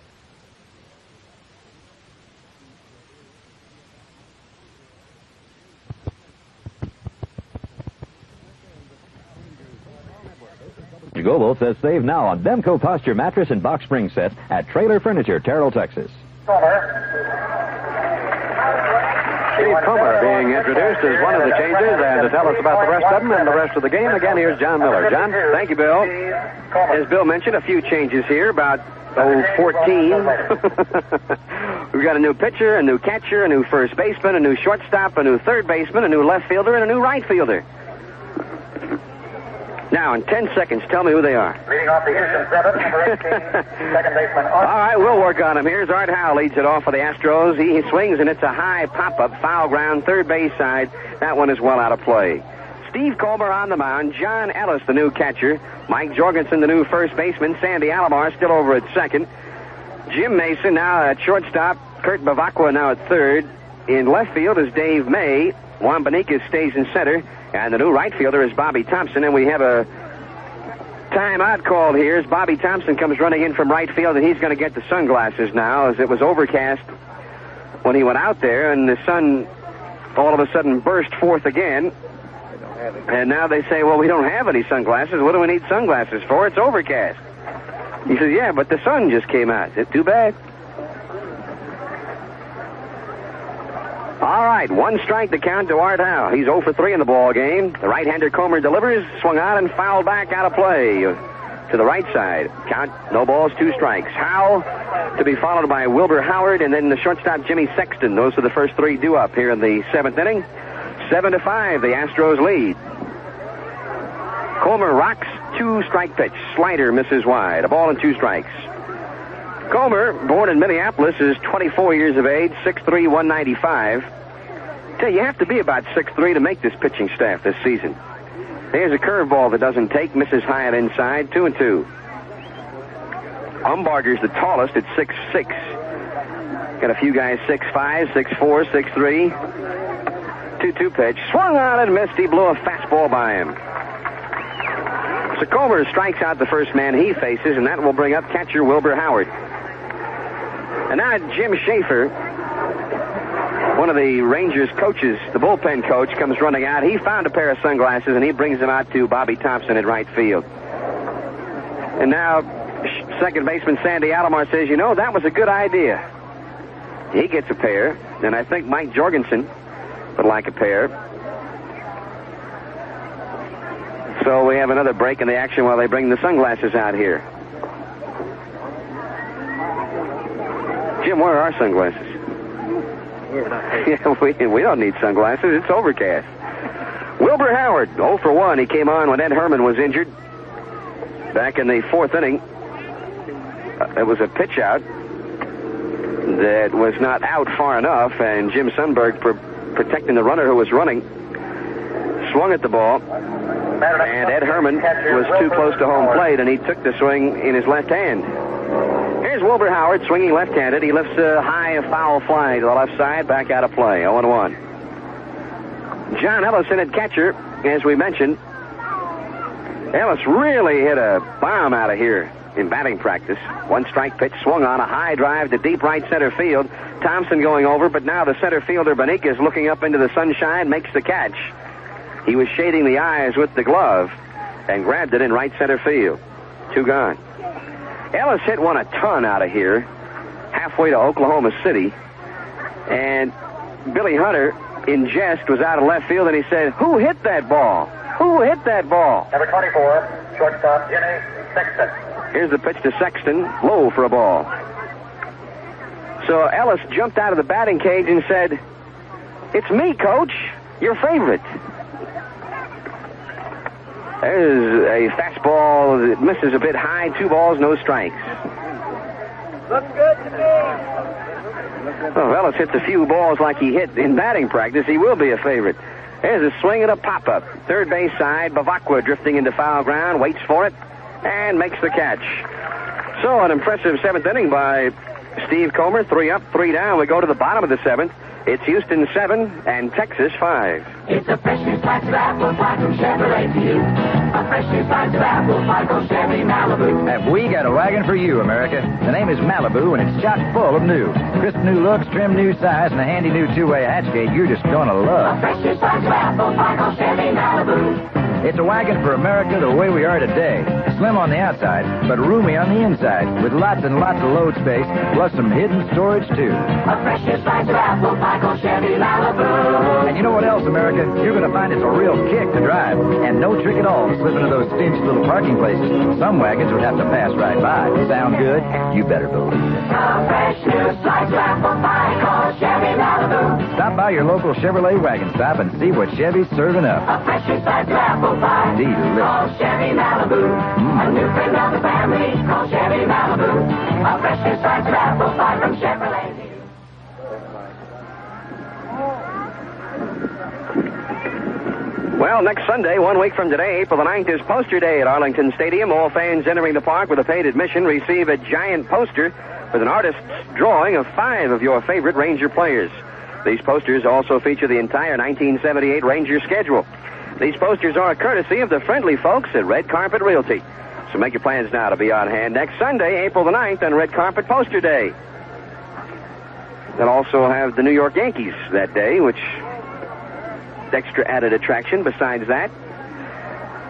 Goble says save now on Demco Posture mattress and box spring sets at Trailer Furniture, Terrell, Texas. Steve Comer being introduced as one of the changes, and to tell us about the rest of them and the rest of the game, again, here's John Miller. John? Thank you, Bill. As Bill mentioned, a few changes here, about 14. We've got a new pitcher, a new catcher, a new first baseman, a new shortstop, a new third baseman, a new left fielder, and a new right fielder. Now, in 10 seconds, tell me who they are. Leading off the Houston 7, number 18, second baseman. All right, we'll work on him. Here's Art Howe, leads it off for the Astros. He swings, and it's a high pop-up, foul ground, third base side. That one is well out of play. Steve Colbert on the mound. John Ellis, the new catcher. Mike Jorgensen, the new first baseman. Sandy Alomar still over at second. Jim Mason now at shortstop. Kurt Bavacqua now at third. In left field is Dave May. Juan Beniquez stays in center. And the new right fielder is Bobby Thompson. And we have a timeout called here as Bobby Thompson comes running in from right field, and he's going to get the sunglasses now, as it was overcast when he went out there, and the sun all of a sudden burst forth again. And now they say, well, we don't have any sunglasses. What do we need sunglasses for? It's overcast. He says, yeah, but the sun just came out. Is it too bad? All right, 1 strike to count to Art Howe. He's 0 for 3 in the ball game. The right-hander Comer delivers, swung on and fouled back out of play to the right side. Count, no balls, 2 strikes. Howe to be followed by Wilbur Howard, and then the shortstop Jimmy Sexton. Those are the first 3 due up here in the 7th inning. 7-5, the Astros lead. Comer rocks, 2-strike pitch. Slider misses wide. A ball and 2 strikes. Comer, born in Minneapolis, is 24 years of age, 6'3", 195. Tell you have to be about 6'3" to make this pitching staff this season. There's a curveball that doesn't take, misses high and inside, 2-2. Umbarger's the tallest at 6'6". Got a few guys 6'5", 6'4", 6'3". 2-2 pitch. Swung on and missed. He blew a fastball by him. So Comer strikes out the first man he faces, and that will bring up catcher Wilbur Howard. And now Jim Schaefer, one of the Rangers coaches, the bullpen coach, comes running out. He found a pair of sunglasses, and he brings them out to Bobby Thompson at right field. And now second baseman Sandy Alomar says, you know, that was a good idea. He gets a pair, and I think Mike Jorgensen would like a pair. So we have another break in the action while they bring the sunglasses out here. Jim, where are our sunglasses? Yeah, we don't need sunglasses. It's overcast. Wilbur Howard, 0 for 1. He came on when Ed Herman was injured. Back in the fourth inning, it was a pitch out that was not out far enough, and Jim Sundberg, protecting the runner who was running, swung at the ball, and Ed Herman was too close to home plate, and he took the swing in his left hand. Here's Wilbur Howard swinging left-handed. He lifts a high foul fly to the left side, back out of play, 0-1. John Ellison at catcher, as we mentioned. Ellis really hit a bomb out of here in batting practice. One strike pitch swung on, a high drive to deep right center field. Thompson going over, but now the center fielder Benica is looking up into the sunshine, makes the catch. He was shading the eyes with the glove and grabbed it in right center field. 2 gone. Ellis hit one a ton out of here, halfway to Oklahoma City. And Billy Hunter, in jest, was out of left field, and he said, "Who hit that ball? Who hit that ball?" Number 24, shortstop Jimmy Sexton. Here's the pitch to Sexton, low for a ball. So Ellis jumped out of the batting cage and said, "It's me, Coach, your favorite." There's a fastball that misses a bit high. 2 balls, no strikes. Looks good to me. Well, Ellis hits a few balls like he hit in batting practice. He will be a favorite. There's a swing and a pop-up. Third base side, Bavacqua drifting into foul ground, waits for it, and makes the catch. So an impressive 7th inning by Steve Comer. 3 up, 3 down. We go to the bottom of the 7th. It's Houston 7 and Texas 5. It's a fresh new slice of apple pie from Chevrolet to you. A fresh new slice of apple pie from Chevy Malibu. Have we got a wagon for you, America? The name is Malibu, and it's chock full of new. Crisp new looks, trim new size, and a handy new 2-way hatchgate you're just going to love. A fresh new slice of apple pie from Chevy Malibu. It's a wagon for America the way we are today. Slim on the outside, but roomy on the inside, with lots and lots of load space, plus some hidden storage, too. A fresh new slice of apple pie from Chevy Malibu. And you know what else, America? You're going to find it's a real kick to drive, and no trick at all to slip into those stingy little parking places. Some wagons would have to pass right by. Sound good? You better believe it. A fresh new slice of apple pie called Chevy Malibu. Stop by your local Chevrolet wagon stop and see what Chevy's serving up. A fresh new slice of apple pie called Chevy Malibu. A new friend of the family called Chevy Malibu. A fresh new slice of apple pie from Chevrolet. Well, next Sunday, 1 week from today, April the 9th, is Poster Day at Arlington Stadium. All fans entering the park with a paid admission receive a giant poster with an artist's drawing of 5 of your favorite Ranger players. These posters also feature the entire 1978 Ranger schedule. These posters are a courtesy of the friendly folks at Red Carpet Realty. So make your plans now to be on hand next Sunday, April the 9th, on Red Carpet Poster Day. They'll also have the New York Yankees that day, which extra added attraction besides that.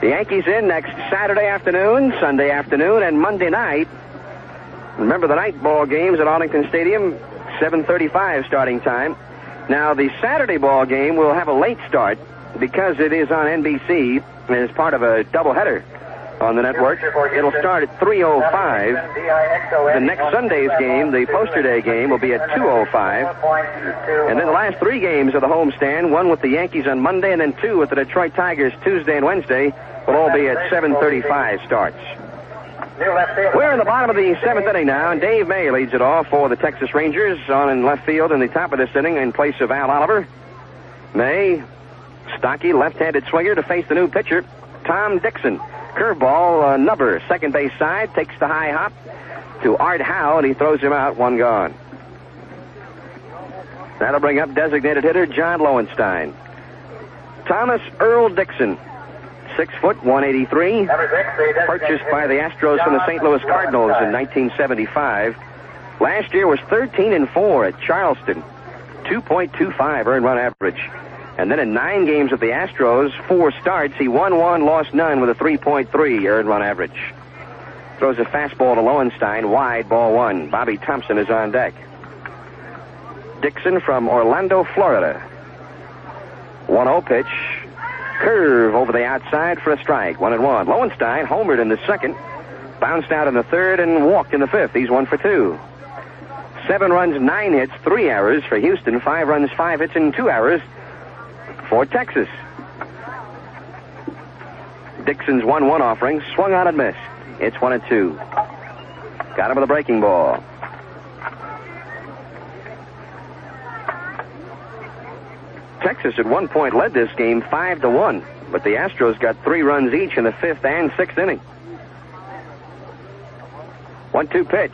The Yankees in next Saturday afternoon, Sunday afternoon, and Monday night. Remember the night ball games at Arlington Stadium, 7:35 starting time. Now, the Saturday ball game will have a late start because it is on NBC as part of a doubleheader on the network. It'll start at 3:05. The next Sunday's game, the Poster Day game, will be at 2:05. And then the last 3 games of the homestand, 1 with the Yankees on Monday and then 2 with the Detroit Tigers Tuesday and Wednesday, will all be at 7:35 starts. We're in the bottom of the 7th inning now, and Dave May leads it off for the Texas Rangers on in left field in the top of this inning in place of Al Oliver. May, stocky left-handed swinger to face the new pitcher, Tom Dixon. Curveball, Nubber, second base side, takes the high hop to Art Howe, and he throws him out, one gone. That'll bring up designated hitter John Lowenstein. Thomas Earl Dixon, 6 foot, 183, purchased by the Astros from the St. Louis Cardinals in 1975. Last year was 13-4 at Charleston, 2.25 earned run average. And then in 9 games with the Astros, 4 starts, he won 1, lost none with a 3.3 earned run average. Throws a fastball to Lowenstein, wide, ball 1. Bobby Thompson is on deck. Dixon from Orlando, Florida. 1-0 pitch. Curve over the outside for a strike. 1-1. Lowenstein homered in the second, bounced out in the third, and walked in the fifth. He's 1 for 2. 7 runs, 9 hits, 3 errors for Houston. 5 runs, 5 hits, and 2 errors for Texas. Dixon's 1-1 offering swung on and missed. It's 1-2. Got him with a breaking ball. Texas at one point led this game 5-1, but the Astros got 3 runs each in the 5th and 6th inning. 1-2 pitch.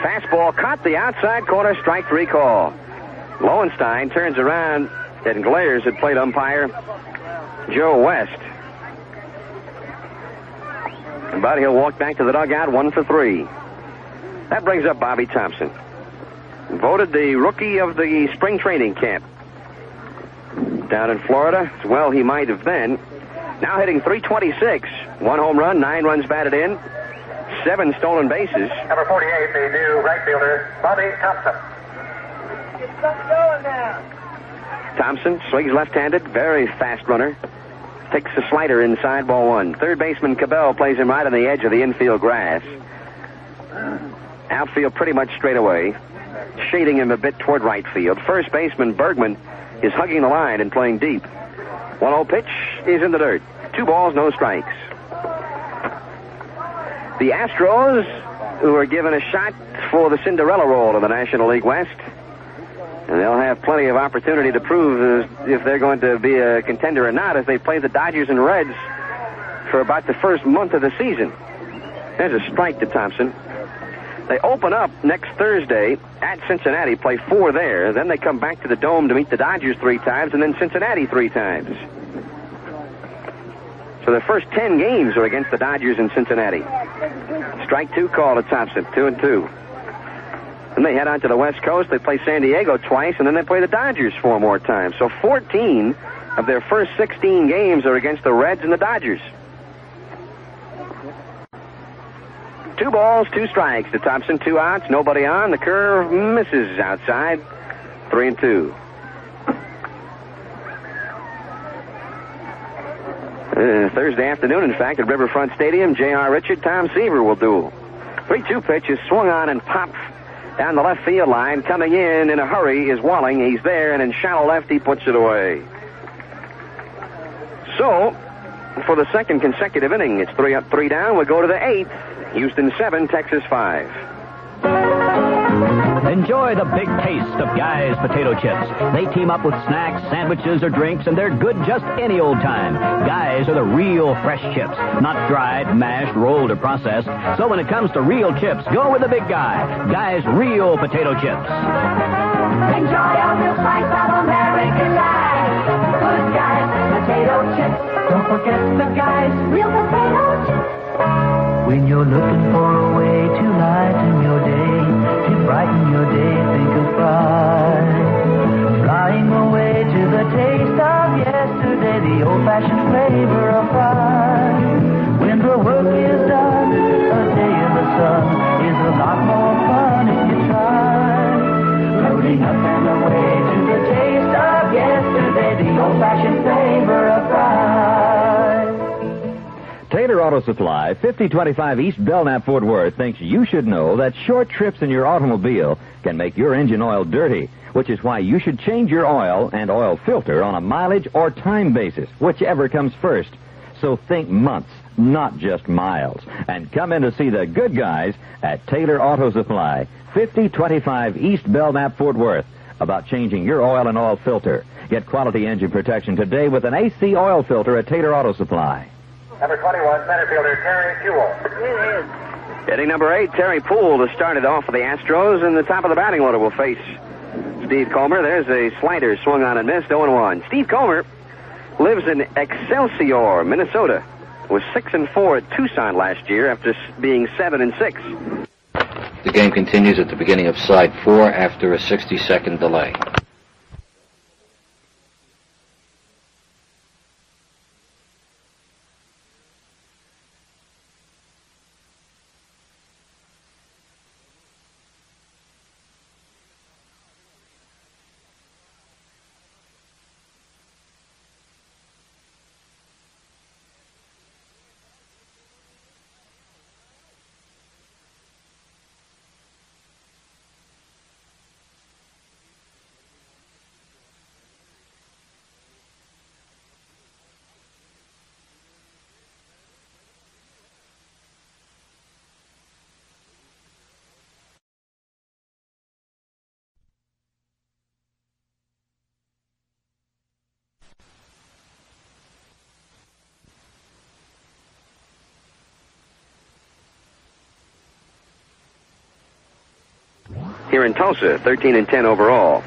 Fastball caught the outside corner, strike 3 call. Lowenstein turns around and glares at plate umpire Joe West. But he'll walk back to the dugout, 1 for 3. That brings up Bobby Thompson. Voted the rookie of the spring training camp down in Florida. Well, he might have been. Now hitting .326. 1 home run, 9 runs batted in, 7 stolen bases. Number 48, the new right fielder, Bobby Thompson. Get something going now. Thompson swings left-handed, very fast runner. Takes the slider inside, ball 1. Third baseman Cabell plays him right on the edge of the infield grass. Outfield pretty much straight away, shading him a bit toward right field. First baseman Bergman is hugging the line and playing deep. 1-0 pitch is in the dirt. 2 balls, no strikes. The Astros, who are given a shot for the Cinderella role in the National League West, and they'll have plenty of opportunity to prove if they're going to be a contender or not as they play the Dodgers and Reds for about the first month of the season. There's a strike to Thompson. They open up next Thursday at Cincinnati, play 4 there. Then they come back to the Dome to meet the Dodgers 3 times and then Cincinnati 3 times. So the first 10 games are against the Dodgers in Cincinnati. Strike 2 call to Thompson, 2-2. Then they head on to the West Coast. They play San Diego twice, and then they play the Dodgers 4 more times. So 14 of their first 16 games are against the Reds and the Dodgers. 2 balls, 2 strikes to Thompson, 2 outs, nobody on. The curve misses outside, 3-2. Thursday afternoon, in fact, at Riverfront Stadium, J.R. Richard, Tom Seaver will duel. 3-2 pitch is swung on and popped down the left field line. Coming in a hurry is Walling. He's there, and in shallow left, he puts it away. So, for the second consecutive inning, it's 3 up, 3 down. We go to the 8th. Houston 7, Texas 5. Enjoy the big taste of Guy's potato chips. They team up with snacks, sandwiches, or drinks, and they're good just any old time. Guy's are the real fresh chips, not dried, mashed, rolled, or processed. So when it comes to real chips, go with the big guy. Guy's real potato chips. Enjoy a real slice of American life. Good Guy's potato chips. Don't forget the Guy's real potato chips. When you're looking for a way to lighten your day, to brighten your day, think of fries. Flying away to the taste of yesterday, the old-fashioned flavor of fries. When the work is done, a day in the sun is a lot more fun if you try. Loading up and away to the taste of yesterday, the old-fashioned flavor of fries. Taylor Auto Supply, 5025 East Belknap, Fort Worth, thinks you should know that short trips in your automobile can make your engine oil dirty, which is why you should change your oil and oil filter on a mileage or time basis, whichever comes first. So think months, not just miles. And come in to see the good guys at Taylor Auto Supply, 5025 East Belknap, Fort Worth, about changing your oil and oil filter. Get quality engine protection today with an AC oil filter at Taylor Auto Supply. Number 21, center fielder Terry Jewell. Inning number 8, Terry Poole to start it off for the Astros, and the top of the batting order will face Steve Comer. There's a slider swung on and missed, 0-1. Steve Comer lives in Excelsior, Minnesota. Was 6-4 at Tucson last year after being 7-6. The game continues at the beginning of side 4 after a 60-second delay. Here in Tulsa, 13-10 overall.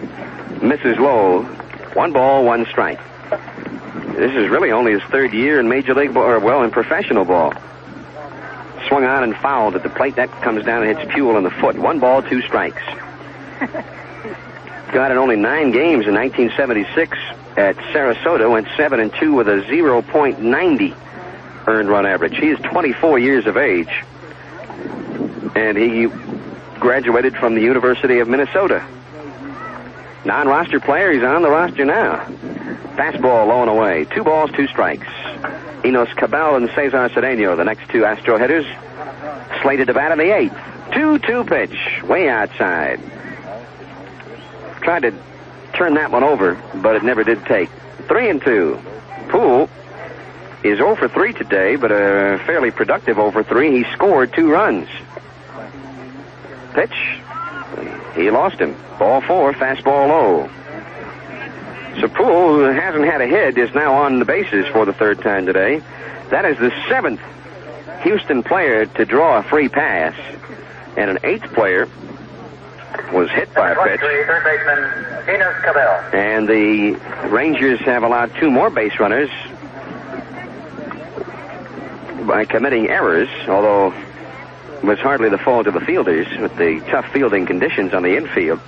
Misses low. 1 ball, 1 strike. This is really only his 3rd year in Major League ball, or well, in professional ball. Swung on and fouled at the plate. That comes down and hits Puel in the foot. 1 ball, 2 strikes. Got it only 9 games in 1976 at Sarasota. Went 7-2 with a 0.90 earned run average. He is 24 years of age. And he graduated from the University of Minnesota. Non-roster player, he's on the roster now. Fastball low and away. 2 balls, 2 strikes. Enos Cabell and Cesar Cedeno, the next 2 Astro hitters, slated to bat in the 8th. 2-2 pitch, way outside. Tried to turn that one over, but it never did take. 3-2. Poole is 0 for 3 today, but a fairly productive 0 for 3. He scored 2 runs. Pitch. He lost him. Ball 4, fastball low. So Poole, who hasn't had a hit, is now on the bases for the 3rd time today. That is the 7th Houston player to draw a free pass. And an 8th player was hit by a pitch. Third baseman, Enos Cabell. And the Rangers have allowed 2 more base runners by committing errors, although it was hardly the fault of the fielders with the tough fielding conditions on the infield.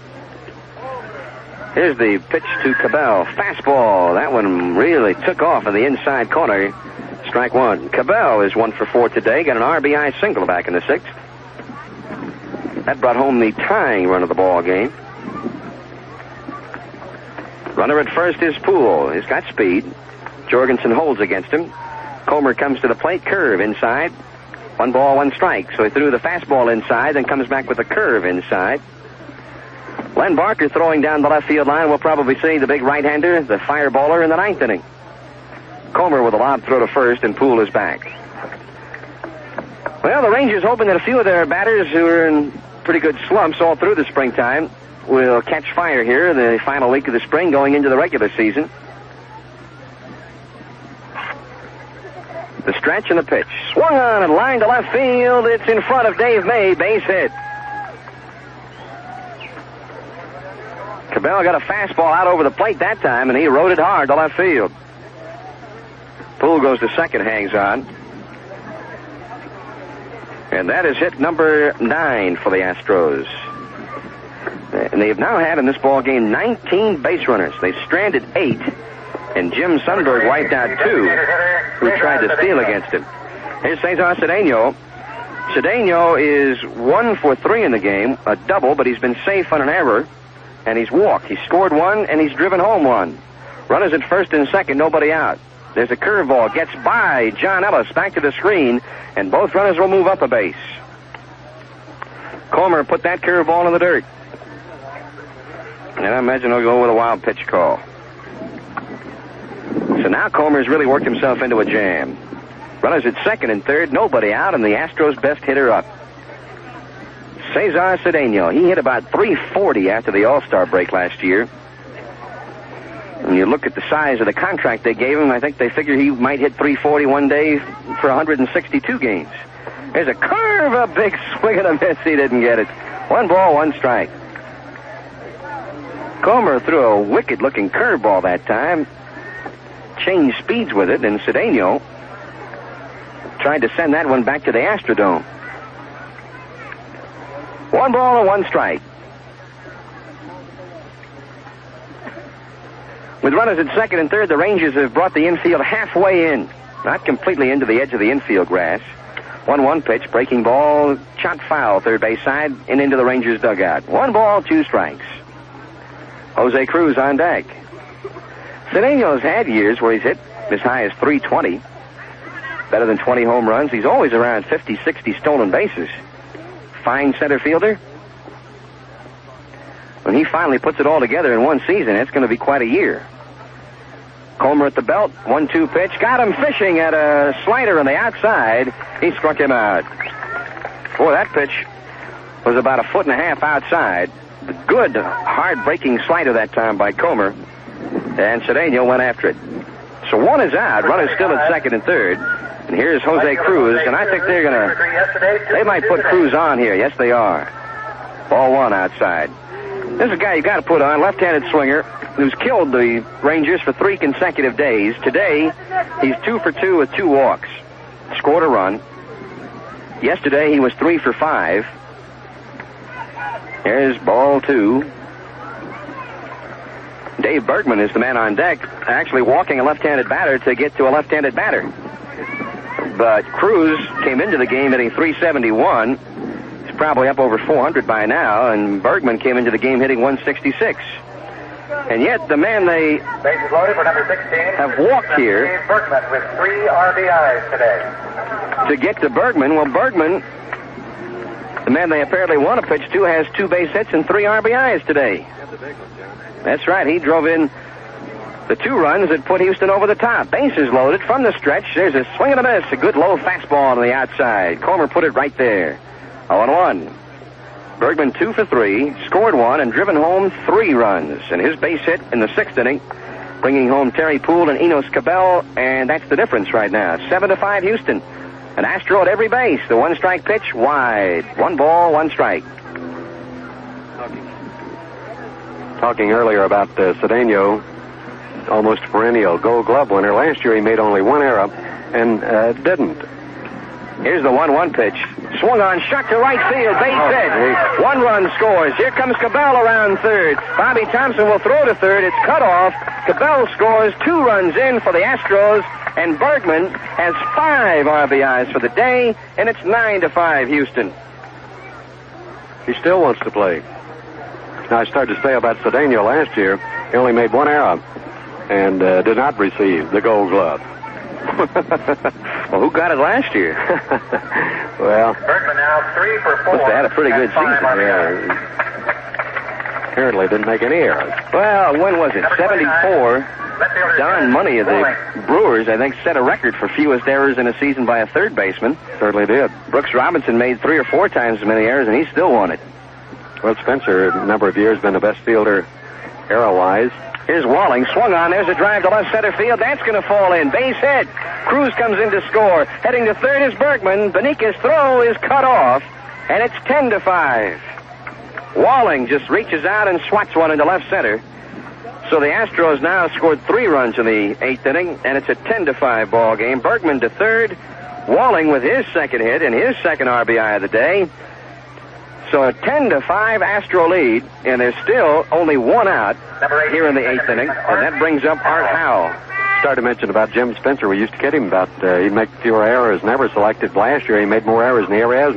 Here's the pitch to Cabell. Fastball. That one really took off in the inside corner. Strike 1. Cabell is 1 for 4 today. Got an RBI single back in the 6th. That brought home the tying run of the ball game. Runner at first is Poole. He's got speed. Jorgensen holds against him. Comer comes to the plate. Curve inside. 1 ball, 1 strike. So he threw the fastball inside, then comes back with a curve inside. Len Barker throwing down the left field line. We'll probably see the big right-hander, the fireballer in the 9th inning. Comer with a lob throw to first, and Poole is back. Well, the Rangers hoping that a few of their batters who are in pretty good slumps all through the springtime will catch fire here in the final week of the spring going into the regular season. The stretch and the pitch. Swung on and lined to left field. It's in front of Dave May. Base hit. Cabell got a fastball out over the plate that time, and he rode it hard to left field. Poole goes to second, hangs on. And that is hit number 9 for the Astros. And they've now had in this ball game 19 base runners. They've stranded 8. And Jim Sundberg wiped out 2 who tried to steal against him. Here's Cesar Cedeno. Cedeno is 1 for 3 in the game, a double, but he's been safe on an error, and he's walked. He's scored 1, and he's driven home 1. Runners at first and second, nobody out. There's a curveball, gets by John Ellis, back to the screen, and both runners will move up a base. Comer put that curveball in the dirt. And I imagine he'll go with a wild pitch call. So now Comer's really worked himself into a jam. Runners at second and third, nobody out, and the Astros' best hitter up. Cesar Cedeno. He hit about 340 after the All-Star break last year. When you look at the size of the contract they gave him, I think they figure he might hit 340 one day for 162 games. There's a curve, a big swing and a miss. He didn't get it. 1 ball, 1 strike. Comer threw a wicked-looking curveball that time. Changed speeds with it, and Cedeno tried to send that one back to the Astrodome. 1 ball and 1 strike. With runners at second and third, the Rangers have brought the infield halfway in. Not completely into the edge of the infield grass. 1-1 pitch, breaking ball, shot foul, third base side, and into the Rangers dugout. 1 ball, 2 strikes. Jose Cruz on deck. Cedeno's had years where he's hit as high as 320. Better than 20 home runs. He's always around 50, 60 stolen bases. Fine center fielder. When he finally puts it all together in one season, it's going to be quite a year. Comer at the belt, 1-2 pitch. Got him fishing at a slider on the outside. He struck him out. Boy, that pitch was about 1.5 feet outside. Good, hard-breaking slider that time by Comer. And Cedeno went after it. So 1 is out. Runners still at second and third. And here's Jose Cruz, and I think they might put Cruz on here. Yes, they are. Ball 1 outside. This is a guy you got to put on, left-handed swinger, who's killed the Rangers for 3 consecutive days. Today, he's 2 for 2 with 2 walks. Scored a run. Yesterday, he was 3 for 5. Here's ball 2. Dave Bergman is the man on deck, actually walking a left-handed batter to get to a left-handed batter. But Cruz came into the game hitting 371. He's probably up over 400 by now, and Bergman came into the game hitting 166. And yet, the man they Bases loaded for number 16. have walked here. Dave Bergman with 3 RBIs today. To get to Bergman, well, Bergman, the man they apparently want to pitch to, has 2 base hits and 3 RBIs today. That's right. He drove in the 2 runs that put Houston over the top. Bases loaded from the stretch. There's a swing and a miss. A good low fastball on the outside. Comer put it right there. 0-1. Bergman 2 for 3, scored 1, and driven home 3 runs. And his base hit in the 6th inning, bringing home Terry Poole and Enos Cabell, and that's the difference right now. 7-5 Houston. An Astro at every base. The 1-strike pitch, wide. 1 ball, 1 strike. Talking earlier about Cedeno, almost perennial Gold Glove winner. Last year he made only 1 error and didn't. Here's the 1-1 pitch. Swung on, shot to right field, base hit. 1 run scores. Here comes Cabell around third. Bobby Thompson will throw to third. It's cut off. Cabell scores 2 runs in for the Astros, and Bergman has 5 RBIs for the day, and it's 9-5 Houston. He still wants to play. Now, I started to say about Cedeno last year, he only made 1 error and did not receive the Gold Glove. Well, who got it last year? Well, Bergman now 3 for 4. Must have had a pretty good season. Yeah. Apparently didn't make any errors. Well, when was it? 74. Don Money of the Brewers, I think, set a record for fewest errors in a season by a third baseman. Certainly did. Brooks Robinson made 3 or 4 times as many errors, and he still won it. Well, Spencer, a number of years, been the best fielder error-wise. Here's Walling, swung on. There's a drive to left center field. That's going to fall in. Base hit. Cruz comes in to score. Heading to third is Bergman. Benica's throw is cut off, and it's 10-5. Walling just reaches out and swats one into left center. So the Astros now scored 3 runs in the 8th inning, and it's a 10-5 ball game. Bergman to third. Walling with his second hit and his second RBI of the day. So a 10-5 Astro lead, and there's still only 1 out here in the 8th inning, and that brings up Art Howe. Started to mention about Jim Spencer. We used to kid him about he'd make fewer errors. Never selected. Last year he made more errors than he ever has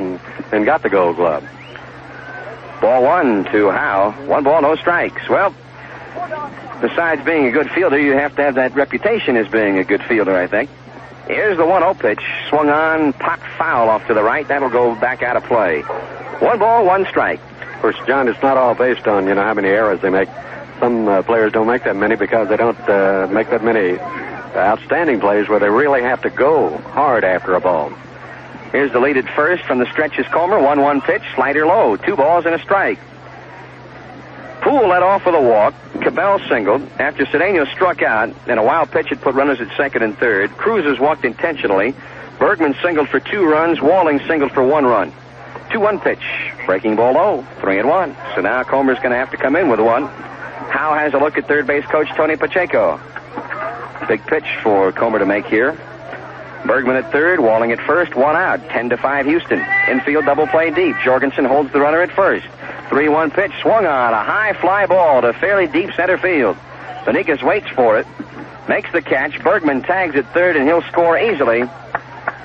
and got the Gold Glove. Ball 1 to Howe. 1 ball, no strikes. Well, besides being a good fielder, you have to have that reputation as being a good fielder, I think. Here's the 1-0 pitch. Swung on, popped foul off to the right. That'll go back out of play. 1 ball, 1 strike. Of course, John, it's not all based on, how many errors they make. Some players don't make that many because they don't make that many outstanding plays where they really have to go hard after a ball. Here's the lead at first from the stretch is Comer. 1-1 pitch, slider low. 2 balls and a strike. Poole led off with a walk. Cabell singled. After Cedeno struck out, and a wild pitch had put runners at second and third. Cruz has walked intentionally. Bergman singled for 2 runs. Walling singled for 1 run. 2-1 pitch. Breaking ball low. 3-1. So now Comer's going to have to come in with 1. Howe has a look at third base coach Tony Pacheco. Big pitch for Comer to make here. Bergman at third, Walling at first, 1 out. 10-5 Houston. Infield double play deep. Jorgensen holds the runner at first. 3-1 pitch swung on. A high fly ball to fairly deep center field. Beniquez waits for it. Makes the catch. Bergman tags at third, and he'll score easily.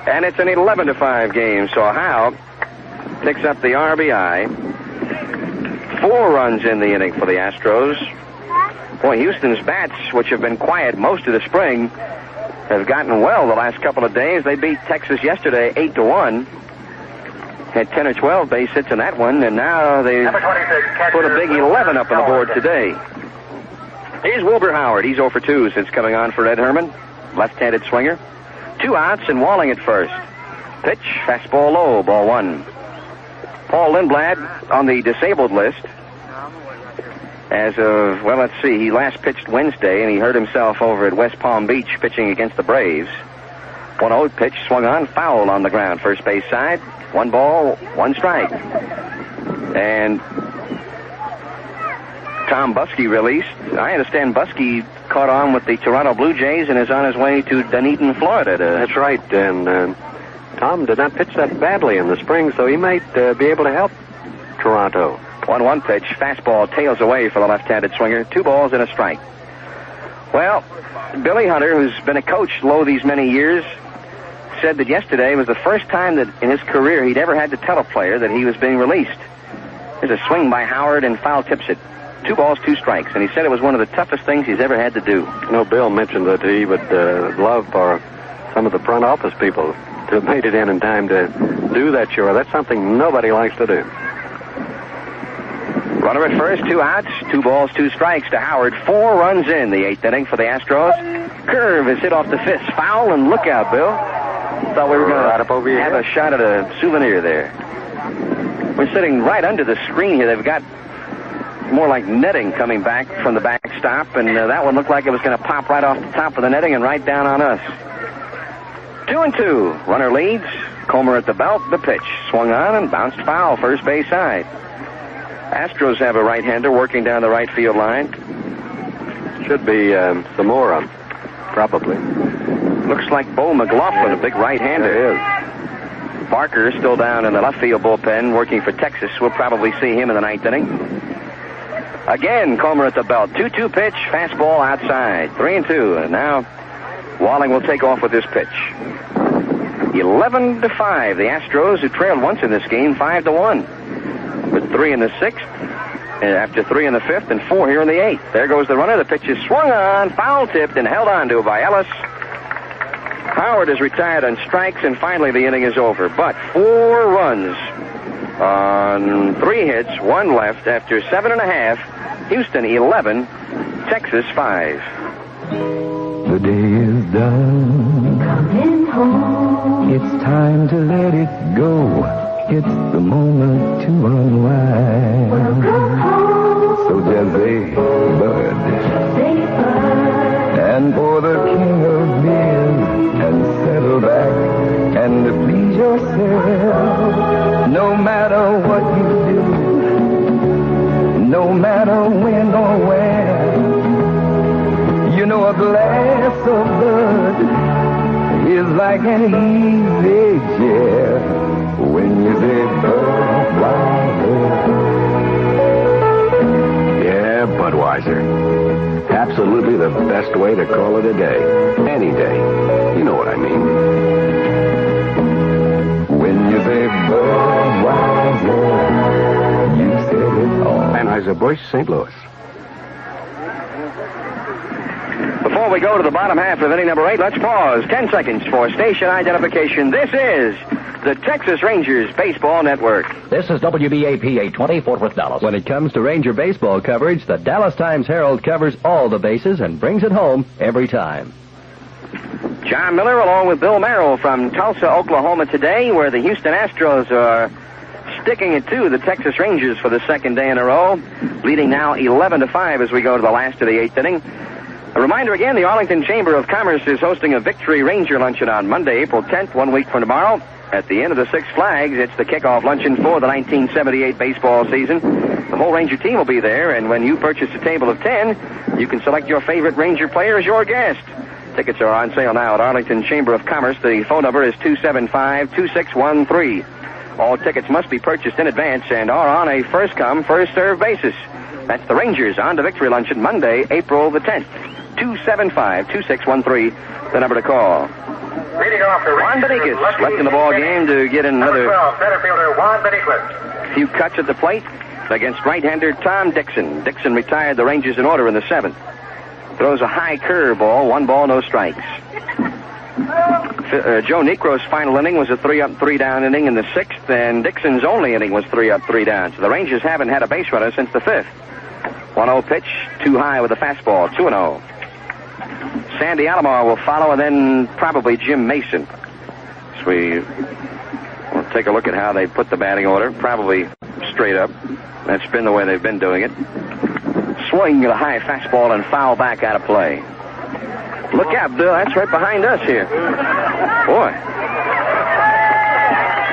And it's an 11-5 game. So Howe picks up the RBI. 4 runs in the inning for the Astros. Boy, Houston's bats, which have been quiet most of the spring, have gotten well the last couple of days. They beat Texas yesterday 8-1. Had 10 or 12 base hits in that one, and now they put a big 11 up on the board today. Here's Wilbur Howard. He's 0 for 2 since coming on for Ed Herman. Left-handed swinger. 2 outs and Walling at first. Pitch, fastball low, ball 1. Paul Lindblad on the disabled list. As of, well, let's see, he last pitched Wednesday, and he hurt himself over at West Palm Beach pitching against the Braves. 1-0 pitch swung on, foul on the ground, first base side. 1 ball, 1 strike. And Tom Buskey released. I understand Buskey caught on with the Toronto Blue Jays and is on his way to Dunedin, Florida. That's right, and Tom did not pitch that badly in the spring, so he might be able to help Toronto. 1-1 pitch, fastball tails away for the left-handed swinger. 2 balls and a strike. Well, Billy Hunter, who's been a coach low these many years, said that yesterday was the first time that in his career he'd ever had to tell a player that he was being released. There's a swing by Howard and foul tips it. 2 balls, 2 strikes, and he said it was one of the toughest things he's ever had to do. You know, Bill mentioned that he would love for some of the front office people to have made it in time to do that, sure. That's something nobody likes to do. Runner at first, 2 outs, 2 balls, 2 strikes to Howard. 4 runs in the 8th inning for the Astros. Curve is hit off the fist. Foul, and look out, Bill. Thought we were going to have a shot at a souvenir there. We're sitting right under the screen here. They've got more like netting coming back from the backstop, and that one looked like it was going to pop right off the top of the netting and right down on us. 2-2. Runner leads. Comer at the belt. The pitch swung on and bounced foul, first base side. Astros have a right-hander working down the right field line. Should be Zamora, probably. Looks like Bo McLaughlin, a big right-hander. It is. Barker still down in the left field bullpen working for Texas. We'll probably see him in the 9th inning. Again, Comer at the belt. 2-2 pitch, fastball outside. 3-2, and now Walling will take off with this pitch. 11-5. The Astros, who trailed once in this game, 5-1. With 3 in the 6th, and after 3 in the 5th, and 4 here in the 8th. There goes the runner. The pitch is swung on, foul-tipped, and held on to by Ellis. Howard is retired on strikes, and finally the inning is over. But 4 runs on 3 hits, 1 left after 7.5. Houston 11, Texas 5. The day is done. Coming home. It's time to let it go. It's the moment to unwind. So just say bud. And pour the king of beers and settle back and please yourself. No matter what you do, no matter when or where, you know a glass of blood is like an easy chair. When you say Budweiser. Yeah, Budweiser. Absolutely the best way to call it a day. Any day. You know what I mean. When you say Budweiser, you said it all. Anheuser-Busch, St. Louis. Before we go to the bottom half of inning number 8, let's pause 10 seconds for station identification. This is the Texas Rangers Baseball Network. This is WBAP 820, Fort Worth, Dallas. When it comes to Ranger baseball coverage, the Dallas Times-Herald covers all the bases and brings it home every time. John Miller along with Bill Merrill from Tulsa, Oklahoma today, where the Houston Astros are sticking it to the Texas Rangers for the 2nd day in a row, leading now 11-5 as we go to the last of the 8th inning. A reminder again, the Arlington Chamber of Commerce is hosting a Victory Ranger Luncheon on Monday, April 10th, 1 week from tomorrow. At the end of the Six Flags, it's the kickoff luncheon for the 1978 baseball season. The whole Ranger team will be there, and when you purchase a table of 10, you can select your favorite Ranger player as your guest. Tickets are on sale now at Arlington Chamber of Commerce. The phone number is 275-2613. All tickets must be purchased in advance and are on a first-come, first-served basis. That's the Rangers on to Victory Luncheon Monday, April the 10th. 275-2613, the number to call. Leading off the Juan Benitez left in the ball game to get another 12, center fielder Juan Benitez. few cuts at the plate against right-hander Tom Dixon. Dixon retired the Rangers in order in the 7th. Throws a high curve ball, 1 ball, no strikes. Joe Necro's final inning was a 3-up, 3-down inning in the 6th, and Dixon's only inning was 3-up, 3-down. So the Rangers haven't had a base runner since the 5th. 1-0 pitch, too high with a fastball, 2-0. Sandy Alomar will follow, and then probably Jim Mason. So we'll take a look at how they put the batting order. Probably straight up. That's been the way they've been doing it. Swing at a high fastball and foul back out of play. Look out, Bill. That's right behind us here. Boy.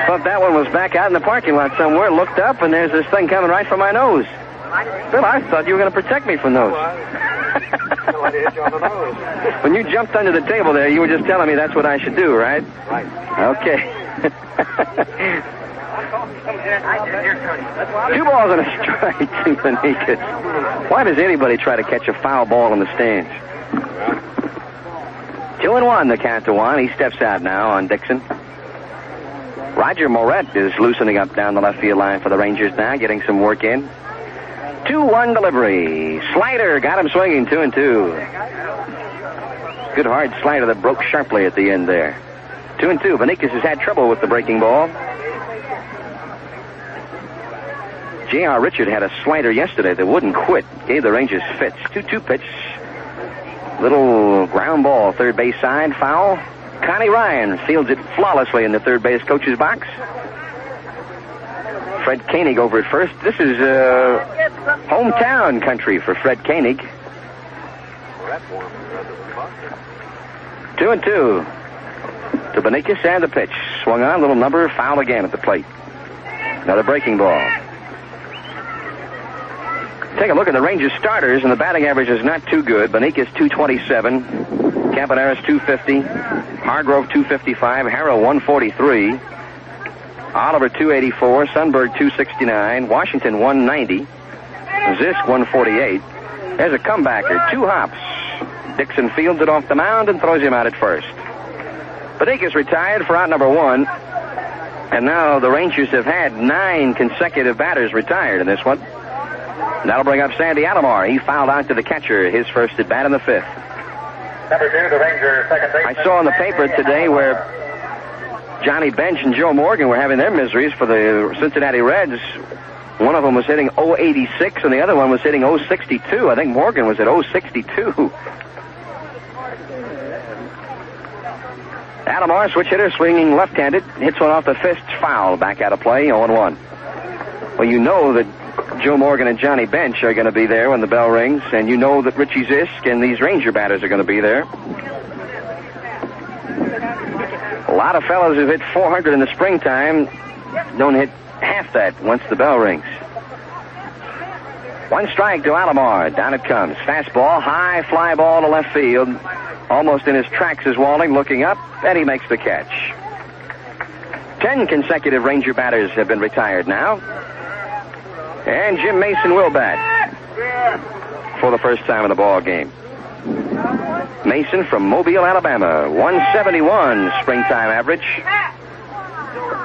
Thought that one was back out in the parking lot somewhere. Looked up, and there's this thing coming right for my nose. Bill, I thought you were going to protect me from those. When you jumped under the table there, you were just telling me that's what I should do, right? Right. Okay. 2 balls and a strike to Benitez. Why does anybody try to catch a foul ball in the stands? 2-1, the count to Juan. He steps out now on Dixon. Roger Moret is loosening up down the left field line for the Rangers now, getting some work in. 2-1 delivery. Slider got him swinging, 2-2. Good hard slider that broke sharply at the end there. 2-2. Benitez has had trouble with the breaking ball. J.R. Richard had a slider yesterday that wouldn't quit. Gave the Rangers fits. 2-2 pitch. Little ground ball, third base side, foul. Connie Ryan fields it flawlessly in the third base coach's box. Fred Koenig over at first. This is hometown country for Fred Koenig. 2-2 to Benitez, and the pitch. Swung on, little number, foul again at the plate. Another breaking ball. Take a look at the Rangers starters, and the batting average is not too good. Benitez 227, Campaneris 250, Hargrove 255, Harrell 143, Oliver 284, Sundberg 269, Washington 190, Zisk 148. There's a comebacker, 2 hops. Dixon fields it off the mound and throws him out at first. Benitez retired for out number 1, and now the Rangers have had 9 consecutive batters retired in this one. That'll bring up Sandy Alomar. He fouled out to the catcher, his first at bat in the 5th. Number 2, the Ranger second baseman. I saw in the paper today where Johnny Bench and Joe Morgan were having their miseries for the Cincinnati Reds. One of them was hitting .086 and the other one was hitting .062. I think Morgan was at .062. Alomar, switch hitter, swinging left-handed, hits one off the fist, foul, back out of play, 0-1. Well, you know that Joe Morgan and Johnny Bench are going to be there when the bell rings, and you know that Richie Zisk and these Ranger batters are going to be there. A lot of fellows who've hit 400 in the springtime don't hit half that once the bell rings. 1 strike to Alomar. Down it comes. Fastball, high fly ball to left field. Almost in his tracks is Walling, looking up, and he makes the catch. 10 consecutive Ranger batters have been retired now. And Jim Mason will bat for the first time in the ball game. Mason from Mobile, Alabama, 171 springtime average.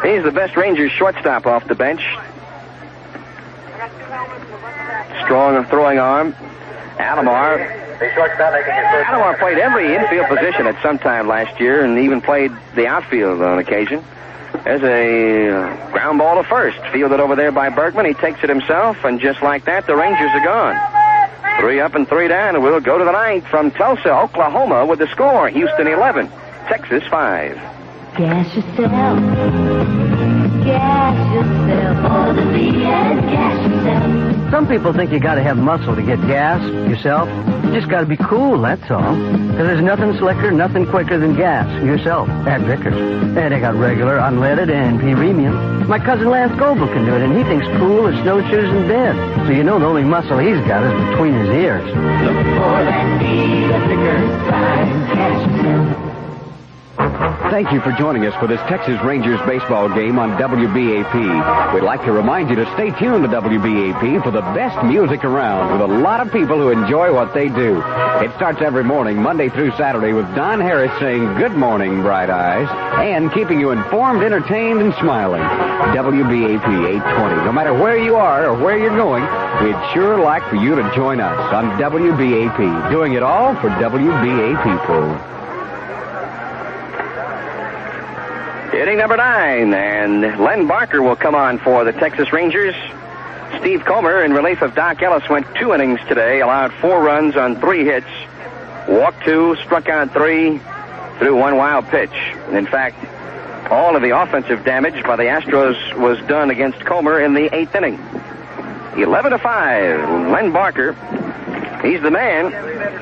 He's the best Rangers shortstop off the bench. Strong throwing arm. Alomar played every infield position at some time last year and even played the outfield on occasion. There's a ground ball to first, fielded over there by Bergman. He takes it himself, and just like that, the Rangers are gone. 3 up and 3 down, and we'll go to the 9th from Tulsa, Oklahoma, with the score. Houston 11, Texas 5. Gas yourself. gas yourself. For the BS, gas yourself. Some people think you gotta have muscle to get gas yourself. You just gotta be cool, that's all. Because there's nothing slicker, nothing quicker than gas yourself at Vickers. And they got regular, unleaded, and premium. My cousin Lance Goebel can do it, and he thinks cool as snowshoes in bed. So you know the only muscle he's got is between his ears. Look for that beat, a Vickers sign, gas yourself. Thank you for joining us for this Texas Rangers baseball game on WBAP. We'd like to remind you to stay tuned to WBAP for the best music around with a lot of people who enjoy what they do. It starts every morning, Monday through Saturday, with Don Harris saying, "Good morning, Bright Eyes," and keeping you informed, entertained, and smiling. WBAP 820. No matter where you are or where you're going, we'd sure like for you to join us on WBAP, doing it all for WBA people. Hitting number 9, and Len Barker will come on for the Texas Rangers. Steve Comer, in relief of Doc Ellis, went 2 innings today, allowed 4 runs on 3 hits, walked 2, struck out 3, threw 1 wild pitch. In fact, all of the offensive damage by the Astros was done against Comer in the 8th inning. 11-5, Len Barker. He's the man.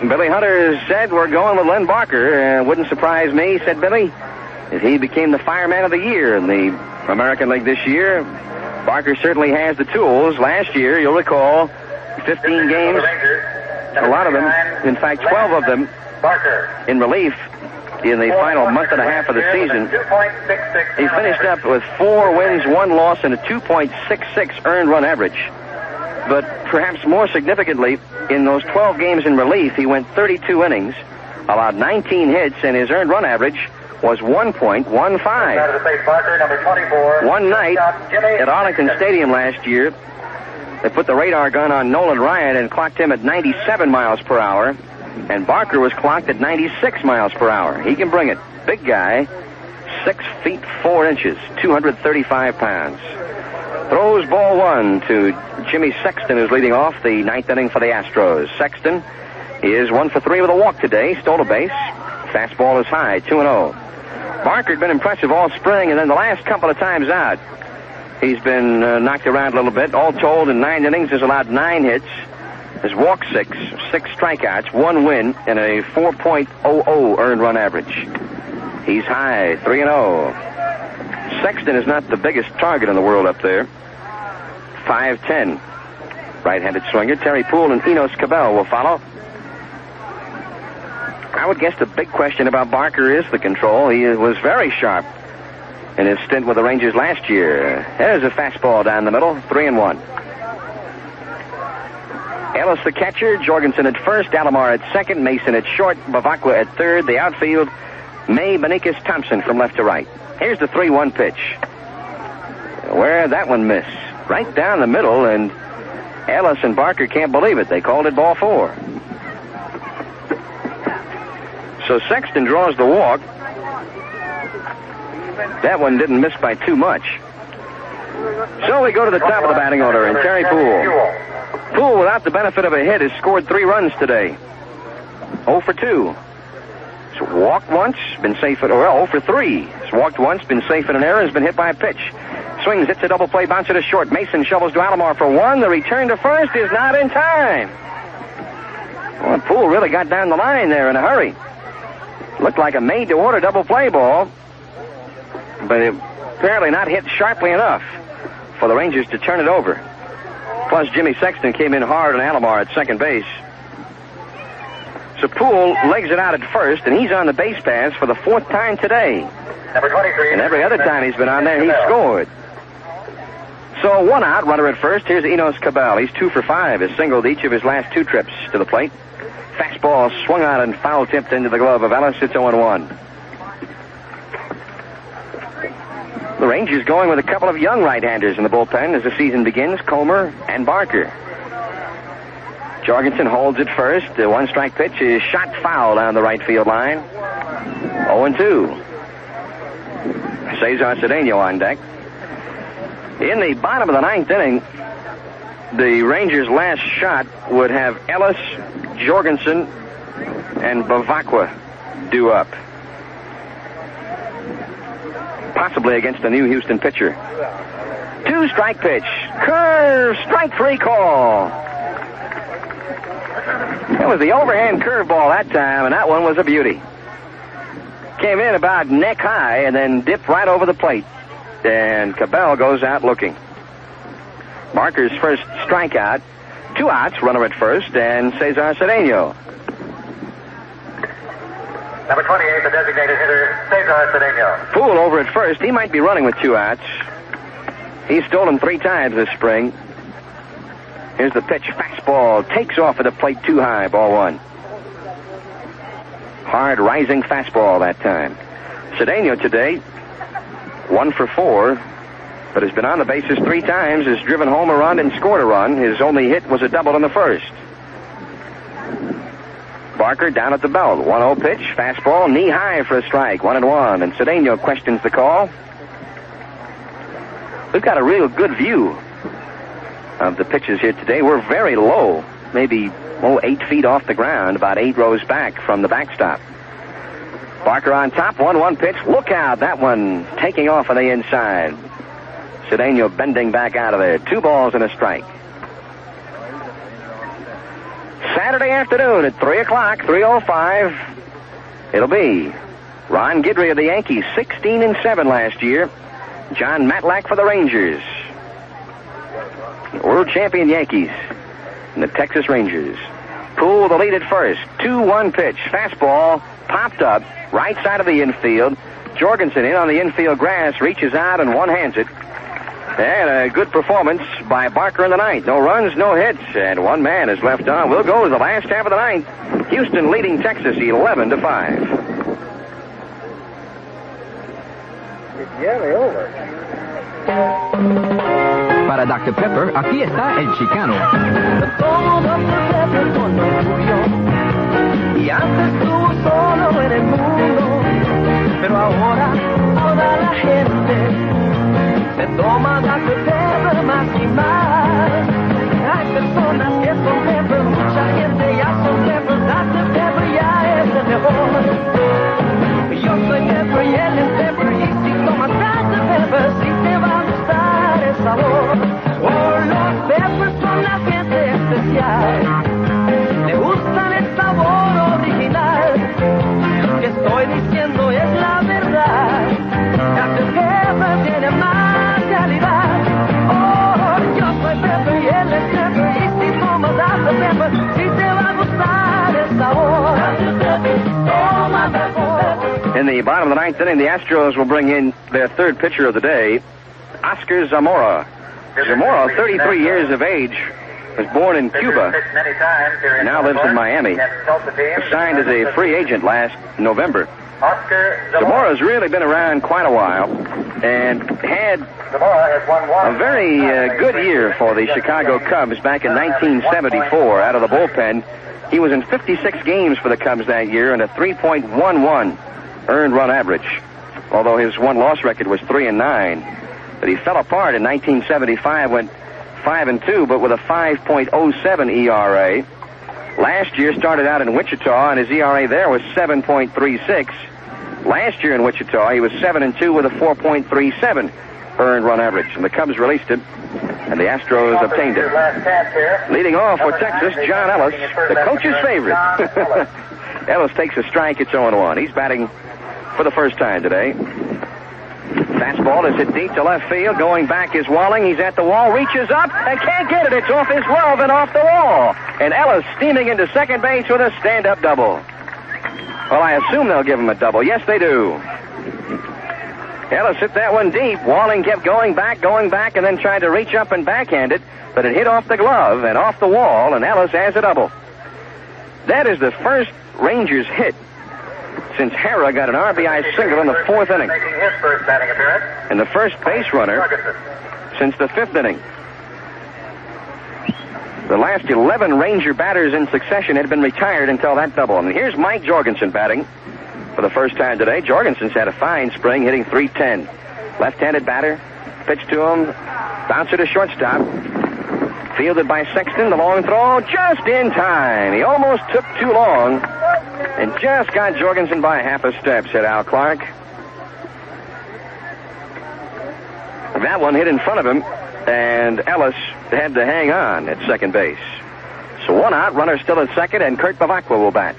Billy Hunter said, "We're going with Len Barker." Wouldn't surprise me, said Billy, if he became the fireman of the year in the American League this year. Barker certainly has the tools. Last year, you'll recall, 15 games, a lot of them, in fact, 12 of them, in relief in the final month and a half of the season. He finished up with 4 wins, 1 loss, and a 2.66 earned run average. But perhaps more significantly, in those 12 games in relief, he went 32 innings, allowed 19 hits, and his earned run average was 1.15. One night at Arlington Stadium last year, they put the radar gun on Nolan Ryan and clocked him at 97 miles per hour, and Barker was clocked at 96 miles per hour. He can bring it. Big guy, 6 feet 4 inches, 235 pounds. Throws ball 1 to Jimmy Sexton, who's leading off the 9th inning for the Astros. Sexton is 1 for 3 with a walk today, stole a base. Fastball is high, 2-0. Barker had been impressive all spring, and then the last couple of times out, he's been knocked around a little bit. All told, in 9 innings, has allowed 9 hits, has walked 6 strikeouts, 1 win, and a 4.00 earned run average. He's high, 3-0. Sexton is not the biggest target in the world up there. 5'10". Right-handed swinger. Terry Poole and Enos Cabell will follow. I would guess the big question about Barker is the control. He was very sharp in his stint with the Rangers last year. There's a fastball down the middle, 3-1. Ellis the catcher, Jorgensen at first, Alomar at second, Mason at short, Bavacqua at third. The outfield, May, Benikas, Thompson from left to right. Here's the 3-1 pitch. Where that one missed? Right down the middle, and Ellis and Barker can't believe it. They called it ball 4. So Sexton draws the walk. That one didn't miss by too much. So we go to the top of the batting order, and Terry Poole. Poole, without the benefit of a hit, has scored 3 runs today. 0 for 2. He's walked once, been safe at, 0 for 3. He's walked once, been safe at an error, has been hit by a pitch. Swings, hits a double play, bounces to short. Mason shovels to Alomar for 1. The return to first is not in time. Well, Poole really got down the line there in a hurry. Looked like a made-to-order double play ball, but apparently not hit sharply enough for the Rangers to turn it over. Plus, Jimmy Sexton came in hard on Alomar at second base. So Poole legs it out at first, and he's on the base paths for the 4th time today. Number 23. And every other time he's been on there, he's scored. So 1 out, runner at first. Here's Enos Cabell. He's 2 for 5. Has singled each of his last 2 trips to the plate. Fastball swung out and foul tipped into the glove of Ellis. It's 0-1. The Rangers going with a couple of young right-handers in the bullpen as the season begins, Comer and Barker. Jorgensen holds it first. The 1-strike pitch is shot foul down the right field line. 0-2. Cesar Cedeno on deck. In the bottom of the 9th inning, the Rangers' last shot would have Ellis, Jorgensen, and Bavacqua due up. possibly against a new Houston pitcher. 2-strike pitch. Curve, strike 3 call. That was the overhand curveball that time, and that one was a beauty. Came in about neck high and then dipped right over the plate. And Cabell goes out looking. Barker's first strikeout. 2 outs, runner at first, and Cesar Cedeno. Number 28, the designated hitter, Cesar Cedeno. Poole over at first. He might be running with 2 outs. He's stolen 3 times this spring. Here's the pitch. Fastball takes off at the plate too high. Ball 1. Hard rising fastball that time. Cedeno today, 1 for 4, but has been on the bases 3 times, has driven home a run and scored a run. His only hit was a double in the first. Barker down at the belt. 1-0 pitch. Fastball, knee high for a strike. 1-1. And Cedeno questions the call. We've got a real good view of the pitches here today. We're very low. Maybe 8 feet off the ground, about 8 rows back from the backstop. Barker on top. 1-1 pitch. Look out. That one taking off on the inside. Cedeno bending back out of there. 2 balls and a strike. Saturday afternoon at 3 o'clock, 3:05. It'll be Ron Guidry of the Yankees, 16-7 last year. John Matlack for the Rangers. World champion Yankees and the Texas Rangers. Poole the lead at first. 2-1 pitch. Fastball popped up right side of the infield. Jorgensen in on the infield grass, reaches out and one-hands it. And a good performance by Barker in the ninth. No runs, no hits, and 1 man is left on. We'll go to the last half of the ninth. Houston leading Texas 11-5. It's nearly over. Para Dr. Pepper, aquí está el Chicano. Todo Dr. Pepper cuando murió, y antes estuvo solo en el mundo, pero ahora toda la gente se toma Dr. Pepper más y más. Hay personas que son Pepper, mucha gente ya son Pepper. Dr. Pepper ya es el mejor. Yo soy Pepper y él es Pepper, y si tomas Dr. Pepper, sí te va a gustar el sabor. Oh, los Peppers son la gente especial, le gustan el sabor original. Lo que estoy diciendo es la verdad. Dr. Pepper tiene más calidad. Oh, yo soy Pepper y él es Pepper, y si tomas Dr. Pepper, sí te va a gustar el sabor. Dr. Pepper, toma Dr. Pepper. In the bottom of the ninth inning, the Astros will bring in their third pitcher of the day, Oscar Zamora. Zamora, 33 years of age, was born in Cuba, and now lives in Miami. Was signed as a free agent last November. Zamora's really been around quite a while and had a very good year for the Chicago Cubs back in 1974 out of the bullpen. He was in 56 games for the Cubs that year and a 3.11 earned run average, although his one-loss record was 3-9. But he fell apart in 1975, went 5-2, but with a 5.07 ERA. Last year started out in Wichita, and his ERA there was 7.36. Last year in Wichita, he was 7-2 with a 4.37 earned run average. And the Cubs released him, and the Astros obtained it. Leading off for Texas, John Ellis, the coach's favorite. Ellis takes a strike. It's 0-1. He's batting for the first time today. Fastball is hit deep to left field. Going back is Walling. He's at the wall, reaches up, and can't get it. It's off his glove and off the wall. And Ellis steaming into second base with a stand-up double. Well, I assume they'll give him a double. Yes, they do. Ellis hit that one deep. Walling kept going back, and then tried to reach up and backhand it, but it hit off the glove and off the wall, and Ellis has a double. That is the first Rangers hit since Hara got an RBI single in the fourth inning. Making his first batting appearance. And the first base runner since the fifth inning. The last 11 Ranger batters in succession had been retired until that double. And here's Mike Jorgensen batting for the first time today. Jorgensen's had a fine spring, hitting .310. Left-handed batter, pitch to him, bouncer to shortstop. Fielded by Sexton, the long throw just in time. He almost took too long and just got Jorgensen by half a step, said Al Clark. That one hit in front of him, and Ellis had to hang on at second base. So 1 out, runner still at second, and Kurt Bavacqua will bat.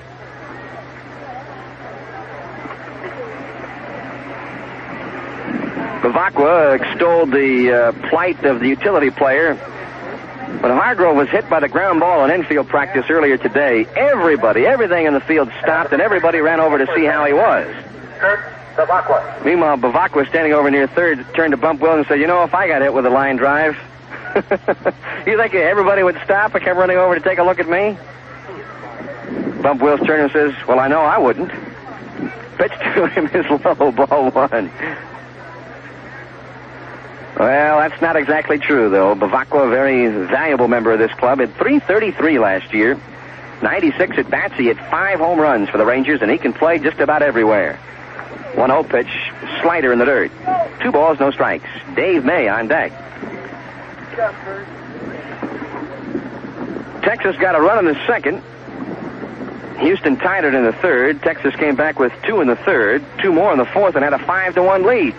Bavacqua extolled the plight of the utility player. When Hargrove was hit by the ground ball in infield practice earlier today, everything in the field stopped, and everybody ran over to see how he was. Kurt Bavacqua. Meanwhile, Bavacqua, standing over near third, turned to Bump Wills and said, if I got hit with a line drive, you think everybody would stop and come running over to take a look at me? Bump Wills turned and says, well, I know I wouldn't. Pitch to him is low, ball 1. Well, that's not exactly true, though. Bavacqua, a very valuable member of this club, had .333 last year. 96 at bats. He had 5 home runs for the Rangers, and he can play just about everywhere. 1-0 pitch, slider in the dirt. 2 balls, no strikes. Dave May on deck. Texas got a run in the second. Houston tied it in the third. Texas came back with 2 in the third, 2 more in the fourth, and had a 5-1 lead.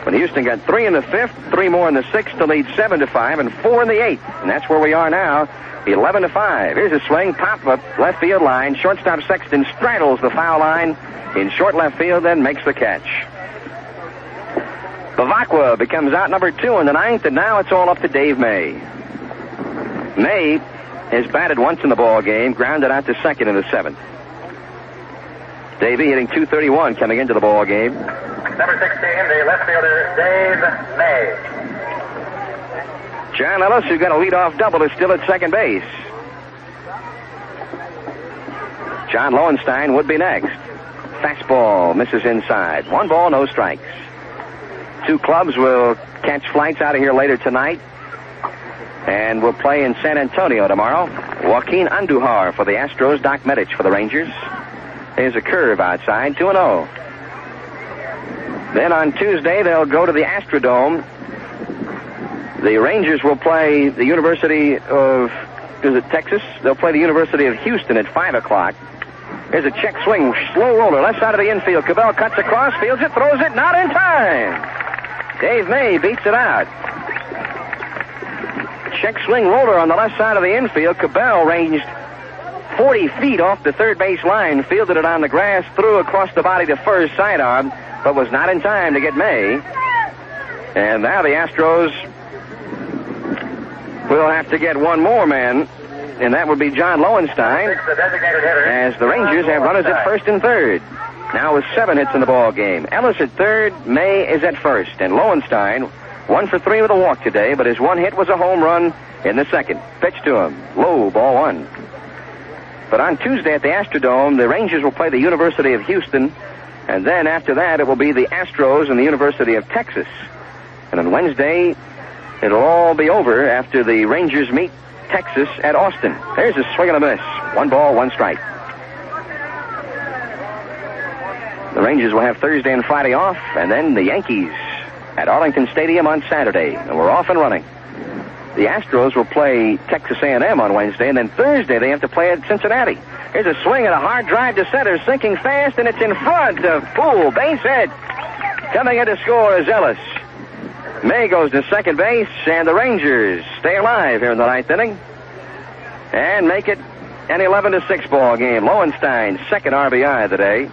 But Houston got 3 in the fifth, 3 more in the sixth to lead 7-5, and 4 in the eighth. And that's where we are now, 11-5. Here's a swing, pop up, left field line. Shortstop Sexton straddles the foul line in short left field, then makes the catch. Bavacqua becomes out number 2 in the ninth, and now it's all up to Dave May. May has batted once in the ball game, grounded out to second in the seventh. Davey hitting .231 coming into the ball game. Number 16, the left fielder, Dave May. John Ellis, who got a leadoff double, is still at second base. John Lowenstein would be next. Fastball misses inside. 1 ball, no strikes. 2 clubs will catch flights out of here later tonight, and will play in San Antonio tomorrow. Joaquin Andujar for the Astros, Doc Medich for the Rangers. There's a curve outside, 2-0. Then on Tuesday, they'll go to the Astrodome. The Rangers will play the University of, Texas? They'll play the University of Houston at 5 o'clock. There's a check swing, slow roller, left side of the infield. Cabell cuts across, fields it, throws it, not in time. Dave May beats it out. Check swing roller on the left side of the infield. Cabell ranged 40 feet off the third base line, fielded it on the grass, threw across the body to first sidearm, but was not in time to get May. And now the Astros will have to get one more man, and that would be John Lowenstein, as the Rangers have runners at first and third. Now with 7 hits in the ball game. Ellis at third, May is at first, and Lowenstein 1 for 3 with a walk today, but his 1 hit was a home run in the second. Pitch to him, low, ball 1. But on Tuesday at the Astrodome, the Rangers will play the University of Houston, and then after that it will be the Astros and the University of Texas. And on Wednesday, it'll all be over after the Rangers meet Texas at Austin. There's a swing and a miss. 1 ball, 1 strike. The Rangers will have Thursday and Friday off, and then the Yankees at Arlington Stadium on Saturday, and we're off and running. The Astros will play Texas A&M on Wednesday, and then Thursday they have to play at Cincinnati. Here's a swing and a hard drive to center, sinking fast, and it's in front of Poole, base hit. Coming in to score is Ellis. May goes to second base, and the Rangers stay alive here in the 9th inning and make it an 11-6 ball game. Lowenstein's second RBI of the day.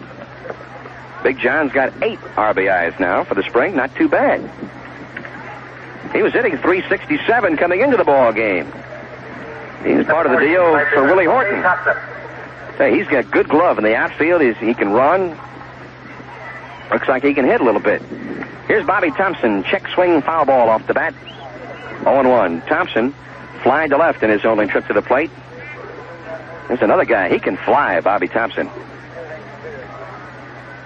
Big John's got 8 RBIs now for the spring. Not too bad. He was hitting .367 coming into the ball game. He's part of the deal for Willie Horton. Hey, he's got good glove in the outfield. He can run. Looks like he can hit a little bit. Here's Bobby Thompson. Check swing, foul ball off the bat. 0-1. Thompson flying to left in his only trip to the plate. There's another guy. He can fly, Bobby Thompson.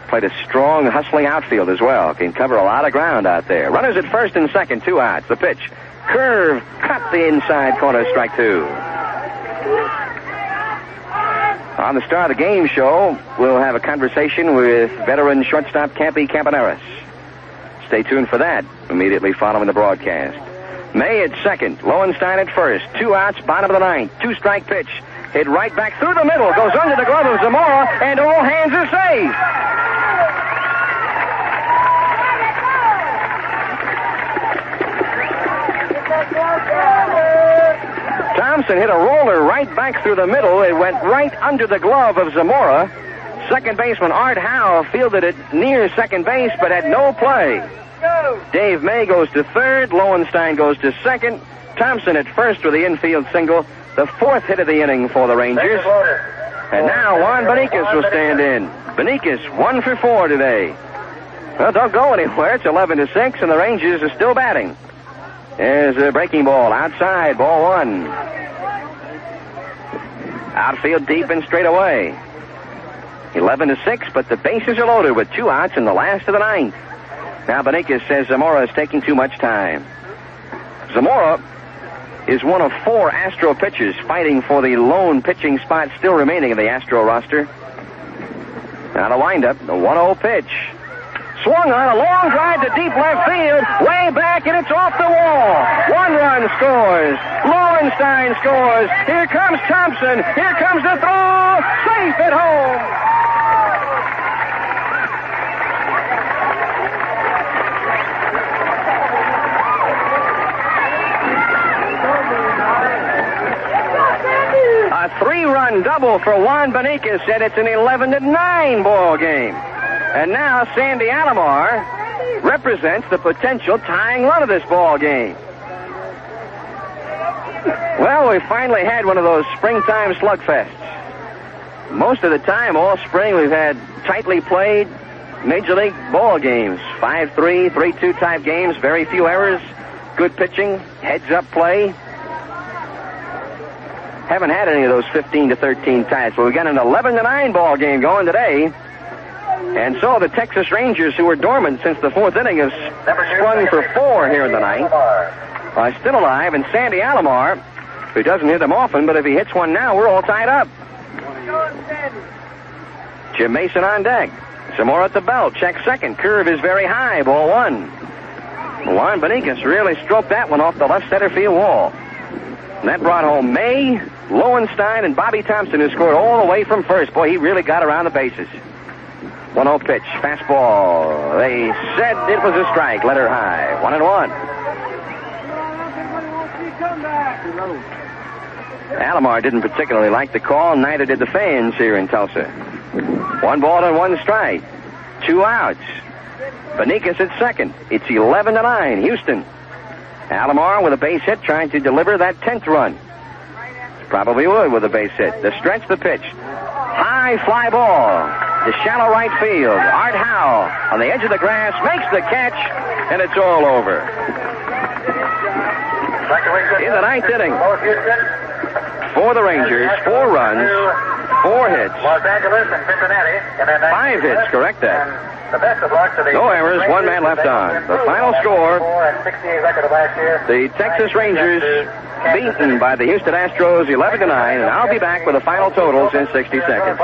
Played a strong, hustling outfield as well. Can cover a lot of ground out there. Runners at first and second, 2 outs. The pitch. Curve, cut the inside corner, strike 2. On the Star of the Game show, we'll have a conversation with veteran shortstop Campy Campaneris. Stay tuned for that immediately following the broadcast. May at second, Lowenstein at first. 2 outs, bottom of the 9th. 2-strike pitch. Hit right back through the middle. Goes under the glove of Zamora, and all hands are safe. Thompson hit a roller right back through the middle. It went right under the glove of Zamora. Second baseman Art Howe fielded it near second base, but had no play. Dave May goes to third. Lowenstein goes to second. Thompson at first with the infield single. The fourth hit of the inning for the Rangers. And now Juan Beniquez will stand in. Beniquez 1 for 4 today. Well, don't go anywhere. It's 11-6, and the Rangers are still batting. There's a breaking ball outside. Ball 1. Outfield deep and straight away. 11-6, but the bases are loaded with 2 outs in the last of the 9th. Now Beniquez says Zamora is taking too much time. Zamora is one of 4 Astro pitchers fighting for the lone pitching spot still remaining in the Astro roster. Now the windup, the 1-0 pitch. Swung on, a long drive to deep left field, way back, and it's off the wall. 1 run scores. Lowenstein scores. Here comes Thompson. Here comes the throw. Safe at home. A 3-run double for Juan Beniquez said it's an 11-9 ball game. And now Sandy Alomar represents the potential tying run of this ball game. Well, we finally had one of those springtime slugfests. Most of the time, all spring, we've had tightly played Major League ball games. 5-3, 3-2 type games, very few errors, good pitching, heads-up play. Haven't had any of those 15-13 ties, but we got an 11-9 ball game going today. And so the Texas Rangers, who were dormant since the 4th inning, have sprung for 4 here in the 9th, are still alive. And Sandy Alomar, who doesn't hit them often, but if he hits one now, we're all tied up. Jim Mason on deck. Zamora at the belt. Check second. Curve is very high. Ball 1. Juan Beniquez really stroked that one off the left center field wall. And that brought home May, Lowenstein, and Bobby Thompson, who scored all the way from first. Boy, he really got around the bases. 1-0 pitch. Fastball. They said it was a strike. Let her high. 1-1. Alomar didn't particularly like the call, neither did the fans here in Tulsa. 1 ball and 1 strike. 2 outs. Beniquez at second. It's 11-9. Houston. Alomar with a base hit trying to deliver that 10th run. Probably would with a base hit. The stretch, the pitch. High fly ball to shallow right field. Art Howe on the edge of the grass makes the catch, and it's all over. In the 9th inning, for the Rangers, 4 runs, 4 hits, Los Angeles and Cincinnati. 5 hits, correct that. The best of luck to the no errors, 1 man left on. The final score, the Texas Rangers beaten by the Houston Astros 11-9, and I'll be back with the final totals in 60 seconds.